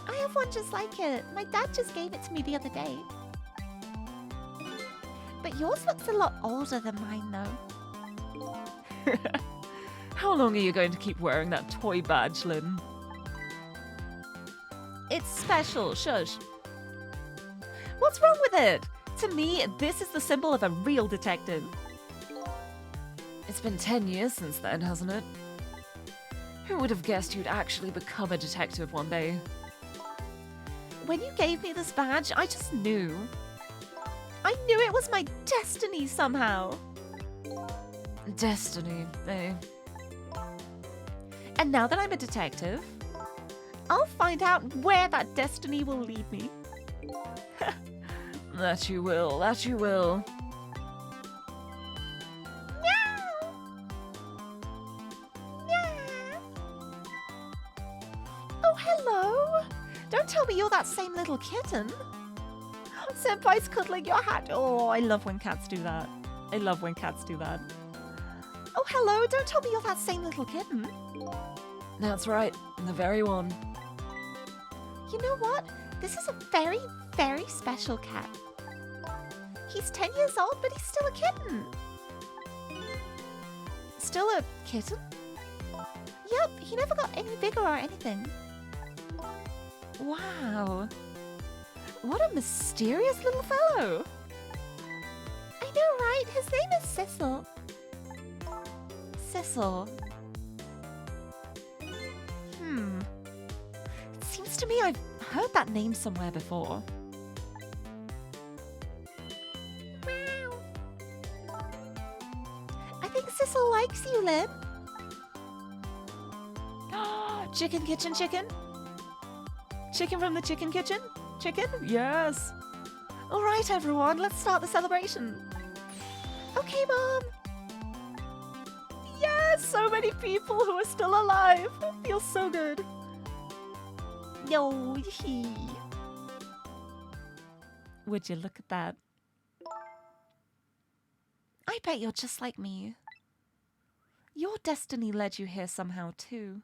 I have one just like it. My dad just gave it to me the other day. But yours looks a lot older than mine, though. How long are you going to keep wearing that toy badge, Lynn? It's special, shush. What's wrong with it? To me, this is the symbol of a real detective. It's been 10 years since then, hasn't it? Who would have guessed you'd actually become a detective one day? When you gave me this badge, I just knew. I knew it was my destiny somehow. Destiny, eh? And now that I'm a detective, I'll find out where that destiny will lead me. That you will, that you will. Meow! Meow! Oh, hello! Don't tell me you're that same little kitten. Senpai's cuddling your hat. Oh, I love when cats do that. I love when cats do that. Oh, hello! Don't tell me you're that same little kitten. That's right, the very one. You know what? This is a very, very special cat. He's 10 years old, but he's still a kitten. Still a kitten? Yep, he never got any bigger or anything. Wow. What a mysterious little fellow. I know, right? His name is Sissel. Sissel. seems to me I've heard that name somewhere before. I think Sissel likes you, Lynn. Chicken kitchen chicken? Chicken from the chicken kitchen? Chicken? Yes. All right, everyone, let's start the celebration. Okay, Mom. Yes, so many people who are still alive. It feels so good. No, Would you look at that? I bet you're just like me. Your destiny led you here somehow, too.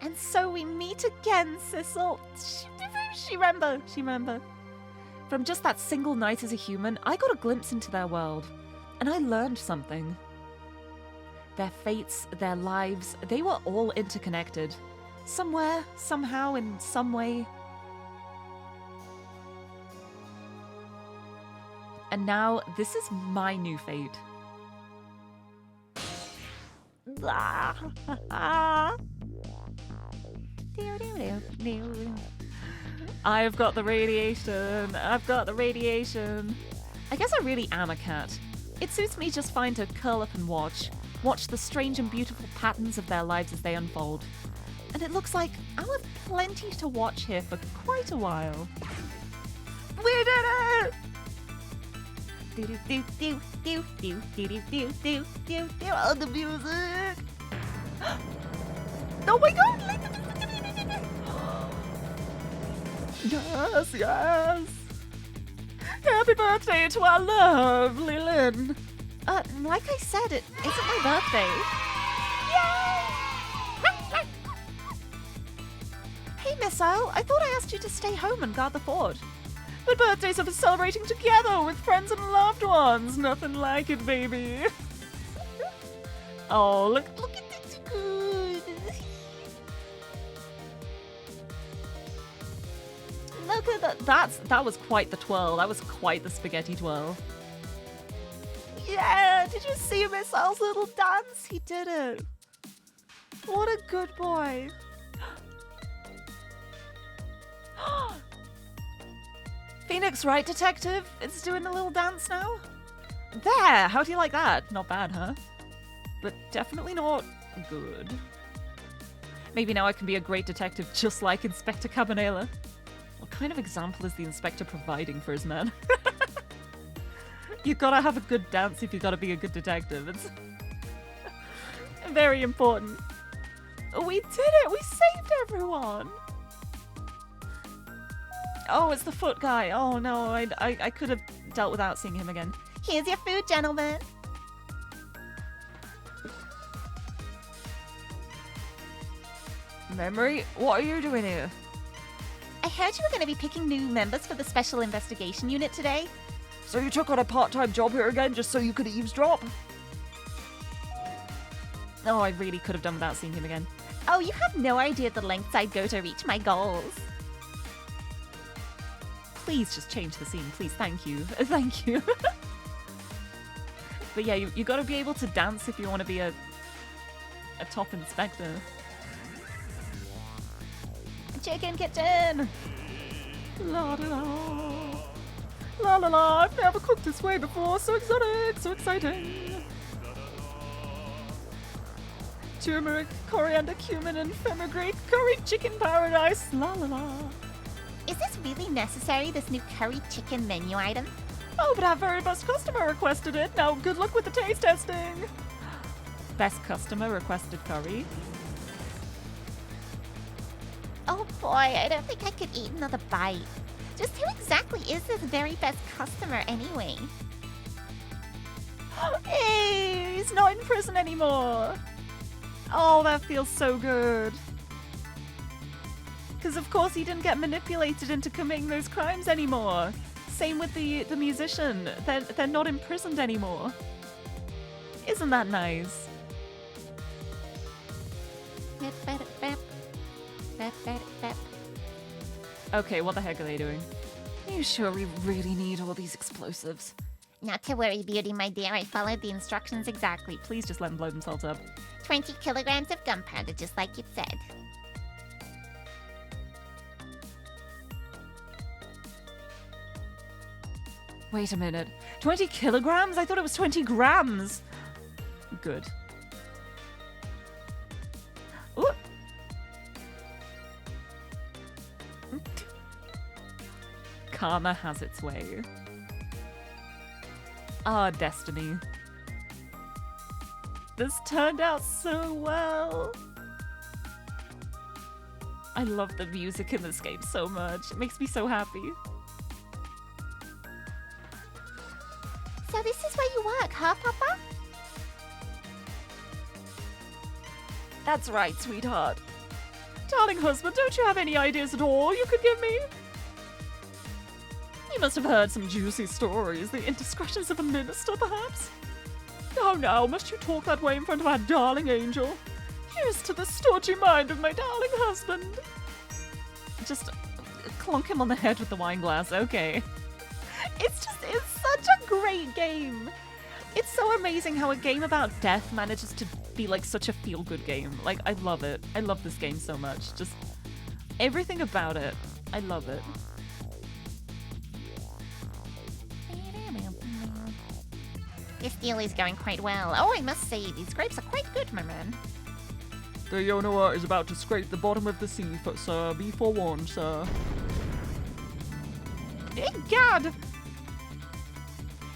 And so we meet again, Sissel. She remember. From just that single night as a human, I got a glimpse into their world. And I learned something. Their fates, their lives, they were all interconnected. Somewhere, somehow, in some way. And now, this is my new fate. I've got the radiation. I guess I really am a cat. It suits me just fine to curl up and watch the strange and beautiful patterns of their lives as they unfold. And it looks like I'll have plenty to watch here for quite a while. We did it! Oh, the music! Oh my god! Yes! Happy birthday to our lovely Lynn! Like I said, it isn't my birthday. Yay! Hey, Missile, I thought I asked you to stay home and guard the fort. But birthdays are for celebrating together with friends and loved ones. Nothing like it, baby. Oh, look at this good. Look at that. That was quite the twirl. That was quite the spaghetti twirl. Yeah, did you see Missile's little dance? He did it. What a good boy. Phoenix, right, detective? It's doing a little dance now. There, how do you like that? Not bad, huh? But definitely not good. Maybe now I can be a great detective just like Inspector Cabanela. What kind of example is the inspector providing for his man? You gotta have a good dance if you gotta be a good detective. It's very important. We did it! We saved everyone! Oh, it's the foot guy. Oh no, I could have dealt without seeing him again. Here's your food, gentlemen. Memory, what are you doing here? I heard you were going to be picking new members for the Special Investigation Unit today. So you took on a part-time job here again just so you could eavesdrop? Oh, I really could have done without seeing him again. Oh, you have no idea the lengths I'd go to reach my goals. Please just change the scene, please. Thank you. Thank you. But yeah, you got to be able to dance if you want to be a top inspector. Chicken kitchen! La la la. La la la, I've never cooked this way before. So exotic, so exciting. Turmeric, coriander, cumin, and fenugreek curry chicken paradise. La la la. Is this really necessary, this new curry chicken menu item? Oh, but our very best customer requested it. Now, good luck with the taste testing. Best customer requested curry. Oh boy, I don't think I could eat another bite. Just who exactly is this very best customer anyway? Hey, he's not in prison anymore. Oh, that feels so good. Because of course he didn't get manipulated into committing those crimes anymore. Same with the musician. They're not imprisoned anymore. Isn't that nice? Okay, what the heck are they doing? You sure we really need all these explosives? Not to worry, Beauty, my dear. I followed the instructions exactly. Please just let them blow themselves up. 20 kilograms of gunpowder, just like it said. Wait a minute. 20 kilograms? I thought it was 20 grams. Good. Ooh. Karma has its way. Ah, destiny. This turned out so well. I love the music in this game so much. It makes me so happy. So this is where you work, huh, Papa? That's right, sweetheart. Darling husband, don't you have any ideas at all you could give me? You must have heard some juicy stories, the indiscretions of a minister, perhaps? Oh, now, must you talk that way in front of our darling angel? Here's to the stodgy mind of my darling husband. Just clunk him on the head with the wine glass, okay. It's such a great game. It's so amazing how a game about death manages to be like such a feel-good game. Like, I love it. I love this game so much. Just everything about it. I love it. This deal is going quite well. Oh, I must say, these grapes are quite good, my man. The Yonoa is about to scrape the bottom of the sea, sir. Be forewarned, sir. God!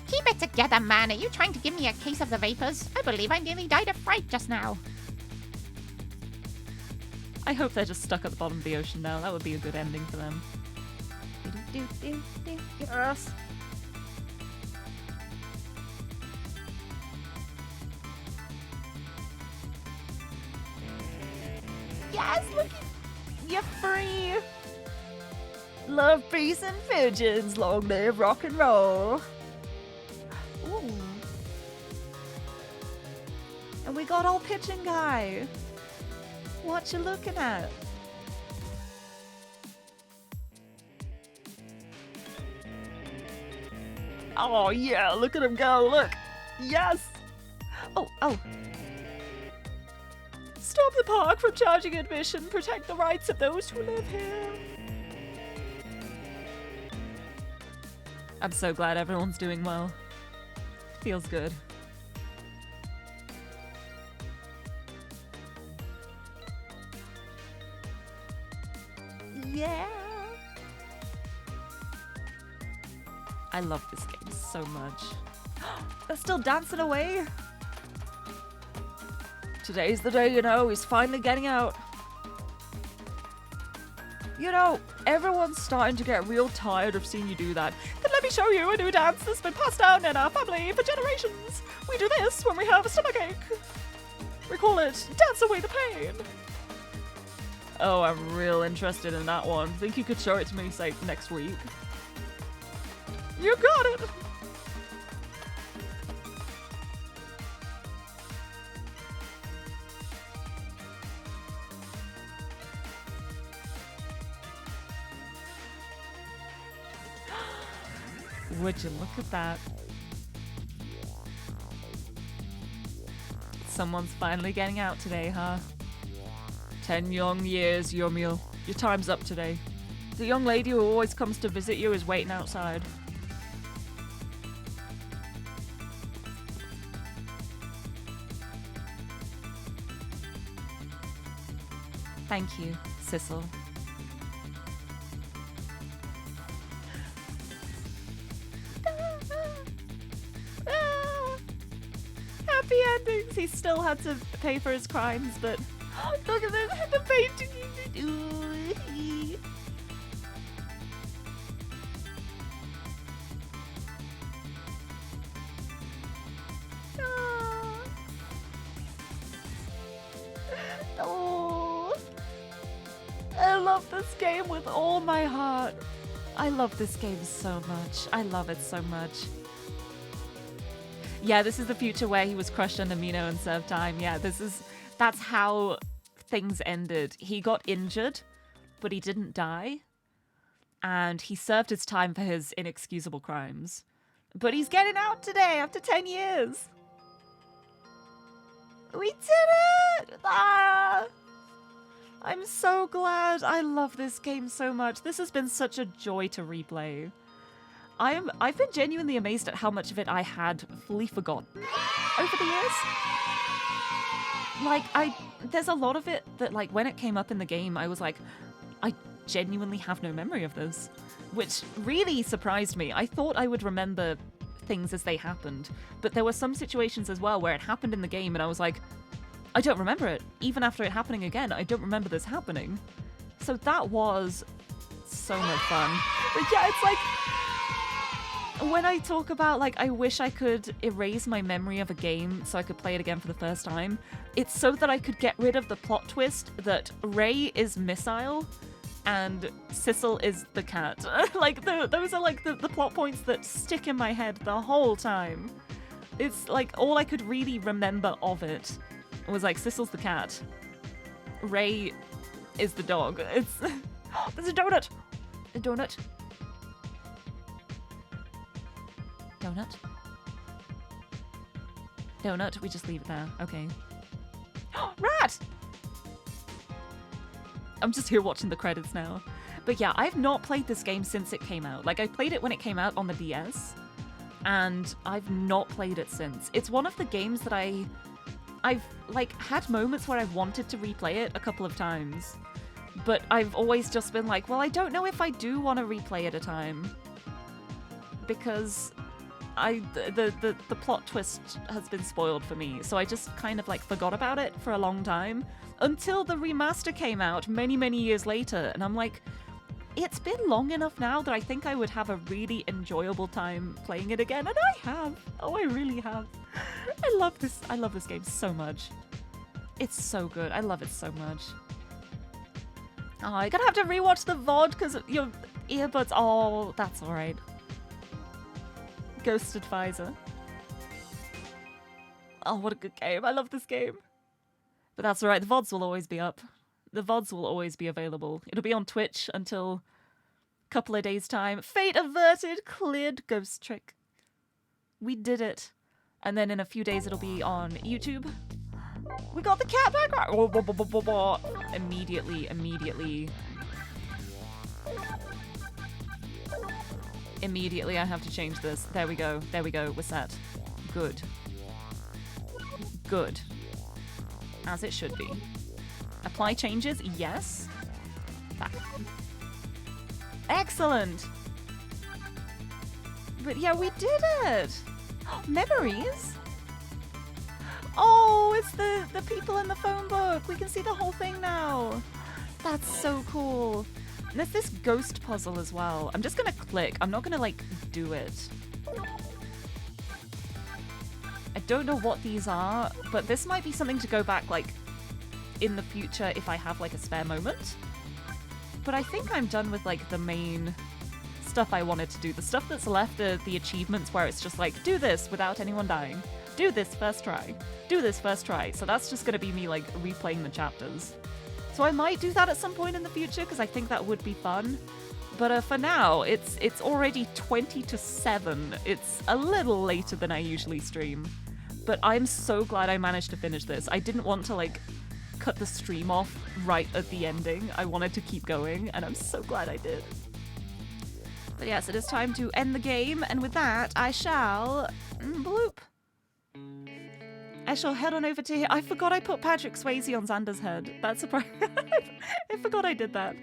Keep it together, man. Are you trying to give me a case of the vapors? I believe I nearly died of fright just now. I hope they're just stuck at the bottom of the ocean now. That would be a good ending for them. Yes. Yes, look, you're free. Love, peace, and pigeons. Long live rock and roll. Ooh. And we got old Pigeon Guy. What you looking at? Oh yeah, look at him go, look. Yes. Oh. Stop the park from charging admission. Protect the rights of those who live here. I'm so glad everyone's doing well. Feels good. Yeah. I love this game so much. They're still dancing away. Today's the day, you know, he's finally getting out. You know, everyone's starting to get real tired of seeing you do that. Then let me show you a new dance that's been passed down in our family for generations. We do this when we have a stomachache. We call it Dance Away the Pain. Oh, I'm real interested in that one. Think you could show it to me, say, next week? You got it! Would you look at that? Someone's finally getting out today, huh? 10 young years, Yumil. Your time's up today. The young lady who always comes to visit you is waiting outside. Thank you, Sissel. Happy endings. He still had to pay for his crimes, but look at this, the painting. Oh, I love this game with all my heart. I love this game so much. I love it so much. Yeah, this is the future where he was crushed under Mino and served time. Yeah, that's how things ended. He got injured, but he didn't die. and he served his time for his inexcusable crimes. But he's getting out today after 10 years. We did it! Ah! I'm so glad. I love this game so much. This has been such a joy to replay. I've been genuinely amazed at how much of it I had fully forgotten over the years. Like, there's a lot of it that, like, when it came up in the game, I was like, I genuinely have no memory of this, which really surprised me. I thought I would remember things as they happened, but there were some situations as well where it happened in the game and I was like, I don't remember it. Even after it happening again, I don't remember this happening. So that was so much fun. But yeah, it's like, when I talk about, like, I wish I could erase my memory of a game so I could play it again for the first time, it's so that I could get rid of the plot twist that Ray is missile and Sissel is the cat. Like, those are, like, the plot points that stick in my head the whole time. It's, like, all I could really remember of it was, like, Sissel's the cat. Ray is the dog. It's... There's a donut! A donut. Donut? Donut? We just leave it there. Okay. Rat! I'm just here watching the credits now. But yeah, I've not played this game since it came out. Like, I played it when it came out on the DS, and I've not played it since. It's one of the games that I've, like, had moments where I've wanted to replay it a couple of times, but I've always just been like, well, I don't know if I do want to replay it a time, because the plot twist has been spoiled for me, so I just kind of, like, forgot about it for a long time, until the remaster came out many, many years later, and I'm like, it's been long enough now that I think I would have a really enjoyable time playing it again, and I have. Oh, I really have. I love this game so much. It's so good. I love it so much. Oh, I'm gonna have to rewatch the VOD because your earbuds. Oh, that's alright. Ghost Advisor. Oh, what a good game. I love this game. But that's alright. The VODs will always be up. The VODs will always be available. It'll be on Twitch until a couple of days' time. Fate averted. Cleared Ghost Trick. We did it. And then in a few days it'll be on YouTube. We got the cat back! Oh, immediately. Immediately I have to change this. There we go. We're set. Good. Good. As it should be. Apply changes? Yes. Back. Excellent! But yeah, we did it! Memories? Oh, it's the people in the phone book. We can see the whole thing now. That's so cool. And there's this ghost puzzle as well. I'm just gonna click. I'm not gonna, like, do it. I don't know what these are, but this might be something to go back, like, in the future if I have, like, a spare moment. But I think I'm done with, like, the main stuff I wanted to do. The stuff that's left are the achievements where it's just like, do this without anyone dying. Do this first try. Do this first try. So that's just gonna be me, like, replaying the chapters. So I might do that at some point in the future because I think that would be fun. But for now, it's already 20 to 7. It's a little later than I usually stream. But I'm so glad I managed to finish this. I didn't want to, like, cut the stream off right at the ending. I wanted to keep going, and I'm so glad I did. But yes, it is time to end the game, and with that, I shall... bloop. I shall head on over to here. I forgot I put Patrick Swayze on Xander's head. That's surprising. I forgot I did that.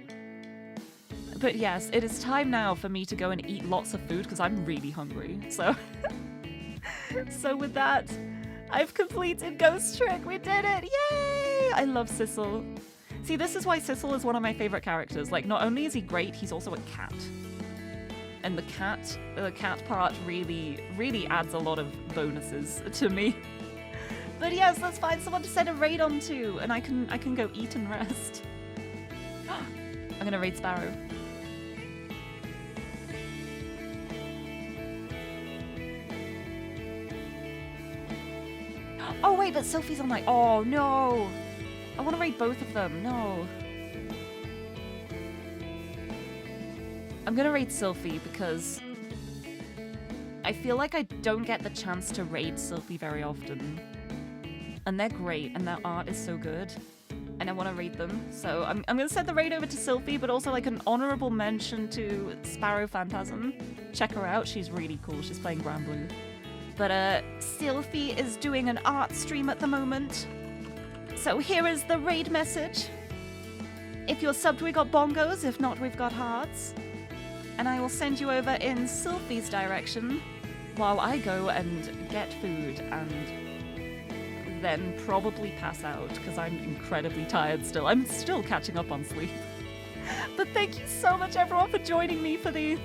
But yes, it is time now for me to go and eat lots of food, because I'm really hungry. So... so with that, I've completed Ghost Trick. We did it! Yay! I love Sissel. See, this is why Sissel is one of my favorite characters. Like, not only is he great, he's also a cat. And the cat part really adds a lot of bonuses to me. But yes, let's find someone to send a raid on to, and I can go eat and rest. I'm gonna raid Sparrow. Oh wait, but Sophie's on my... Oh no! I want to raid both of them. No. I'm gonna raid Sylphie because I feel like I don't get the chance to raid Sylphie very often. And they're great, and their art is so good. And I want to raid them. So I'm gonna send the raid over to Sylphie, but also like an honorable mention to Sparrow Phantasm. Check her out, she's really cool. She's playing Grand Blue. But Sylphie is doing an art stream at the moment. So here is the raid message. If you're subbed, we got bongos. If not, we've got hearts. And I will send you over in Sylphie's direction while I go and get food and then probably pass out because I'm incredibly tired still. I'm still catching up on sleep. But thank you so much, everyone, for joining me for the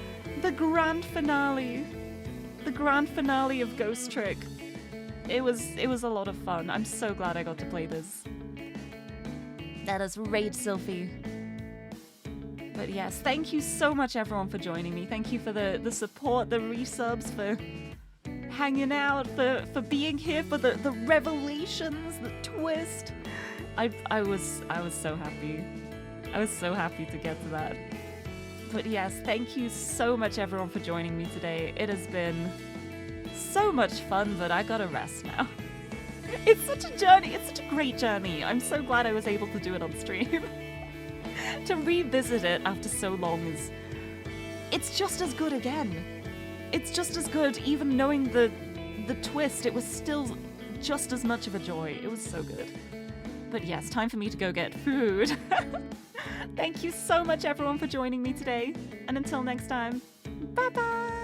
grand finale. The grand finale of Ghost Trick. It was a lot of fun. I'm so glad I got to play this. Let us raid Sylphie. But yes, thank you so much, everyone, for joining me. Thank you for the support, the resubs, for hanging out, for being here, for the revelations, the twist. I was so happy. I was so happy to get to that. But yes, thank you so much, everyone, for joining me today. It has been so much fun, but I gotta rest now. It's such a journey. It's such a great journey. I'm so glad I was able to do it on stream. To revisit it after so long it's just as good again. It's just as good, even knowing the twist. It was still just as much of a joy. It was so good. But yes, time for me to go get food. Thank you so much, everyone, for joining me today. And until next time, bye-bye!